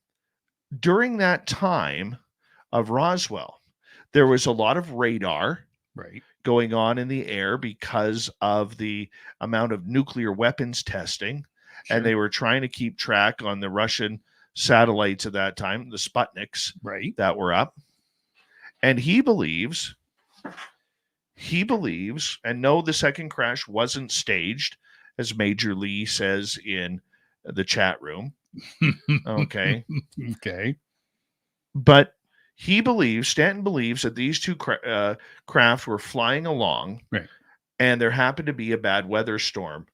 during that time of Roswell, there was a lot of radar right. going on in the air because of the amount of nuclear weapons testing. Sure. And they were trying to keep track on the Russian satellites at that time, the Sputniks right. that were up. And he believes, and no, the second crash wasn't staged, as Major Lee says in the chat room. Okay. Okay. But Stanton believes that these 2 craft were flying along, right. And there happened to be a bad weather storm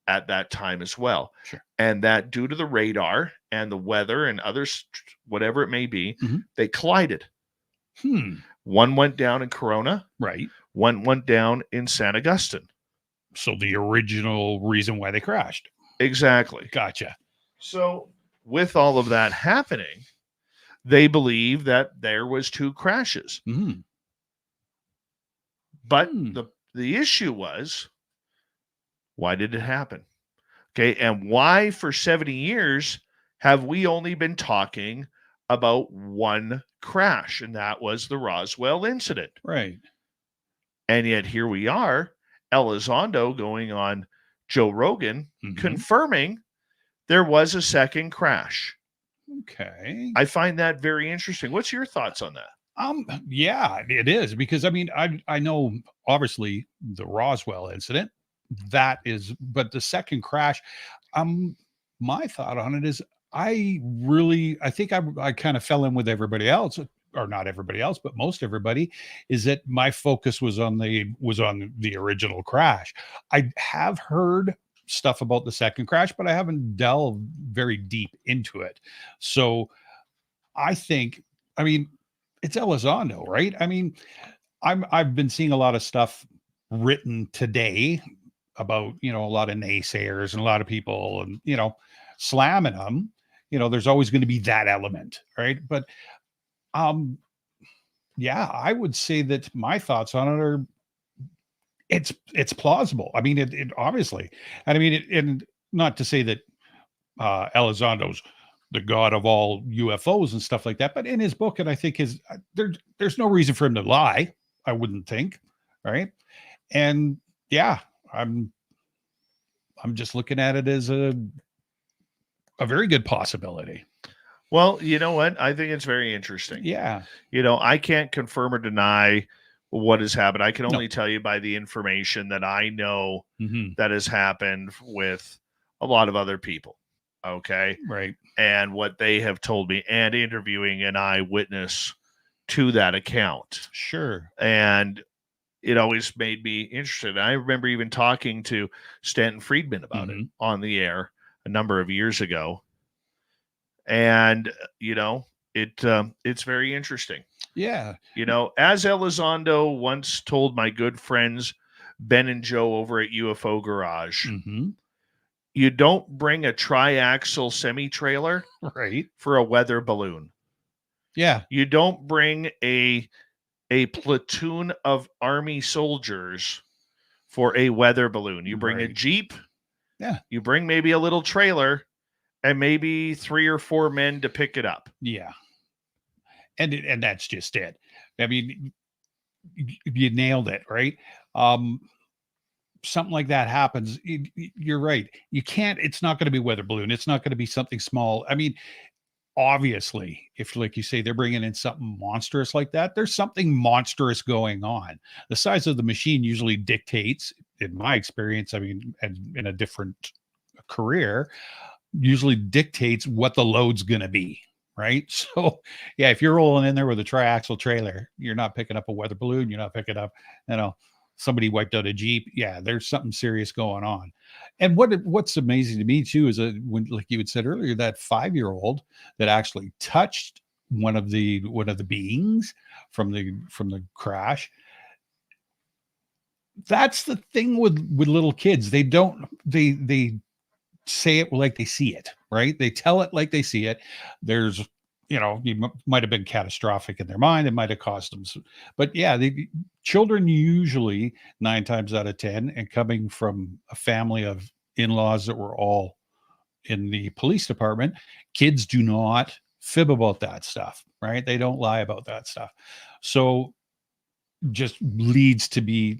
at that time as well. Sure. And that due to the radar and the weather and others, whatever it may be, mm-hmm. they collided. One went down in Corona. Right. One went down in San Agustin. So the original reason why they crashed. Exactly. Gotcha. So with all of that happening, they believe that there was 2 crashes. Mhm. But the issue was, why did it happen? Okay, and why for 70 years have we only been talking about one crash, and that was the Roswell incident? Right. And yet here we are, Elizondo going on Joe Rogan, Mhm. confirming there was a second crash. Okay. I find that very interesting. What's your thoughts on that? Yeah, it is, because I mean, I know obviously the Roswell incident, that is, but the second crash, my thought on it is, I think I kind of fell in with everybody else, or not everybody else, but most everybody, is that my focus was on the original crash. I have heard stuff about the second crash, but I haven't delved very deep into it. So I think, I mean, it's Elizondo, right? I mean, I've been seeing a lot of stuff written today about, a lot of naysayers and a lot of people, and, slamming them. There's always going to be that element, right? But yeah, I would say that my thoughts on it are, it's plausible. I mean, it obviously, and I mean, and not to say that Elizondo's the god of all UFOs and stuff like that, but in his book, and I think there's no reason for him to lie, I wouldn't think, right? And yeah, I'm just looking at it as a very good possibility. Well, you know what? I think it's very interesting. Yeah. I can't confirm or deny what has happened. I can only tell you by the information that I know that has happened with a lot of other people. Okay. Right. And what they have told me, and interviewing an eyewitness to that account. Sure. And it always made me interested. I remember even talking to Stanton Friedman about it on the air a number of years ago. And, it's very interesting. Yeah. As Elizondo once told my good friends, Ben and Joe over at UFO Garage, you don't bring a triaxle semi-trailer right for a weather balloon. Yeah. You don't bring a platoon of Army soldiers for a weather balloon. You bring a Jeep. Yeah. You bring maybe a little trailer and maybe 3 or 4 men to pick it up. Yeah. And that's just it. I mean, you nailed it, right? Something like that happens. You're right. You can't, it's not going to be weather balloon. It's not going to be something small. I mean, obviously, if, like you say, they're bringing in something monstrous like that, there's something monstrous going on. The size of the machine usually dictates, in my experience, I mean, and in a different career, usually dictates what the load's going to be, right? So, yeah, if you're rolling in there with a triaxle trailer, you're not picking up a weather balloon. You're not picking up, somebody wiped out a Jeep. Yeah, there's something serious going on. And what's amazing to me too is when, like you had said earlier, that 5-year-old that actually touched one of the beings from the crash. That's the thing with little kids. They say it like they see it, right? They tell it like they see it. There's, might have been catastrophic in their mind. It might have cost them but yeah, children usually 9 times out of 10, and coming from a family of in-laws that were all in the police department, kids do not fib about that stuff, right? They don't lie about that stuff. So just leads to be,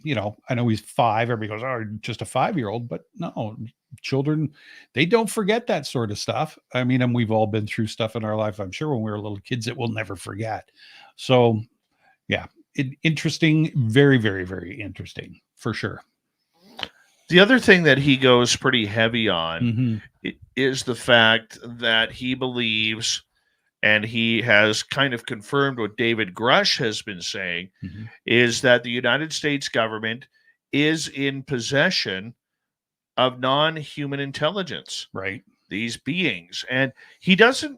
I know he's 5, everybody goes, oh, just a 5-year-old, but no, children, they don't forget that sort of stuff. I mean, and we've all been through stuff in our life, I'm sure, when we were little kids that we'll never forget. So yeah, interesting, very, very, very interesting for sure. The other thing that he goes pretty heavy on is the fact that he believes, and he has kind of confirmed what David Grush has been saying, is that the United States government is in possession of non-human intelligence, right? These beings. And he doesn't,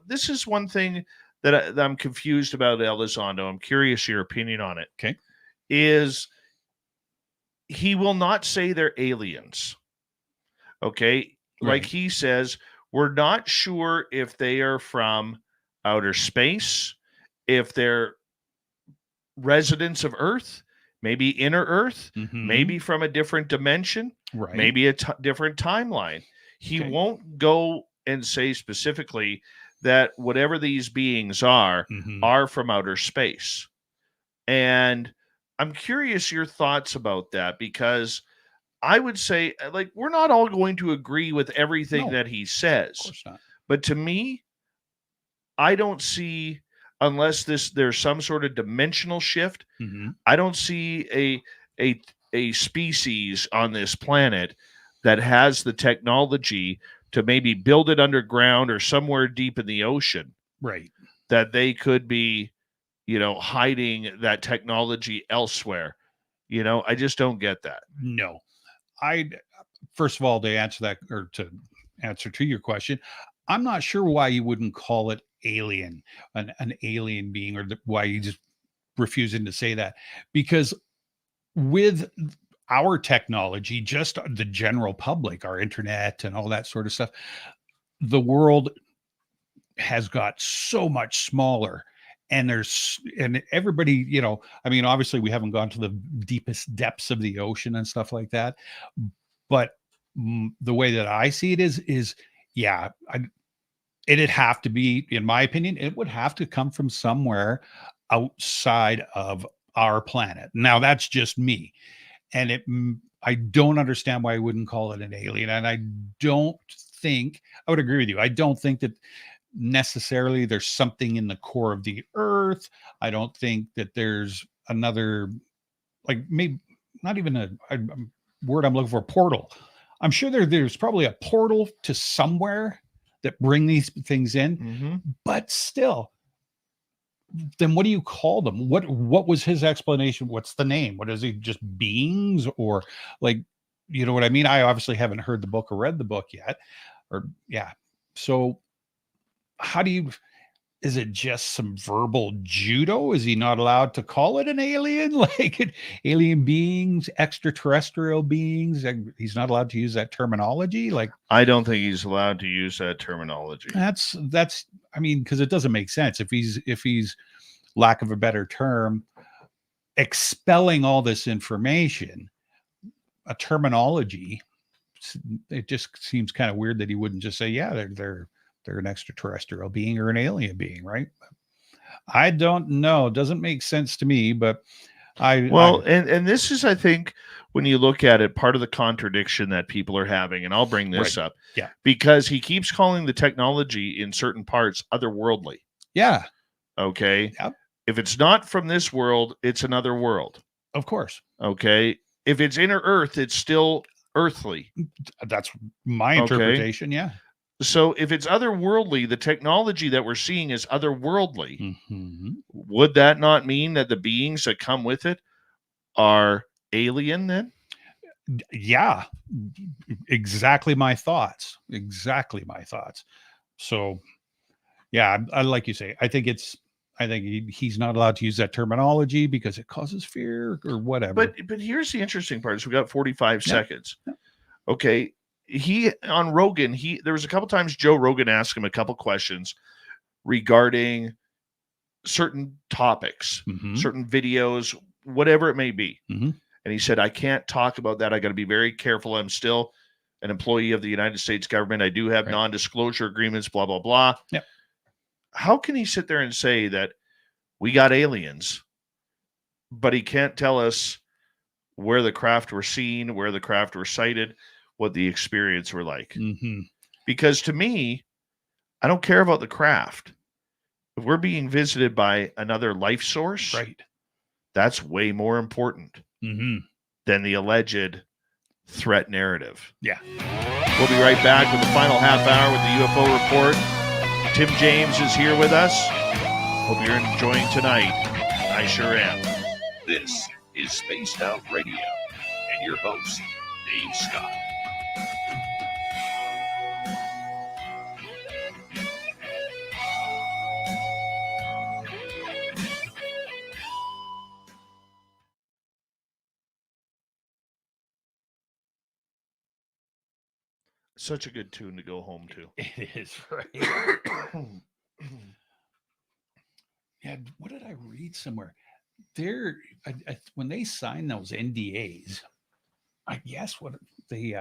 this is one thing that I'm confused about Elizondo. I'm curious your opinion on it. Okay. Is he will not say they're aliens. Okay. Right. Like he says, We're not sure if they are from outer space, if they're residents of Earth, maybe inner Earth, Mhm. maybe from a different dimension, Right. maybe a different timeline. He Okay. won't go and say specifically that whatever these beings are Mhm. from outer space. And I'm curious your thoughts about that, because I would say, like, we're not all going to agree with everything No, that he of says. course not. But to me, I don't see, unless there's some sort of dimensional shift, Mhm. I don't see a species on this planet that has the technology to maybe build it underground or somewhere deep in the ocean, Right. that they could be, hiding that technology elsewhere. I just don't get that. No. I First of all, to answer that, or to answer to your question, I'm not sure why you wouldn't call it alien, an alien being, or why you just refusing to say that, because with our technology, just the general public, our internet and all that sort of stuff, the world has got so much smaller. And everybody, I mean, obviously we haven't gone to the deepest depths of the ocean and stuff like that, but the way that I see it is, yeah, it'd have to be, in my opinion, it would have to come from somewhere outside of our planet. Now that's just me, and I don't understand why I wouldn't call it an alien, and I don't think I would agree with you. I don't think that necessarily there's something in the core of the earth. I don't think that there's another, like, maybe not even a word I'm looking for, portal. I'm sure there's probably a portal to somewhere that bring these things in, Mm-hmm. but still, then what do you call them? What was his explanation? What's the name? What is he, just beings, or, like, you know what I mean? I obviously haven't heard the book or read the book yet, or yeah. So how do you, is it just some verbal judo? Is he not allowed to call it an alien? Like, alien beings, extraterrestrial beings? He's not allowed to use that terminology? Like, I don't think he's allowed to use that terminology. that's, I mean, because it doesn't make sense if he's, lack of a better term, expelling all this information, a terminology. It just seems kind of weird that he wouldn't just say, yeah, they're an extraterrestrial being or an alien being, right? I don't know. It doesn't make sense to me, but and this is, I think, when you look at it, part of the contradiction that people are having, and I'll bring this Right. up, Yeah. because he keeps calling the technology in certain parts otherworldly. Yeah. Okay. Yep. If it's not from this world, it's another world. Of course. Okay. If it's inner Earth, it's still earthly. That's my interpretation. Yeah. So if it's otherworldly, the technology that we're seeing is otherworldly. Mm-hmm. Would that not mean that the beings that come with it are alien then? Yeah. Exactly my thoughts. So, yeah, I like you say, I think he's not allowed to use that terminology because it causes fear or whatever. But here's the interesting part. So we got 45 seconds. Yeah. Okay. He, on Rogan, there was a couple times Joe Rogan asked him a couple questions regarding certain topics, Mhm. certain videos, whatever it may be. Mhm. And he said, I can't talk about that. I got to be very careful. I'm still an employee of the United States government. I do have non-disclosure agreements, blah, blah, blah. Yep. How can he sit there and say that we got aliens, but he can't tell us where the craft were seen, where the craft were sighted, what the experience were like? Mm-hmm. Because to me, I don't care about the craft. If we're being visited by another life source, Right. that's way more important Mm-hmm. than the alleged threat narrative. Yeah. We'll be right back with the final half hour with the UFO report. Tim James is here with us. Hope you're enjoying tonight. I sure am. This is Spaced Out Radio and your host, Dave Scott. Such a good tune to go home to. It is, right? Yeah, what did I read somewhere? When they sign those NDAs, I guess what they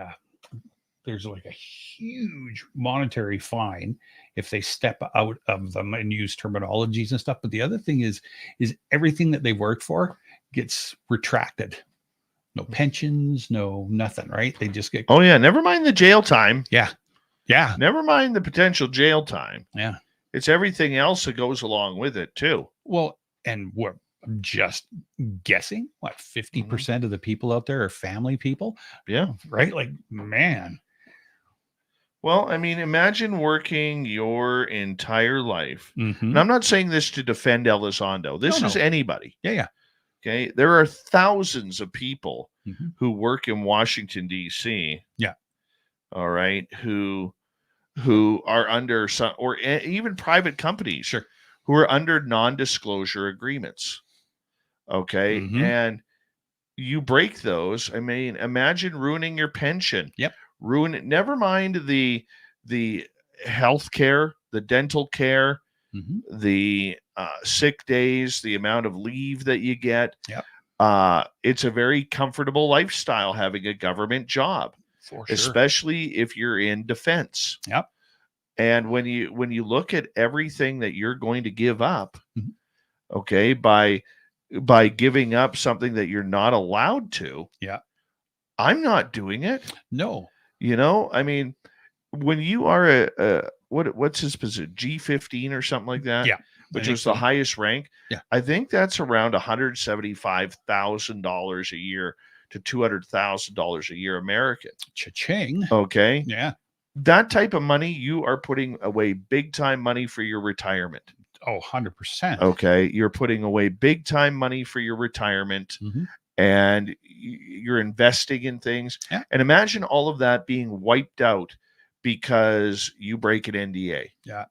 there's like a huge monetary fine if they step out of them and use terminologies and stuff. But the other thing is everything that they've worked for gets retracted. No pensions, no nothing, right? They just get. Oh yeah, never mind the jail time. Yeah. Never mind the potential jail time. Yeah. It's everything else that goes along with it too. Well, and we're just guessing what 50% of the people out there are family people. Yeah. Right. Like, man. Well, I mean, imagine working your entire life. Mm-hmm. And I'm not saying this to defend Elizondo. This is anybody. Yeah. Okay. There are thousands of people Mm-hmm. who work in Washington, D.C. Yeah. All right. Who are under some, or even private companies. Sure. Who are under non-disclosure agreements. Okay. Mm-hmm. And you break those. I mean, imagine ruining your pension. Yep. Never mind the health care, the dental care, Mm-hmm. the sick days, the amount of leave that you get. Yep. It's a very comfortable lifestyle having a government job, For sure. especially if you're in defense. Yep. And when you look at everything that you're going to give up, Mm-hmm. okay, by giving up something that you're not allowed to. Yeah. I'm not doing it. No. You know, I mean, when you are what's his position, G15 or something like that, Yeah, which was the highest rank. Yeah, I think that's around $175,000 a year to $200,000 a year American. Cha-ching. Okay, Yeah. that type of money, you are putting away big time money for your retirement. Oh, 100%. Okay, you're putting away big time money for your retirement. Mm-hmm. And you're investing in things. Yeah. And imagine all of that being wiped out because you break an NDA. Yeah.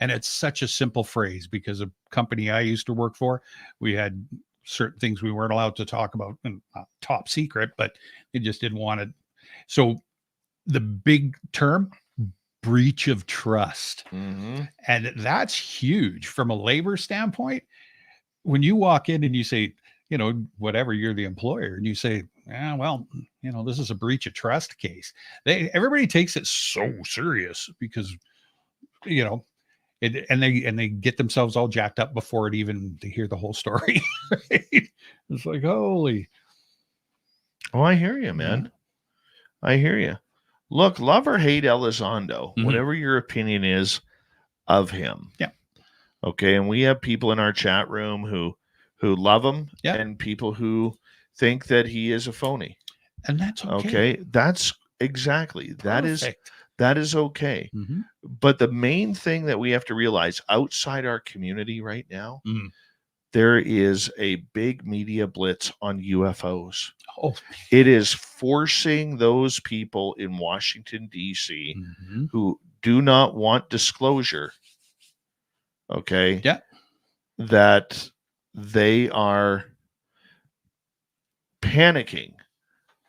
And it's such a simple phrase because a company I used to work for, we had certain things we weren't allowed to talk about, and not top secret, but they just didn't want it. So the big term, breach of trust. Mm-hmm. And that's huge from a labor standpoint. When you walk in and you say, you know, whatever, you're the employer, and you say, yeah, well, you know, this is a breach of trust case. Everybody takes it so serious because, you know, and they get themselves all jacked up before it even to hear the whole story. Right? It's like, holy. Oh, I hear you, man. Yeah. I hear you. Look, love or hate Elizondo, Mm-hmm. whatever your opinion is of him. Yeah. Okay. And we have people in our chat room who love him, yeah, and people who think that he is a phony. And that's okay. Okay. That's exactly. Perfect. That is okay. Mm-hmm. But the main thing that we have to realize outside our community right now, Mm. there is a big media blitz on UFOs. Oh. It is forcing those people in Washington, D.C. Mm-hmm. who do not want disclosure, okay, yeah, that they are panicking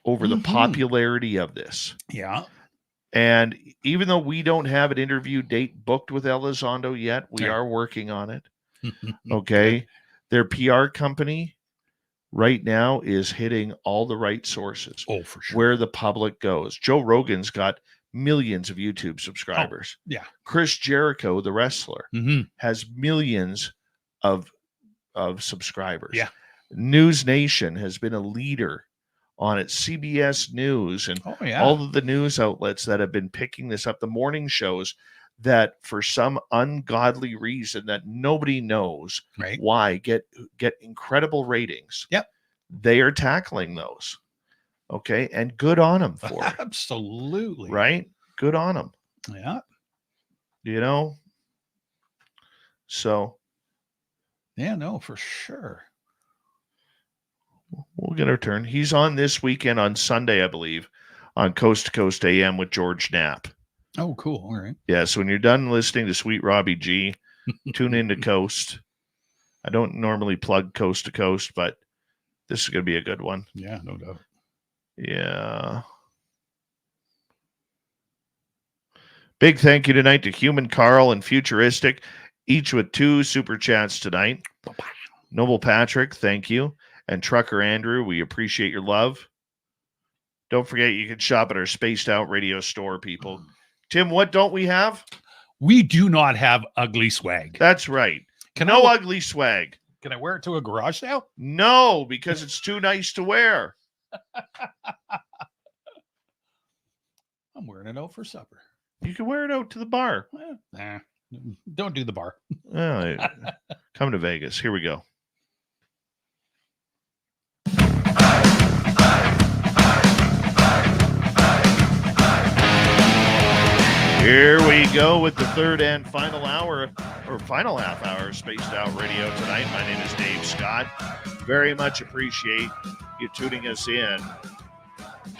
over the popularity of this. Yeah. And even though we don't have an interview date booked with Elizondo yet, we are working on it. Okay. Their PR company right now is hitting all the right sources. Oh, for sure. Where the public goes. Joe Rogan's got millions of YouTube subscribers. Oh, yeah. Chris Jericho, the wrestler, has millions of subscribers. Yeah. News Nation has been a leader on it. CBS News and all of the news outlets that have been picking this up, the morning shows that for some ungodly reason that nobody knows why get incredible ratings. Yep. They are tackling those. Okay. And good on them for it. Absolutely. Right. Good on them. Yeah. You know? So. Yeah, no, for sure. We'll get our turn. He's on this weekend on Sunday, I believe, on Coast to Coast AM with George Knapp. Oh, cool. All right. Yeah, so when you're done listening to Sweet Robbie G, tune into Coast. I don't normally plug Coast to Coast, but this is going to be a good one. Yeah, no doubt. Yeah. Big thank you tonight to Human Carl and Futuristic, each with 2 super chats tonight. Noble Patrick, thank you. And Trucker Andrew, we appreciate your love. Don't forget you can shop at our Spaced Out Radio store, people. Tim, what don't we have? We do not have ugly swag. That's right. Can no I, ugly swag. Can I wear it to a garage sale? No, because it's too nice to wear. I'm wearing it out for supper. You can wear it out to the bar. Nah, don't do the bar. Oh, come to Vegas. Here we go. Here we go with the third and final hour, or final half hour of Spaced Out Radio tonight. My name is Dave Scott. Very much appreciate you tuning us in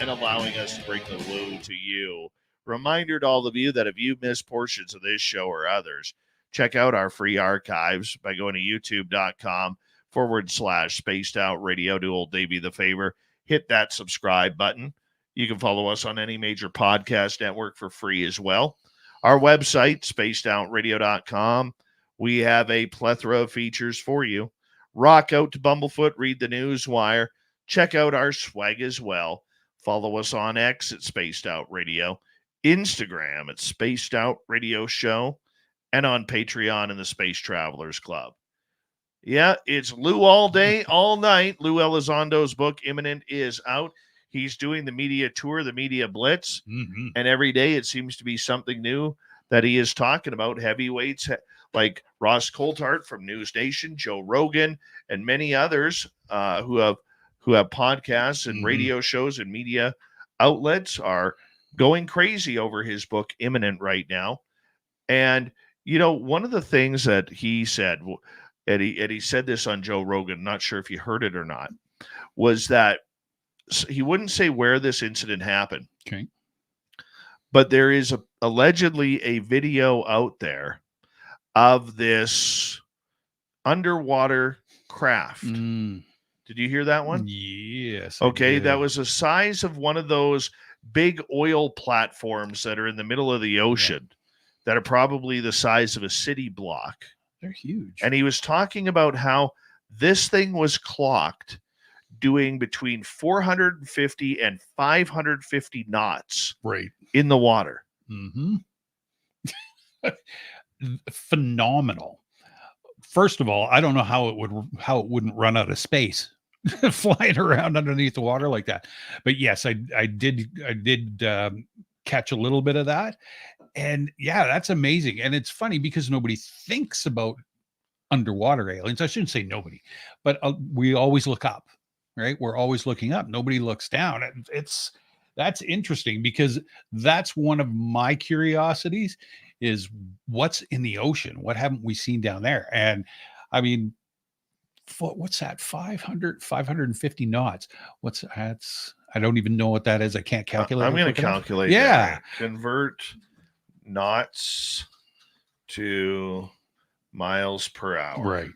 and allowing us to bring the Lou to you. Reminder to all of you that if you missed portions of this show or others, check out our free archives by going to youtube.com/Spaced Out Radio. Do old Davey the favor. Hit that subscribe button. You can follow us on any major podcast network for free as well. Our website, spacedoutradio.com. We have a plethora of features for you. Rock out to Bumblefoot, read the news wire. Check out our swag as well. Follow us on X at Spaced Out Radio, Instagram at Spaced Out Radio Show, and on Patreon in the Space Travelers Club. Yeah, it's Lou all day, all night. Lou Elizondo's book, Imminent, is out. He's doing the media tour, the media blitz, and every day it seems to be something new that he is talking about. Heavyweights like Ross Coulthart from News Nation, Joe Rogan, and many others who have podcasts and radio shows and media outlets are going crazy over his book Imminent right now. And you know, one of the things that he said, and he said this on Joe Rogan, not sure if you heard it or not, was that he wouldn't say where this incident happened. Okay. But there is allegedly a video out there of this underwater craft. Did you hear that one? Yes. Okay, that was the size of one of those big oil platforms that are in the middle of the ocean that are probably the size of a city block. They're huge. And he was talking about how this thing was clocked doing between 450 and 550 knots in the water. Phenomenal. First of all, I don't know how it wouldn't run out of space flying around underneath the water like that. But yes, I did catch a little bit of that. And yeah, that's amazing. And it's funny because nobody thinks about underwater aliens. I shouldn't say nobody, but we always look up. Right? We're always looking up. Nobody looks down. That's interesting because that's one of my curiosities is what's in the ocean? What haven't we seen down there? And I mean, what's that? 550 knots. That's I don't even know what that is. I can't calculate. I'm going to calculate. Yeah. That. Convert knots to miles per hour. Right.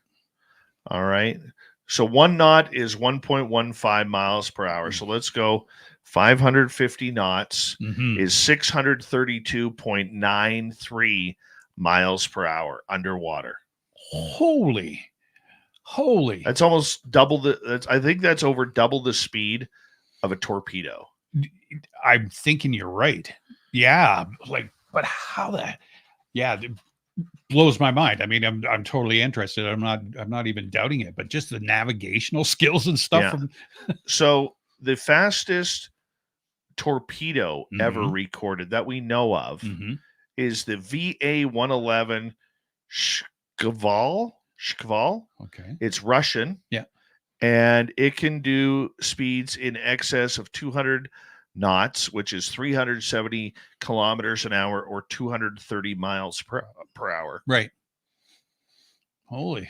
All right. So 1 knot is 1.15 miles per hour. So let's go 550 knots is 632.93 miles per hour underwater. Holy. That's almost double I think that's over double the speed of a torpedo. I'm thinking you're right. Yeah. But how that? Yeah. Blows my mind. I mean, I'm totally interested. I'm not even doubting it, but just the navigational skills and stuff. Yeah. So the fastest torpedo ever recorded that we know of is the VA-111 Shkval. Okay. It's Russian. Yeah. And it can do speeds in excess of 200 knots, which is 370 kilometers an hour or 230 miles per hour. Right. Holy,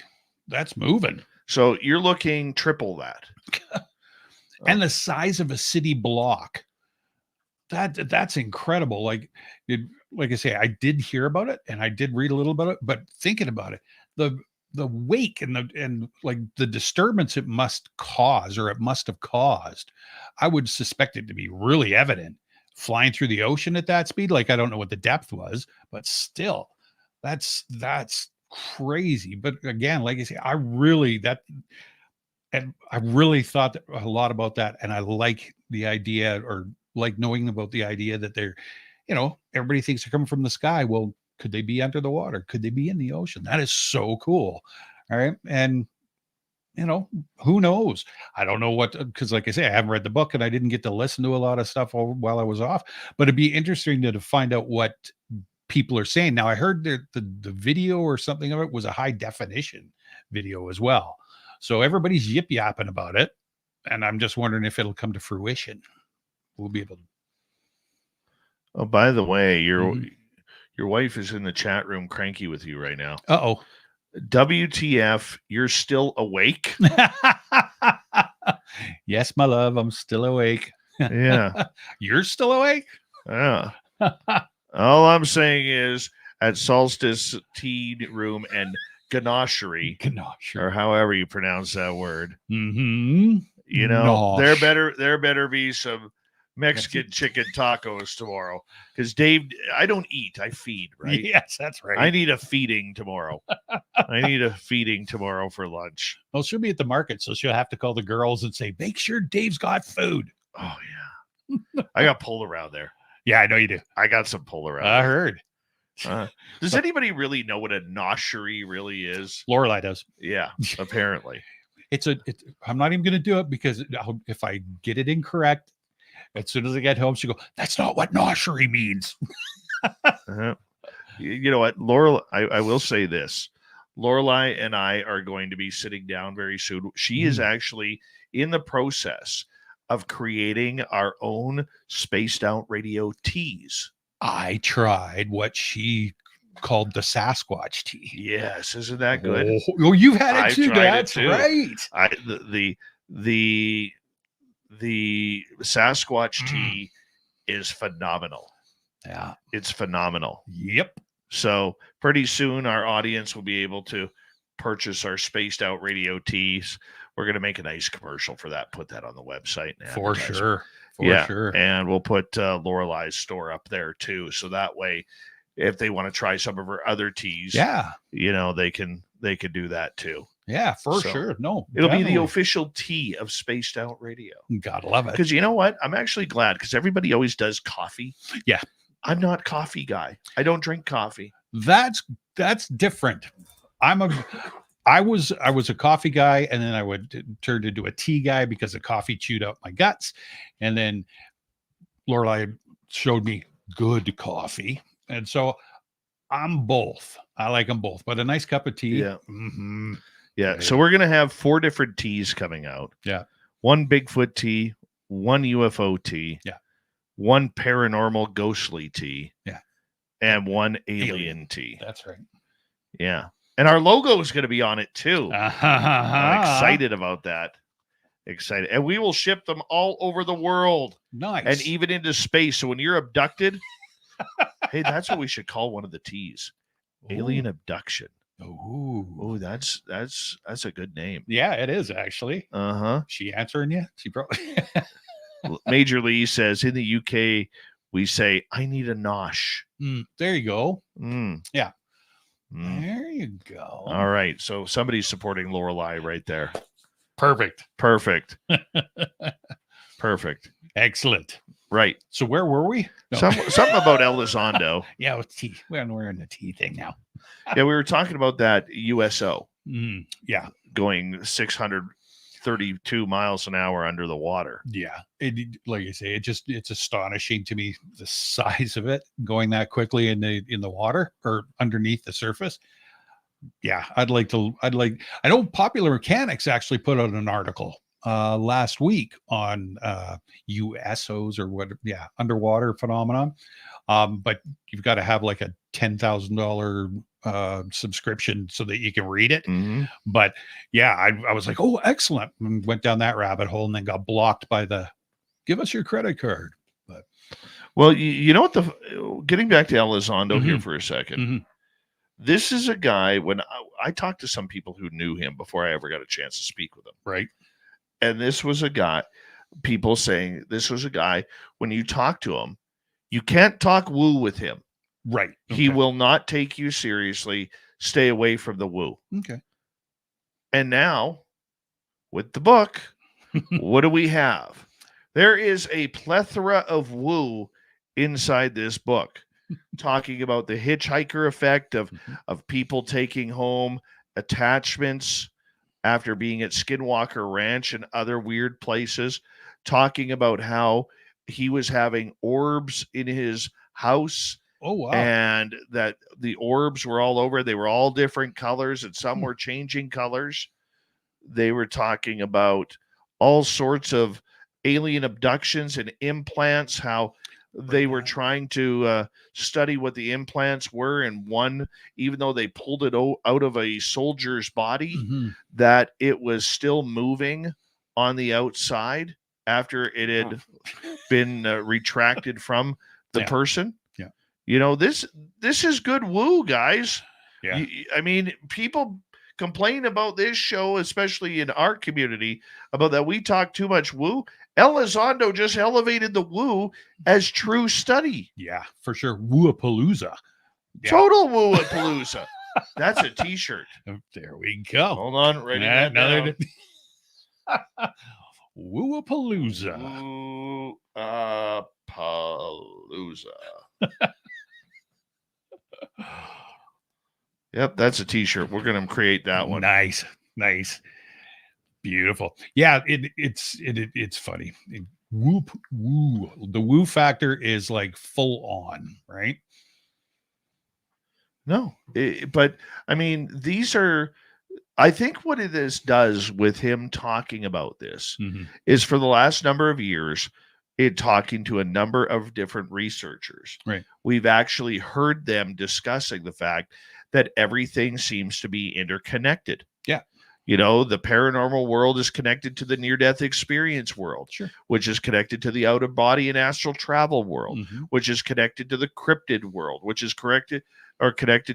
that's moving. So you're looking triple that. And the size of a city block. That's incredible. Like I say, I did hear about it and I did read a little about it, but thinking about it, the wake and like the disturbance it must cause or it must have caused, I would suspect it to be really evident flying through the ocean at that speed. Like, I don't know what the depth was, but still, that's crazy. But again, like I say, I really thought a lot about that, and I like the idea, or like knowing about the idea that they're, everybody thinks they're coming from the sky. Well, could they be under the water? Could they be in the ocean? That is so cool. All right. And, who knows? I don't know because like I say, I haven't read the book and I didn't get to listen to a lot of stuff while I was off, but it'd be interesting to find out what people are saying. Now, I heard that the video or something of it was a high definition video as well. So everybody's yip yapping about it. And I'm just wondering if it'll come to fruition. We'll be able to. Oh, by the way, your wife is in the chat room cranky with you right now. Uh-oh. WTF, you're still awake? Yes, my love, I'm still awake. Yeah. You're still awake? Yeah. All I'm saying is at Solstice Tea Room and Ganachery, or however you pronounce that word. Mm-hmm. There better be some Mexican chicken tacos tomorrow, because Dave, I don't eat, I feed, right? Yes, that's right. I need a feeding tomorrow. I need a feeding tomorrow for lunch. Well, she'll be at the market, so she'll have to call the girls and say, make sure Dave's got food. Oh yeah. I got pull around there. Yeah, I know you do. I got some pull around. I heard. Does anybody really know what a noshery really is? Lorelai does. Yeah, apparently. I'm not even going to do it, because if I get it incorrect, as soon as I get home, she'll go, that's not what noshery means. You know what, Lorelai, I will say this. Lorelai and I are going to be sitting down very soon. She is actually in the process of creating our own Spaced Out Radio teas. I tried what she called the Sasquatch tea. Yes, isn't that good? Oh, you've had it too. That's right. The Sasquatch tea is phenomenal. Yeah, it's phenomenal. Yep. So pretty soon our audience will be able to purchase our Spaced Out Radio teas. We're going to make a nice commercial for that. Put that on the website. For sure. Sure. And we'll put Lorelai's store up there too. So that way, if they want to try some of her other teas, they can do that too. Yeah, for sure. No, it'll be the official tea of Spaced Out Radio. Gotta love it. Because you know what? I'm actually glad, because everybody always does coffee. Yeah. I'm not a coffee guy. I don't drink coffee. That's different. I was a coffee guy, and then I would turn into a tea guy because the coffee chewed out my guts. And then Lorelai showed me good coffee. And so I'm both. I like them both, but a nice cup of tea. Yeah. Mm-hmm. Yeah. Right. So we're going to have 4 different teas coming out. Yeah. 1 Bigfoot tea, 1 UFO tea. Yeah. 1 paranormal ghostly tea. Yeah. And 1 alien tea. That's right. Yeah. And our logo is going to be on it too. I'm excited about that. Excited. And we will ship them all over the world. Nice. And even into space. So when you're abducted, hey, that's what we should call one of the teas. Alien abduction. Oh, that's a good name. Yeah, it is actually. Uh-huh. She answering you? She probably Major Lee says in the UK we say, I need a nosh. There you go. Yeah. There you go. All right. So somebody's supporting Lorelai right there. Perfect. Excellent. Right. So where were we? No. Something about Elizondo. Yeah, with tea. We're in the tea thing now. Yeah, we were talking about that USO. Yeah. Going 632 miles an hour under the water. Yeah. Like I say, it's astonishing to me, the size of it going that quickly in the water or underneath the surface. Yeah, I know Popular Mechanics actually put out an article last week on USOs or what, underwater phenomenon. But you've got to have like a $10,000 subscription so that you can read it. Mm-hmm. But yeah, I was like, oh, excellent. And went down that rabbit hole and then got blocked by give us your credit card. But well, you know what, getting back to Elizondo here for a second. Mm-hmm. This is a guy, when I talked to some people who knew him before I ever got a chance to speak with him. Right. And this was a guy, people saying this was a guy, when you talk to him, You can't talk woo with him. Right. He Okay. will not take you seriously. Stay away from the woo. Okay. And now, with the book, what do we have? There is a plethora of woo inside this book, talking about the hitchhiker effect of people taking home attachments after being at Skinwalker Ranch and other weird places, talking about how he was having orbs in his house. Oh, wow. And that the orbs were all over. They were all different colors, and some were changing colors. They were talking about all sorts of alien abductions and implants, how they were trying to study what the implants were. And one, even though they pulled it out of a soldier's body, that it was still moving on the outside after it had been retracted from the person. Yeah. You know, this is good woo, guys. Yeah. I mean, people complain about this show, especially in our community, about that we talk too much woo. Elizondo just elevated the woo as true study. Yeah, for sure. Woo-a-palooza. Yeah. Total woo-a-palooza. That's a t-shirt. There we go. Hold on, writing that down. Woo-a-palooza. Woo-a-palooza. Yep, that's a t-shirt. We're going to create that one. Nice. Beautiful. Yeah, it's funny. Woo. The woo factor is like full on, right? No, but I mean, these are, I think what it does with him talking about this is for the last number of years, talking to a number of different researchers. Right. We've actually heard them discussing the fact that everything seems to be interconnected. Yeah. You know, the paranormal world is connected to the near-death experience world, Sure. which is connected to the out-of-body and astral travel world, which is connected to the cryptid world, which is connected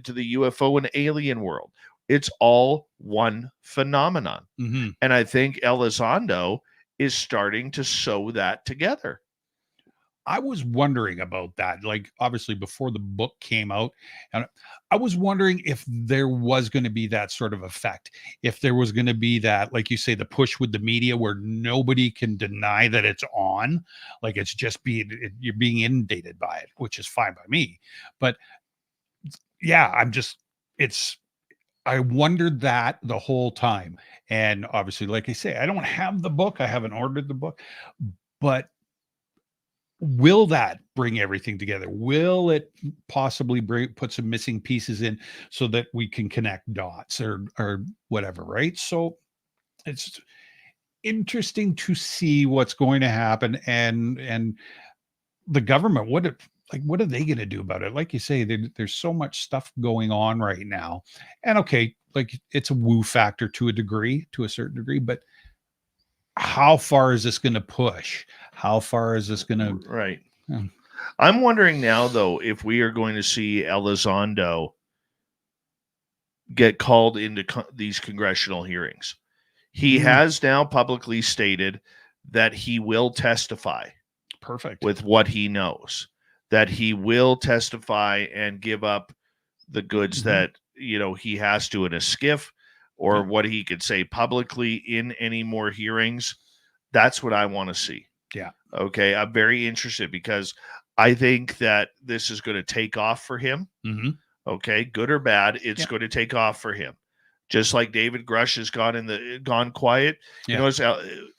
to the UFO and alien world. It's all one phenomenon. And I think Elizondo is starting to sew that together. I was wondering about that, like obviously before the book came out, and I was wondering if there was going to be that sort of effect, if there was going to be that, like you say, the push with the media where nobody can deny that it's on, like it's just you're being inundated by it, which is fine by me. But yeah, I wondered that the whole time. And obviously, like I say, I don't have the book. I haven't ordered the book, but will that bring everything together? Will it possibly put some missing pieces in so that we can connect dots or whatever, right? So it's interesting to see what's going to happen, and the government, what are they going to do about it? Like you say, there's so much stuff going on right now, and okay, like it's a woo factor to a certain degree, but how far is this going to push? How far is this going to? Right. I'm wondering now, though, if we are going to see Elizondo get called into these congressional hearings. He has now publicly stated that he will testify. Perfect. With what he knows, that he will testify and give up the goods that, you know, he has to in a skiff, or what he could say publicly in any more hearings. That's what I want to see. Yeah. Okay. I'm very interested because I think that this is going to take off for him. Okay. Good or bad, it's going to take off for him. Just like David Grush has gone quiet. You notice,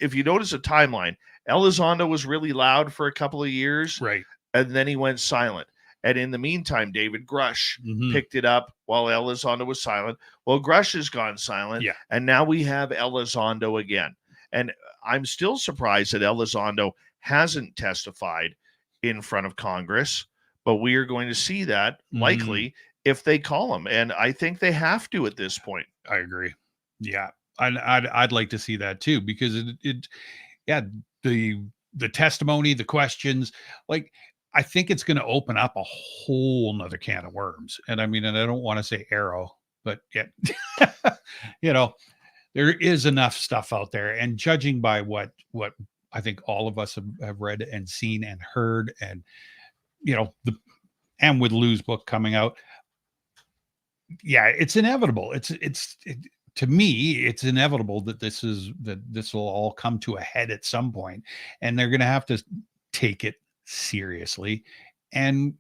if you notice a timeline, Elizondo was really loud for a couple of years. Right. And then he went silent. And in the meantime, David Grush picked it up while Elizondo was silent. Well, Grush has gone silent. Yeah. And now we have Elizondo again. And I'm still surprised that Elizondo hasn't testified in front of Congress. But we are going to see that likely if they call him. And I think they have to at this point. I agree. Yeah. I'd like to see that too, because the testimony, the questions, like, I think it's going to open up a whole nother can of worms. And I mean, and I don't want to say arrow, but yeah, you know, there is enough stuff out there. And judging by what I think all of us have read and seen and heard, and and with Lou's book coming out, yeah, it's inevitable. To me, it's inevitable that this will all come to a head at some point, and they're going to have to take it seriously, and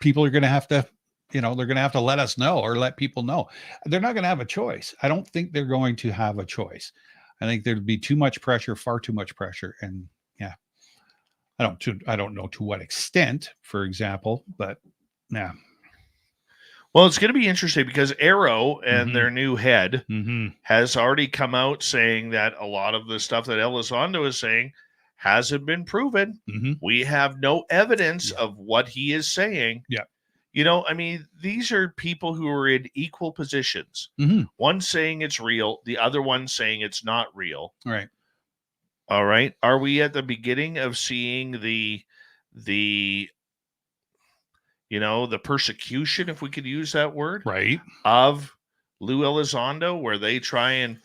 people are going to have to, they're going to have to let us know, or let people know. They're not going to have a choice. I don't think they're going to have a choice. I think there'd be too much pressure, far too much pressure, and yeah, I don't know to what extent, for example, but yeah. Well, it's going to be interesting because Arrow and their new head has already come out saying that a lot of the stuff that Elizondo is saying hasn't been proven. We have no evidence of what he is saying. Yeah. I mean, these are people who are in equal positions. One saying it's real, the other one saying it's not real. Right. All right. Are we at the beginning of seeing the persecution, if we could use that word, right, of Lou Elizondo, where they try and,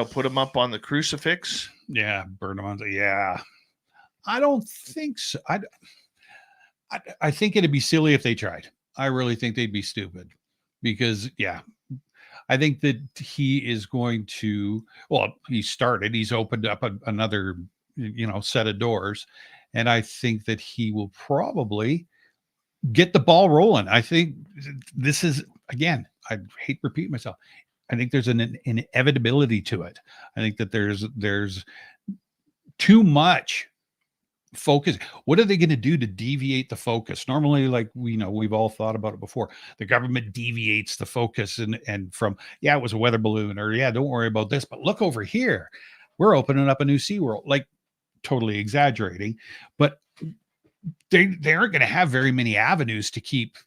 put him up on the crucifix? Yeah, burn him on. Yeah. I don't think so. I think it'd be silly if they tried. I really think they'd be stupid because, yeah, I think that he is going to, he's opened up another, set of doors. And I think that he will probably get the ball rolling. I think this is, again, I hate repeating myself. I think there's an inevitability to it. I think that there's too much focus. What are they going to do to deviate the focus? Normally, like we've all thought about it before. The government deviates the focus and from, it was a weather balloon, or don't worry about this, but look over here. We're opening up a new SeaWorld. Like, totally exaggerating, but they aren't going to have very many avenues to keep,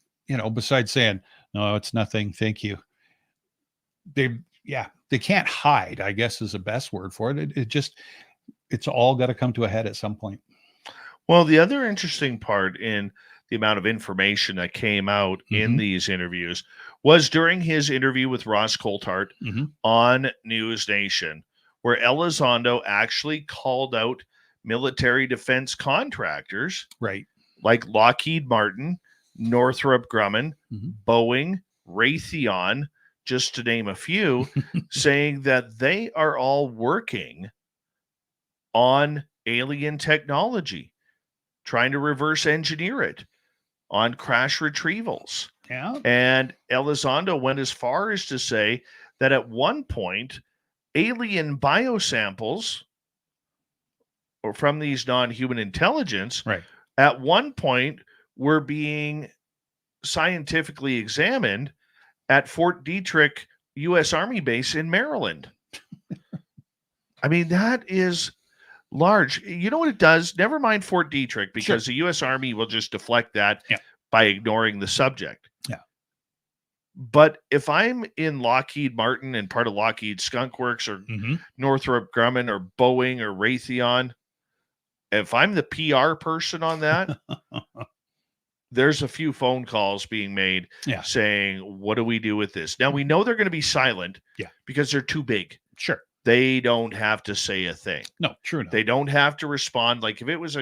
besides saying, no, it's nothing, thank you. They can't hide, I guess is the best word for it. It's all got to come to a head at some point. Well, the other interesting part in the amount of information that came out in these interviews was during his interview with Ross Coulthart on News Nation, where Elizondo actually called out military defense contractors, right, like Lockheed Martin, Northrop Grumman, Boeing, Raytheon, just to name a few, saying that they are all working on alien technology, trying to reverse engineer it on crash retrievals. Yeah. And Elizondo went as far as to say that at one point, alien biosamples, or from these non-human intelligence, right, at one point were being scientifically examined at Fort Detrick U.S. Army Base in Maryland. I mean, that is large. You know what it does? Never mind Fort Detrick, because the U.S. Army will just deflect that by ignoring the subject. Yeah. But if I'm in Lockheed Martin and part of Lockheed Skunk Works, or Northrop Grumman or Boeing or Raytheon, if I'm the PR person on that, there's a few phone calls being made saying, what do we do with this? Now, we know they're going to be silent because they're too big. Sure. They don't have to say a thing. No, true enough. They don't have to respond. Like if it was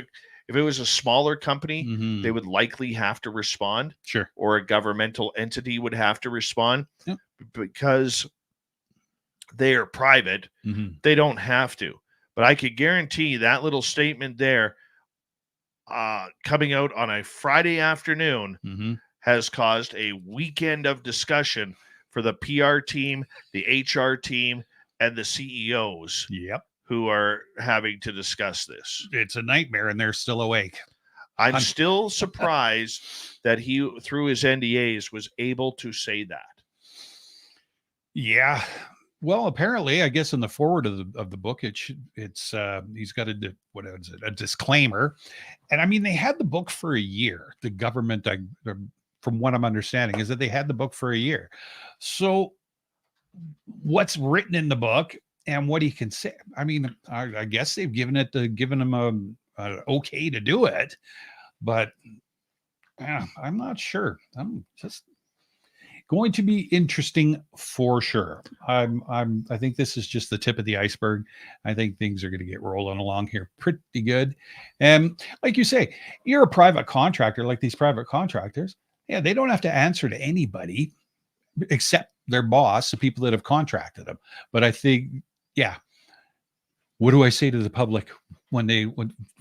a smaller company, they would likely have to respond. Sure. Or a governmental entity would have to respond. Yep. Because they are private. They don't have to. But I could guarantee that little statement there, coming out on a Friday afternoon, has caused a weekend of discussion for the PR team, the HR team, and the CEOs who are having to discuss this. It's a nightmare, and they're still awake. I'm still surprised that he, through his NDAs, was able to say that. Yeah. Well, apparently, I guess in the forward of the book, it's he's got a disclaimer, and I mean they had the book for a year. The government, from what I'm understanding, is that they had the book for a year. So, what's written in the book and what he can say? I mean, I guess they've given him a okay to do it, but I'm not sure. going to be interesting for sure. I think this is just the tip of the iceberg. I think things are going to get rolling along here pretty good. And like you say, you're a private contractor, like these private contractors. Yeah, they don't have to answer to anybody except their boss, the people that have contracted them. But I think, yeah, what do I say to the public when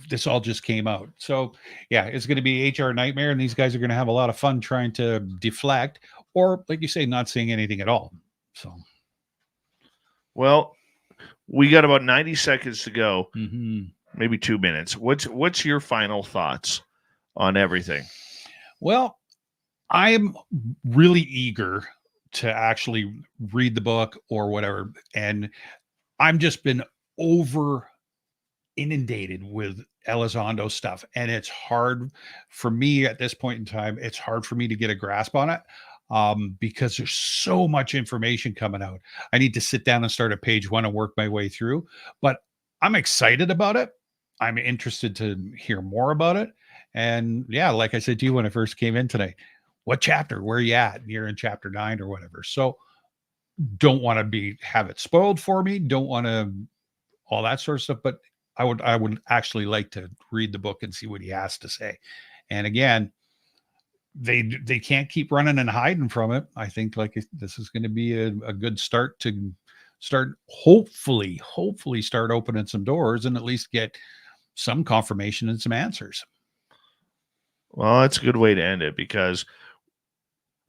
this all just came out? So yeah, it's going to be HR nightmare, and these guys are going to have a lot of fun trying to deflect, or like you say, not saying anything at all. So, Well, we got about 90 seconds to go, mhm. maybe 2 minutes. What's your final thoughts on everything? Well, I'm really eager to actually read the book or whatever, and I'm just been over inundated with Elizondo stuff, and it's hard for me at this point in time. It's hard for me to get a grasp on it because there's so much information coming out. I need to sit down and start at page 1 and work my way through, but I'm excited about it. I'm interested to hear more about it. And yeah, like I said to you when I first came in today, what chapter, where are you at? You're in chapter 9 or whatever. So don't want to have it spoiled for me. Don't want to all that sort of stuff, but I would actually like to read the book and see what he has to say. And again, they can't keep running and hiding from it. I think this is going to be a good start to hopefully start opening some doors and at least get some confirmation and some answers. Well, that's a good way to end it, because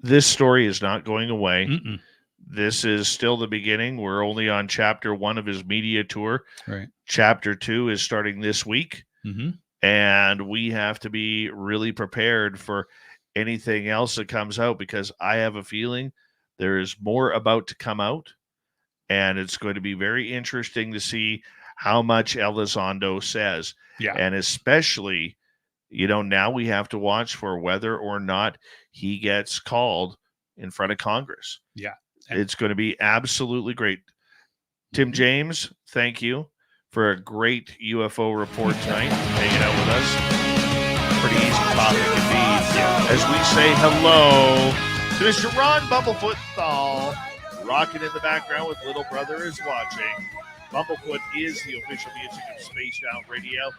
this story is not going away. Mm-mm. This is still the beginning. We're only on chapter 1 of his media tour. Right. Chapter 2 is starting this week. Mm-hmm. And we have to be really prepared for anything else that comes out, because I have a feeling there is more about to come out. And it's going to be very interesting to see how much Elizondo says. Yeah. And especially, now we have to watch for whether or not he gets called in front of Congress. Yeah. It's going to be absolutely great. Tim James, thank you for a great UFO report tonight, hanging out with us. Pretty easy topic indeed. As we say hello to Mr. Ron Bumblefoot Thal, rocking in the background with Little Brother is Watching. Bumblefoot is the official music of Spaced Out Radio,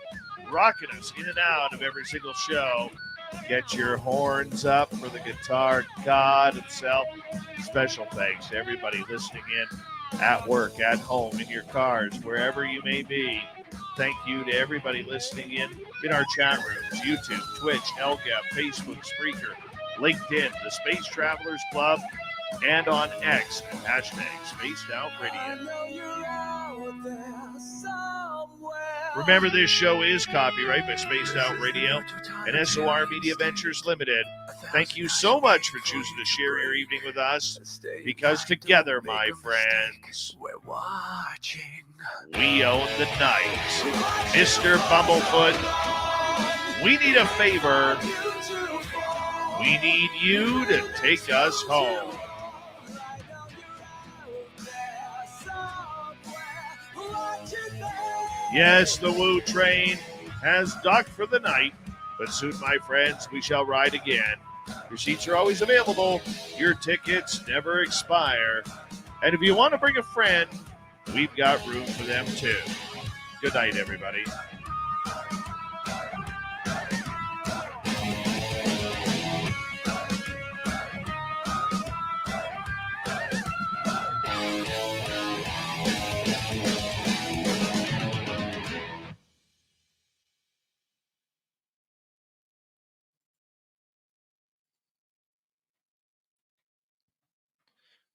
rocking us in and out of every single show. Get your horns up for the guitar god himself. Special thanks to everybody listening in at work, at home, in your cars, wherever you may be. Thank you to everybody listening in our chat rooms, YouTube, Twitch, LGAP, Facebook, Spreaker, LinkedIn, the Space Travelers Club, and on X, hashtag Spaced Out Radio. Remember, this show is copyright by Spaced Out Radio and SOR Media Ventures Limited. Thank you so much for choosing to share your evening with us, because together, my friends, we're watching. We own the night. Mr. Bumblefoot, we need a favor. We need you to take us home. Yes, the Woo train has docked for the night, but soon, my friends, we shall ride again. Your seats are always available. Your tickets never expire. And if you want to bring a friend, we've got room for them too. Good night, everybody.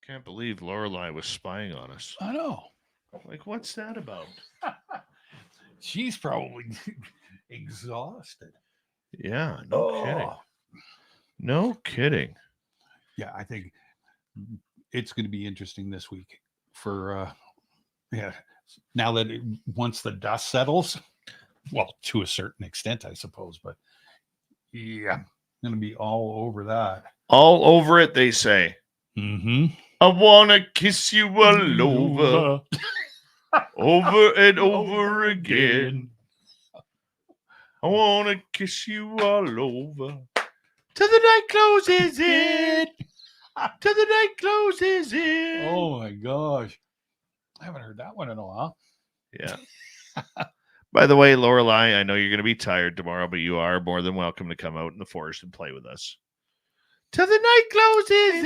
Can't believe Lorelai was spying on us. I know. Like, what's that about? She's probably exhausted. Yeah, no kidding. No kidding. Yeah, I think it's going to be interesting this week for, now that once the dust settles, well, to a certain extent, I suppose, but yeah, going to be all over that. All over it, they say. Mm-hmm. I want to kiss you all over, over and over again. I want to kiss you all over till the night closes in. Till the night closes in. Oh my gosh. I haven't heard that one in a while. Yeah. By the way, Lorelei, I know you're going to be tired tomorrow, but you are more than welcome to come out in the forest and play with us. Till the night closes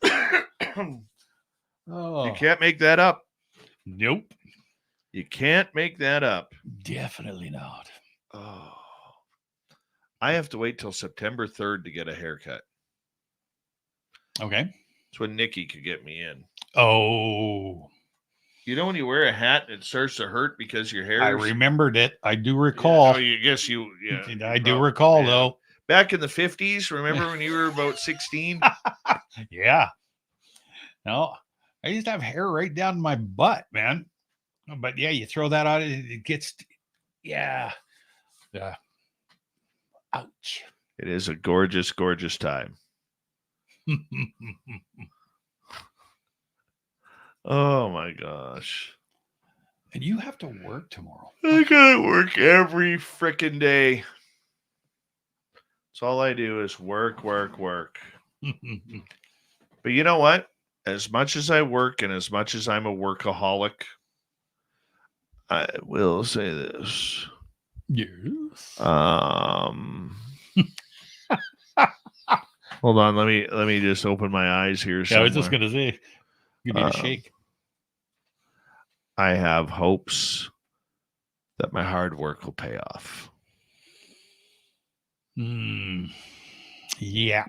in. Oh, You can't make that up. nope. You can't make that up. Definitely not. Oh. I have to wait till September 3rd to get a haircut. Okay. That's when Nikki could get me in. Oh, You know when you wear a hat and it starts to hurt because your hair I is... remembered it. I do recall. Oh, you guess you... Yeah, I you do probably- recall, yeah. though. Back in the 50s, remember when you were about 16? Yeah. No, I used to have hair right down my butt, man. But yeah, you throw that on, it gets, yeah. Yeah. Ouch. It is a gorgeous, gorgeous time. Oh my gosh. And you have to work tomorrow. I gotta work every frickin' day. That's all I do is work, work, work. But you know what? As much as I work and as much as I'm a workaholic, I will say this. Yes. Hold on, let me just open my eyes here. Yeah, I was just somewhere. gonna say, you need a shake. I have hopes that my hard work will pay off. Yeah,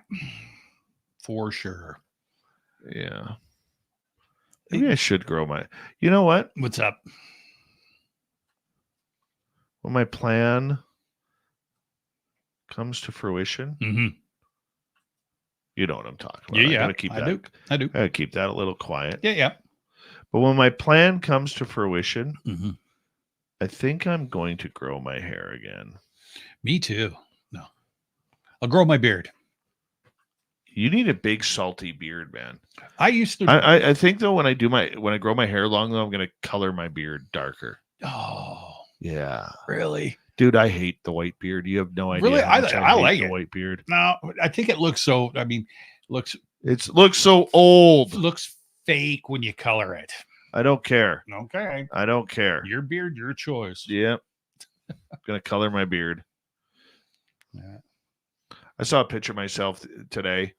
for sure. Yeah. Maybe I should grow my... You know what? What's up? When my plan comes to fruition, Mm-hmm. you know what I'm talking about. Yeah, I gotta keep I that. do. I do. I gotta keep that a little quiet. Yeah. But when my plan comes to fruition, Mm-hmm. I think I'm going to grow my hair again. Me too. No, I'll grow my beard. You need a big salty beard, man. I used to. I think though when I grow my hair long though, I'm gonna color my beard darker. Oh, Yeah. really? Dude, I hate the white beard. You have no idea. Really? how much I hate like the it. white beard. No, I think it looks so. I mean, looks So old. looks fake when you color it. I don't care. Okay, I don't care. your beard, your choice. Yeah. I'm gonna color my beard. Yeah. I saw a picture of myself today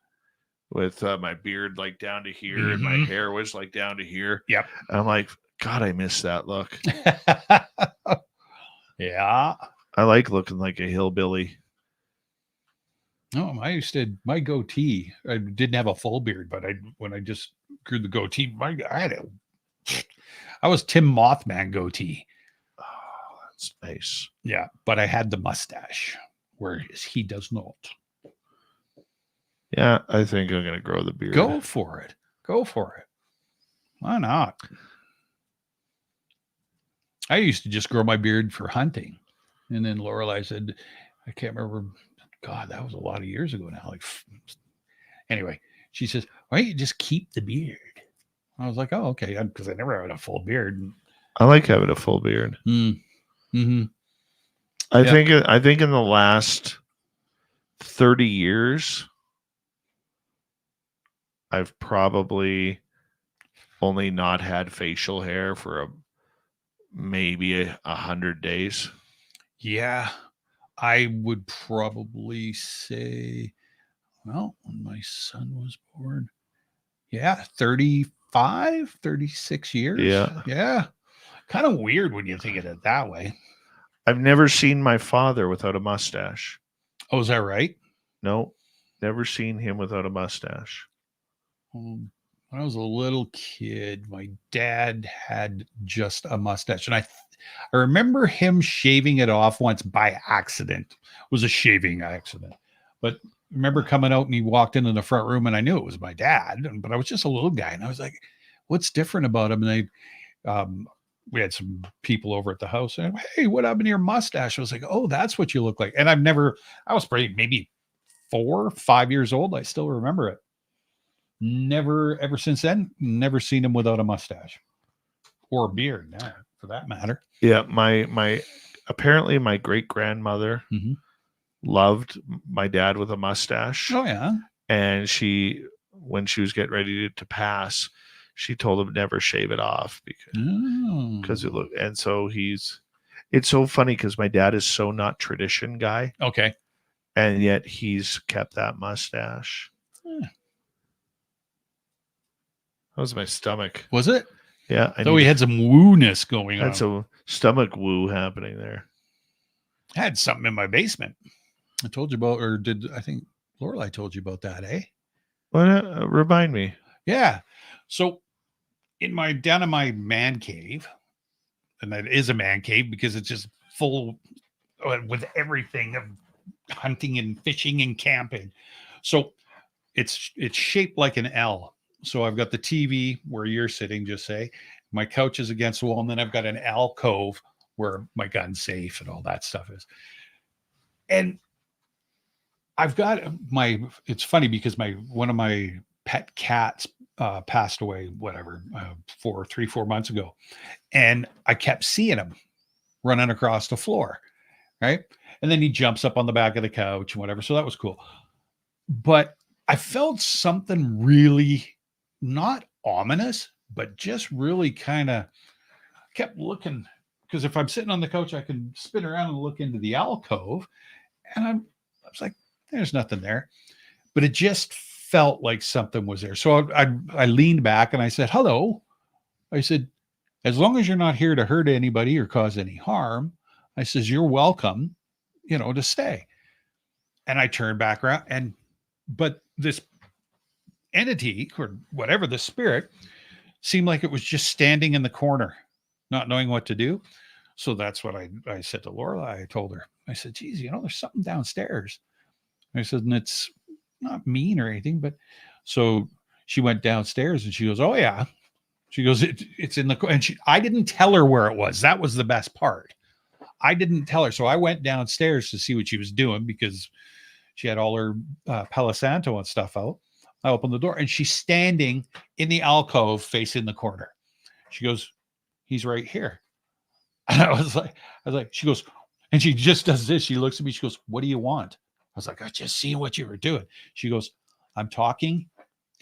with my beard like down to here and my Mhm. hair was like down to here. Yep. And I'm like, God, I miss that look. Yeah. I like looking like a hillbilly. No, my goatee. I didn't have a full beard, but when I just grew the goatee, I was Tim Mothman goatee. Oh, that's nice. Yeah, but I had the mustache, whereas he does not. Yeah, I think I'm gonna grow the beard. Go for it. Go for it. Why not? I used to just grow my beard for hunting. And then Lorelei said, I can't remember. God, that was a lot of years ago now. Anyway, she says, why don't you just keep the beard? I was like, oh, okay. Because I never had a full beard. I like having a full beard. Mm-hmm. I Yeah. think in the last 30 years, I've probably only not had facial hair for maybe 100 days. Yeah, I would probably say, well, when my son was born, 35, 36 years. Yeah. Yeah. Kind of weird when you think of it that way. I've never seen my father without a mustache. Oh, is that right? No, never seen him without a mustache. When I was a little kid, my dad had just a mustache, and I remember him shaving it off once by accident. It was a shaving accident, but I remember coming out and he walked into the front room, and I knew it was my dad, but I was just a little guy, and I was like, "What's different about him?" And we had some people over at the house, and hey, what happened to your mustache? I was like, "Oh, that's what you look like." And I was probably maybe 4 or 5 years old. I still remember it. Never, ever since then, never seen him without a mustache or a beard now, for that matter. Yeah, my apparently my great grandmother Mhm. loved my dad with a mustache. Oh yeah. And when she was getting ready to pass, she told him never shave it off because it looked. And so it's so funny because my dad is so not tradition guy, Okay. and yet he's kept that mustache. Yeah. That was my stomach. Was it? Yeah. So he had some woo-ness going on. had some stomach woo happening there. I had something in my basement. I told you about, or I think Lorelai told you about that, eh? Well, remind me. Yeah. So down in my man cave, and that is a man cave because it's just full with everything of hunting and fishing and camping. So it's shaped like an L. So I've got the TV where you're sitting, just say. My couch is against the wall, and then I've got an alcove where my gun safe and all that stuff is. And I've got it's funny because one of my pet cats passed away, 4 months ago. And I kept seeing him running across the floor. Right. And then he jumps up on the back of the couch and whatever. So that was cool. But I felt something really not ominous, but just really kind of kept looking. Because if I'm sitting on the couch, I can spin around and look into the alcove. And I was like, there's nothing there. But it just felt like something was there. So I leaned back and I said, hello. I said, as long as you're not here to hurt anybody or cause any harm, I says, you're welcome, to stay. And I turned back around but this entity or whatever, the spirit seemed like it was just standing in the corner, not knowing what to do. So that's what I said to Lorelai. I told her, I said, geez, there's something downstairs. I said, and it's not mean or anything, but so she went downstairs and she goes, oh yeah. She goes, it's in the, and I didn't tell her where it was. That was the best part. I didn't tell her. So I went downstairs to see what she was doing because she had all her Palo Santo and stuff out. I opened the door and she's standing in the alcove facing the corner. She goes, he's right here. And I was like, she goes, and she just does this. She looks at me. She goes, what do you want? I was like, I just seen what you were doing. She goes, I'm talking.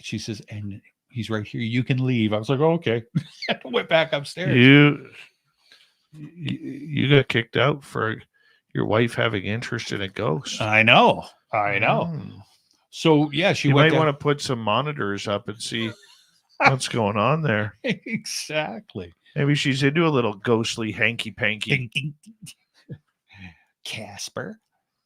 She says, and he's right here. You can leave. I was like, oh, okay. I went back upstairs. You got kicked out for your wife having interest in a ghost. I know. So yeah, you might want to put some monitors up and see what's going on there. Exactly. Maybe she's into a little ghostly hanky panky. Casper.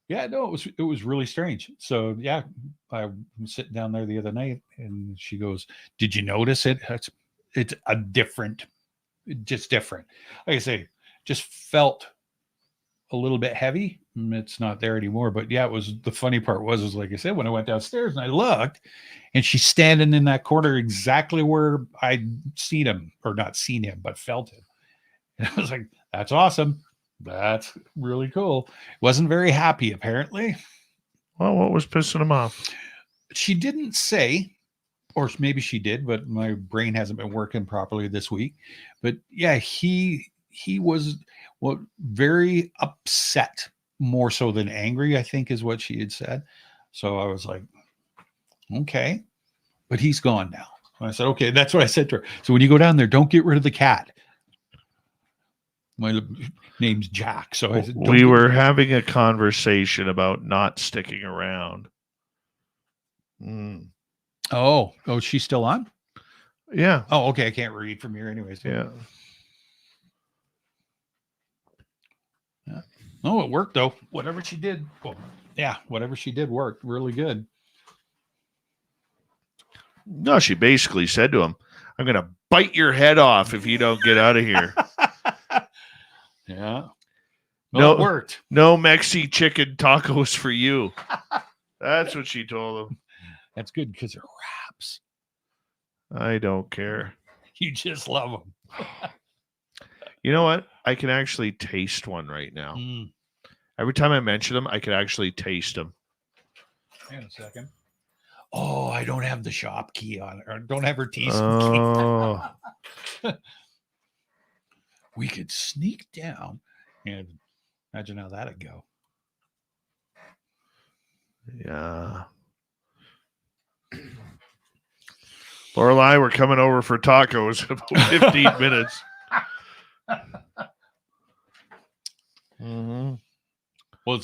Yeah, no, it was really strange. So yeah, I'm sitting down there the other night and she goes, did you notice it? It's just different. Like I say, just felt a little bit heavy. It's not there anymore, but yeah, the funny part was like I said, when I went downstairs and I looked and she's standing in that corner exactly where I'd seen him, or not seen him, but felt him. And I was like, that's awesome. That's really cool. Wasn't very happy, apparently. Well, what was pissing him off? She didn't say, or maybe she did, but my brain hasn't been working properly this week. But yeah, he was very upset, more so than angry, I think is what she had said. So I was like, okay, but he's gone now. And I said, okay, that's what I said to her. So when you go down there, don't get rid of the cat. My name's Jack. So I said, we were having a conversation about not sticking around. Oh, she's still on? Yeah. Oh, okay. I can't read from here anyways. Yeah. No, it worked though. Whatever she did. Well, yeah, whatever she did worked really good. No, she basically said to him, I'm going to bite your head off if you don't get out of here. Yeah. No, it worked. No Mexi chicken tacos for you. That's what she told him. That's good because they're wraps. I don't care. You just love them. You know what? I can actually taste one right now. Every time I mention them, I can actually taste them. Hang on a second. Oh, I don't have the shop key on it. Or don't have her key. We could sneak down and imagine how that'd go. Yeah. Lorelei, we're coming over for tacos in about 15 minutes. Mm-hmm. Well,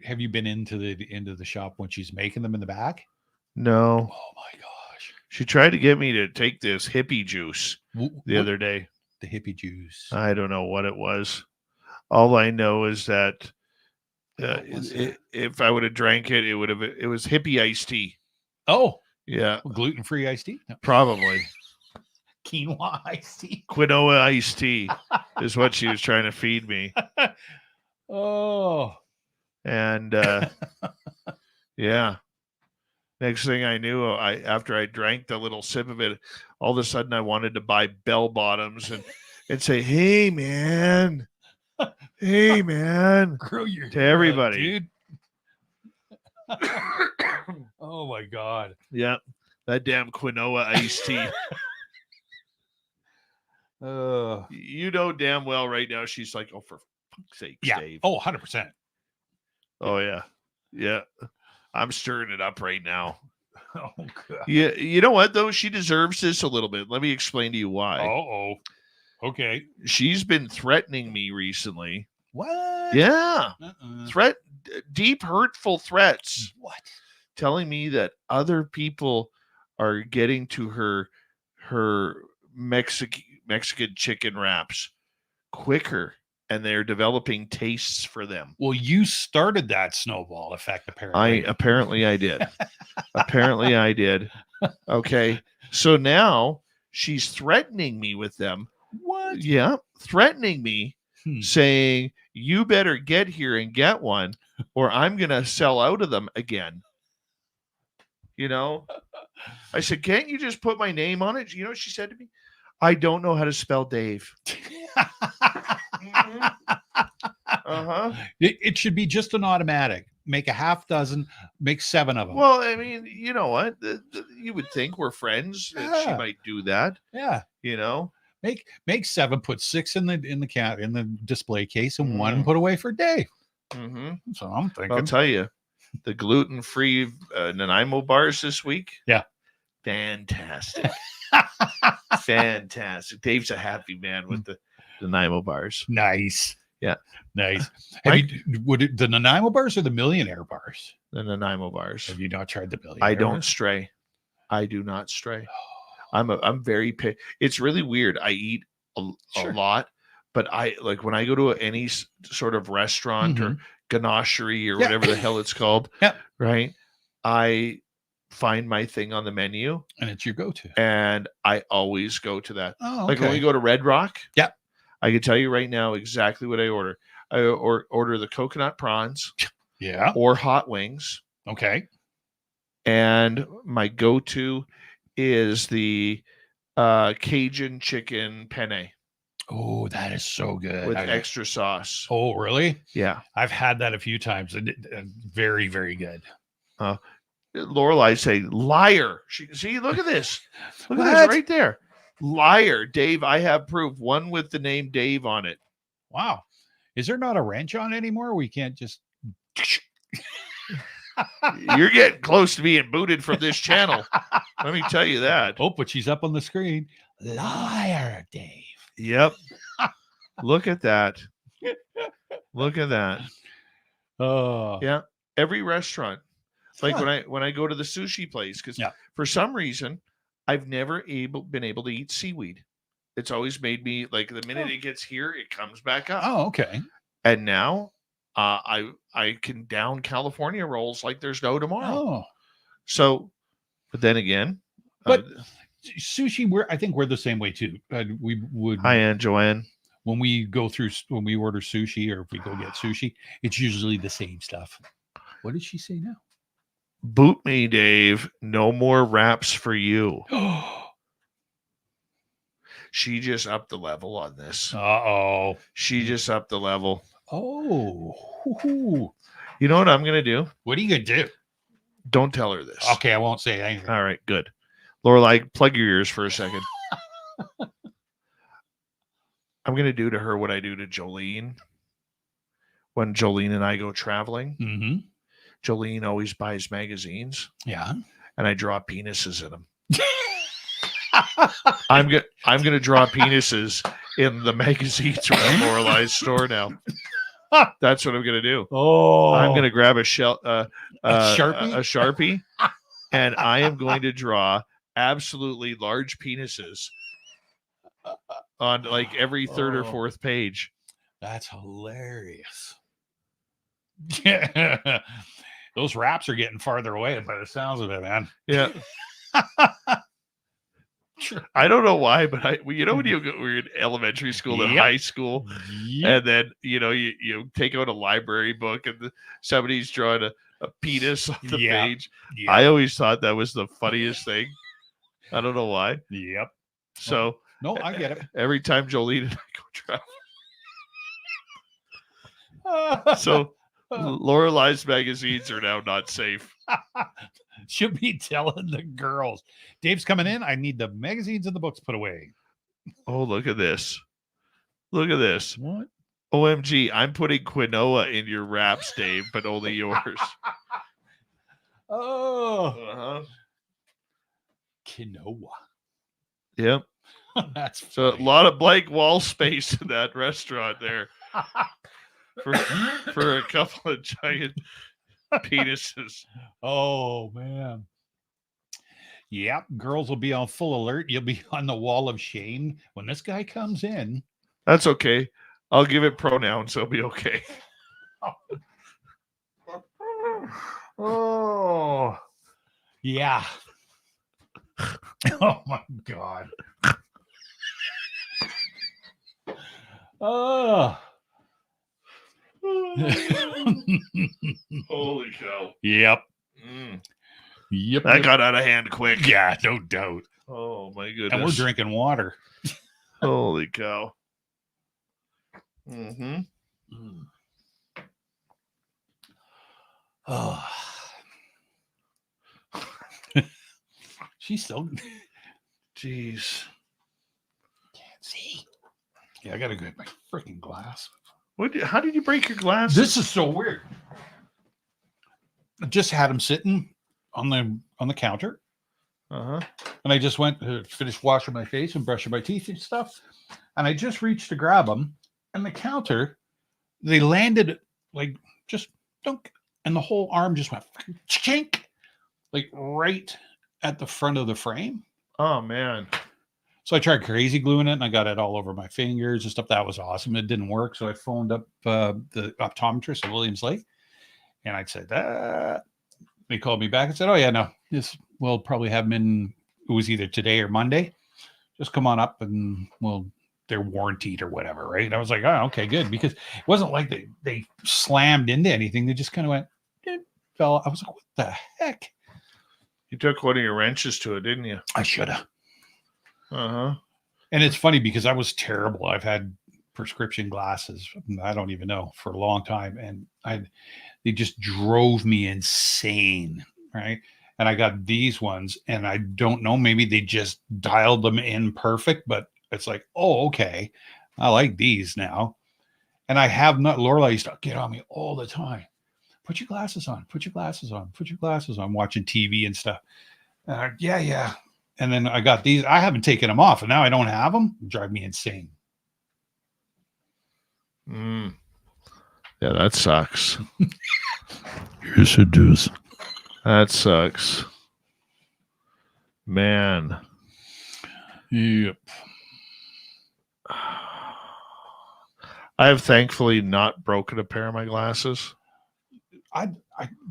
have you been into the shop when she's making them in the back? No. Oh my gosh. She tried to get me to take this hippie juice the other day. The hippie juice. I don't know what it was. All I know is that if I would have drank it, it was hippie iced tea. Oh, yeah. Gluten-free iced tea? No. Probably. Quinoa iced tea. Quinoa iced tea is what she was trying to feed me. Oh. And yeah. Next thing I knew, after I drank the little sip of it, all of a sudden I wanted to buy bell bottoms and say, "Hey man, hey man," Grow your to everybody, dude. Oh my God. Yeah, that damn quinoa iced tea. You know damn well right now she's like, "Oh, for fuck's sake, yeah. Dave." Oh, 100%. Oh yeah, yeah. I'm stirring it up right now. Oh God. Yeah, you know what though? She deserves this a little bit. Let me explain to you why. Oh. Okay. She's been threatening me recently. What? Yeah. Deep, hurtful threats. What? Telling me that other people are getting to her Mexican chicken wraps quicker, and they're developing tastes for them. Well, you started that snowball effect, apparently. Apparently I did. Apparently I did. Okay. So now she's threatening me with them. What? Yeah. Threatening me, saying, "You better get here and get one, or I'm going to sell out of them again." You know, I said, "Can't you just put my name on it?" You know what she said to me? "I don't know how to spell Dave." It should be just an automatic. Make a half dozen, make 7 of them. Well, I mean, you know what? You would think we're friends that she might do that. Yeah. You know, make 7, put 6 in the display case, and 1 put away for Dave. Mm-hmm. So I'm thinking. I'll tell you, the gluten-free Nanaimo bars this week. Yeah. Fantastic. Fantastic. Dave's a happy man with the Nanaimo bars. Nice. Yeah. Nice. The Nanaimo bars or the Millionaire bars? The Nanaimo bars. Have you not tried the Millionaire? I don't stray. I do not stray. I'm very it's really weird. I eat a lot, but I like when I go to any sort of restaurant or ganachery or whatever the hell it's called. Yeah. Right. I find my thing on the menu, and it's your go-to. And I always go to that. Oh, okay. Like when we go to Red Rock. Yeah. I can tell you right now exactly what I order. I order the coconut prawns. Yeah. Or hot wings. Okay. And my go-to is the Cajun chicken penne. Oh, that is so good. With extra sauce. Oh, really? Yeah. I've had that a few times. And very, very good. Lorelei say, "Liar." See, look at this. Look at this right there. Liar. Dave, I have proof. One with the name Dave on it. Wow. Is there not a wrench on anymore? We can't just... You're getting close to being booted from this channel. Let me tell you that. Oh, but she's up on the screen. Liar, Dave. Yep. Look at that. Look at that. Oh. Yeah. Every restaurant. Like when I go to the sushi place, because for some reason I've never been able to eat seaweed. It's always made me like the minute it gets here, it comes back up. Oh, okay. And now I can down California rolls like there's no tomorrow. Oh. So, but then again, but sushi, I think we're the same way too. We would. Hi, Ann Joanne. When we order sushi or if we go get sushi, it's usually the same stuff. What did she say now? Boot me, Dave. No more wraps for you. She just upped the level on this. Uh-oh. She just upped the level. Oh. You know what I'm going to do? What are you going to do? Don't tell her this. Okay, I won't say anything. All right, good. Lorelei, plug your ears for a second. I'm going to do to her what I do to Jolene when Jolene and I go traveling. Mm-hmm. Jolene always buys magazines, Yeah. and I draw penises in them. I'm gonna draw penises in the magazines from the Lorelai's store now. That's what I'm gonna do. Oh, I'm gonna grab a Sharpie? a Sharpie, and I am going to draw absolutely large penises on like every third or fourth page. That's hilarious. Yeah. Those raps are getting farther away by the sounds of it, man. Yeah. I don't know why, but when we're in elementary school and Yep. high school, and then you take out a library book and somebody's drawing a penis on the Yeah. page. Yep. I always thought that was the funniest thing. I don't know why. Yep. So No, I get it. every time Jolene and I go travel, so Lorelai's magazines are now not safe. She'll be telling the girls, Dave's coming in. I need the magazines and the books put away. Oh, look at this. Look at this. What? OMG, I'm putting quinoa in your wraps, Dave, but only yours. Oh, Uh-huh. quinoa. Yep. That's So a funny. lot of blank wall space in that restaurant there for a couple of giant penises. Oh man. Yep, girls will be on full alert. You'll be on the wall of shame when this guy comes in. That's okay. I'll give it pronouns. It'll be okay. Oh, yeah. Oh my God. Oh. Holy cow. Yep. Yep. That got out of hand quick. Yeah, no doubt. Oh my goodness. And we're drinking water. Holy cow. Mm-hmm. Oh. She's so Jeez. can't see. Yeah, I gotta get my freaking glass. How did you break your glasses? This is so weird. I just had them sitting on the counter, Uh-huh. and I just went to finish washing my face and brushing my teeth and stuff, and I just reached to grab them, and the counter, they landed like just dunk, and the whole arm just went chink, like right at the front of the frame. Oh man. So I tried crazy gluing it, and I got it all over my fingers and stuff. That was awesome. It didn't work, so I phoned up the optometrist at Williams Lake, and I said that. They called me back and said, "Oh yeah, no, we'll probably have them in. It was either today or Monday. Just come on up, and they're warranted or whatever, right?" And I was like, "Oh, okay, good," because it wasn't like they slammed into anything. They just kind of went, fell. I was like, "What the heck?" You took one of your wrenches to it, didn't you? I should have. Uh-huh. And it's funny because I was terrible. I've had prescription glasses, I don't even know, for a long time. And they just drove me insane. Right. And I got these ones, and I don't know, maybe they just dialed them in perfect, but it's like, oh, okay. I like these now. And I have not, Lorelai used to get on me all the time. Put your glasses on, put your glasses on, put your glasses on, watching TV and stuff. Yeah. And then I got these. I haven't taken them off, and now I don't have them. Drive me insane. Yeah, that sucks. Yes, it does. That sucks. Man. Yep. I have thankfully not broken a pair of my glasses.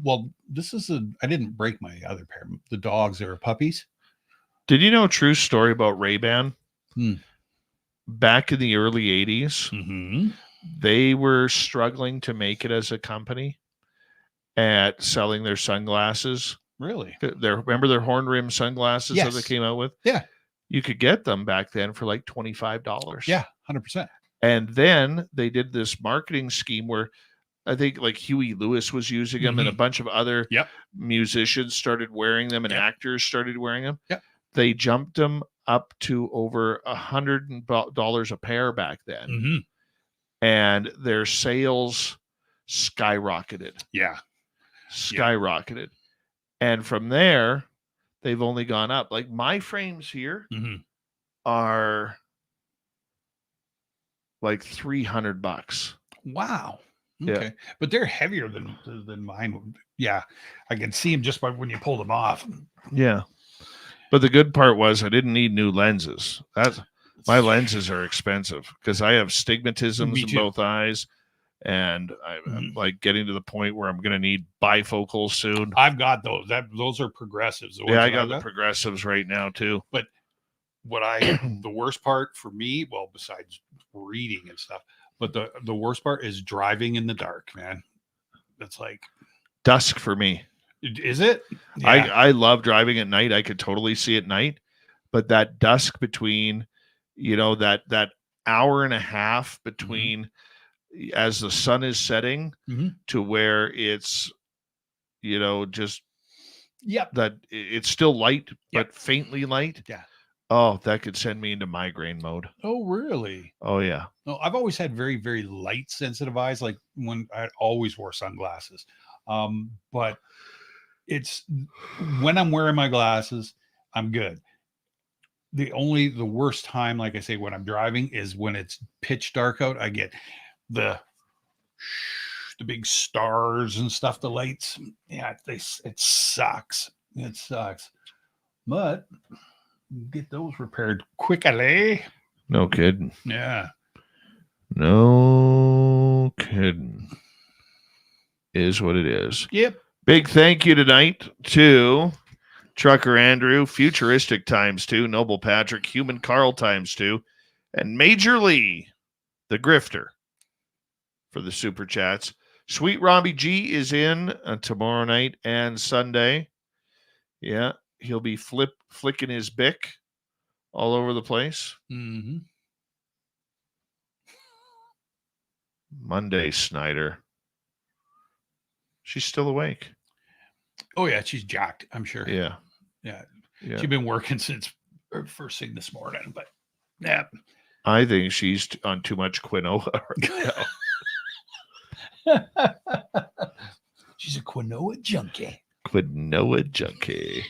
Well, I didn't break my other pair. The dogs, they were puppies. Did you know a true story about Ray-Ban? Hmm. Back in the early 80s, Mm-hmm. they were struggling to make it as a company at selling their sunglasses. Really? Remember their horn rim sunglasses that they Yes. came out with? Yeah. You could get them back then for like $25. Yeah, 100%. And then they did this marketing scheme where I think like Huey Lewis was using them, and a bunch of other Yep. musicians started wearing them, and actors started wearing them. Yep. They jumped them up to over $100 a pair back then. Mm-hmm. And their sales skyrocketed. Yeah. skyrocketed. And from there, they've only gone up. Like my frames here are like $300. Wow. Yeah. Okay. But they're heavier than mine. Yeah. I can see them just by when you pull them off. Yeah. But the good part was I didn't need new lenses. My lenses are expensive because I have stigmatisms Me in too. both eyes. And I'm like getting to the point where I'm going to need bifocals soon. I've got those. Those are progressives. The ones Yeah, I that got I've the progressives right now too. the worst part for me, well, besides reading and stuff, but the worst part is driving in the dark, man. That's like Dusk for me. Is it? I love driving at night. I could totally see at night, but that dusk between, that hour and a half between as the sun is setting to where it's, just that it's still light, but faintly light. Yeah. Oh, that could send me into migraine mode. Oh, really? Oh, yeah. No, I've always had very, very light sensitive eyes. Like when I always wore sunglasses. But it's when I'm wearing my glasses, I'm good. The worst time, like I say, when I'm driving is when it's pitch dark out. I get the big stars and stuff, the lights. Yeah, it sucks. It sucks. But get those repaired quickly. No kidding. Yeah. No kidding. Is what it is. Yep. Big thank you tonight to Trucker Andrew, Futuristic ×2, Noble Patrick, Human Carl ×2, and Major Lee, the Grifter, for the super chats. Sweet Robbie G is in tomorrow night and Sunday. Yeah, he'll be flicking his bick all over the place. Mm-hmm. Monday, Snyder. She's still awake. Oh, yeah, she's jacked, I'm sure. Yeah. Yeah. Yeah. She's been working since first thing this morning, but yeah. I think she's on too much quinoa right now. She's a quinoa junkie. Quinoa junkie.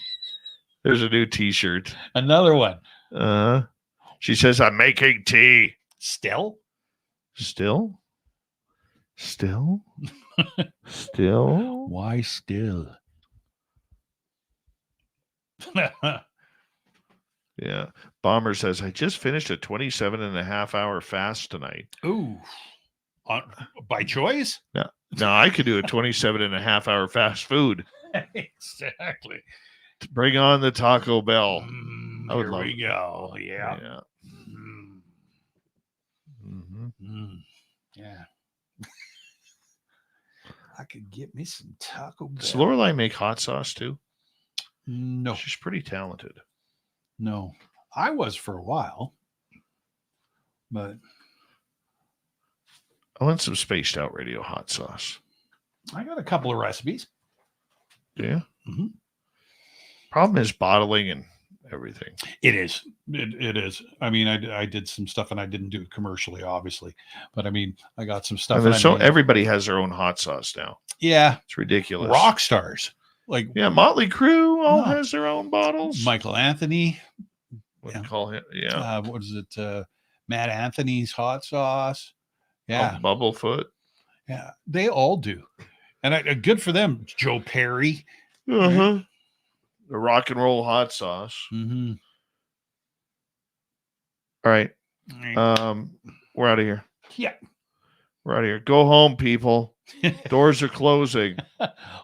There's a new t-shirt. Another one. She says, I'm making tea. Still? Still? Still? Why still? Yeah. Bomber says, I just finished a 27.5-hour fast tonight. Ooh. By choice? No, I could do a 27.5-hour fast food. Exactly. Bring on the Taco Bell. I would Here love we it. go. Yeah. Yeah. Yeah. I could get me some Taco Bell. Does Lorelai make hot sauce too? No. She's pretty talented. No. I was for a while. But I want some Spaced Out Radio hot sauce. I got a couple of recipes. Yeah. Mm-hmm. Problem is bottling and everything. It is. It is. I mean, I did some stuff and I didn't do it commercially, obviously. But I mean, I got some stuff. And so everybody has their own hot sauce now. Yeah. It's ridiculous. Rock stars. Like, yeah, Motley Crue all has their own bottles. Michael Anthony. What do you call him? Yeah. What is it? Matt Anthony's hot sauce. Yeah. Oh, Bubblefoot. Yeah. They all do. And good for them. Joe Perry. Right? The rock and roll hot sauce. Mm-hmm. All right. We're out of here. Yeah. We're out of here. Go home, people. Doors are closing.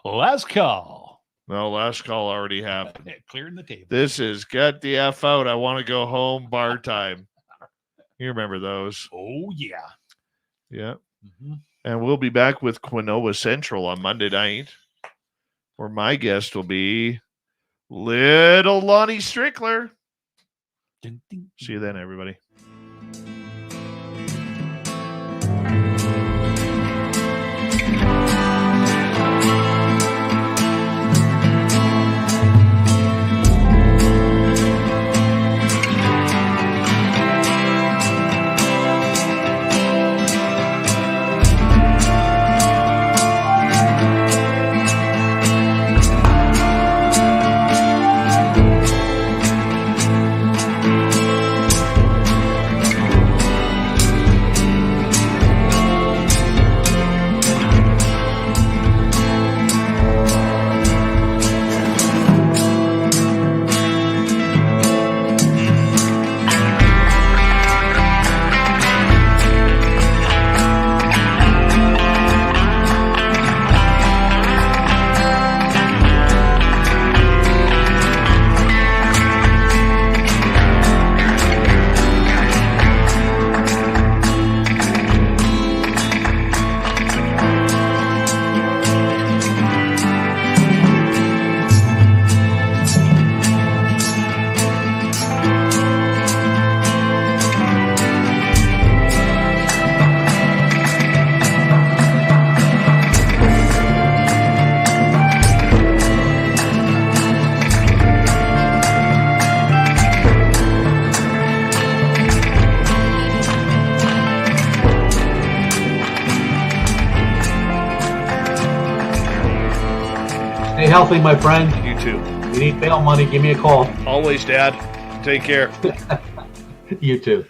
Last call. No, last call already happened. Clearing the table. This is get the F out. I want to go home bar time. You remember those? Oh, yeah. Yeah. Mm-hmm. And we'll be back with Quinoa Central on Monday night, where my guest will be Little Lonnie Strickler. Ding, ding. See you then, everybody. Stay healthy, my friend. You too. If you need bail money, give me a call. Always, Dad. Take care. You too.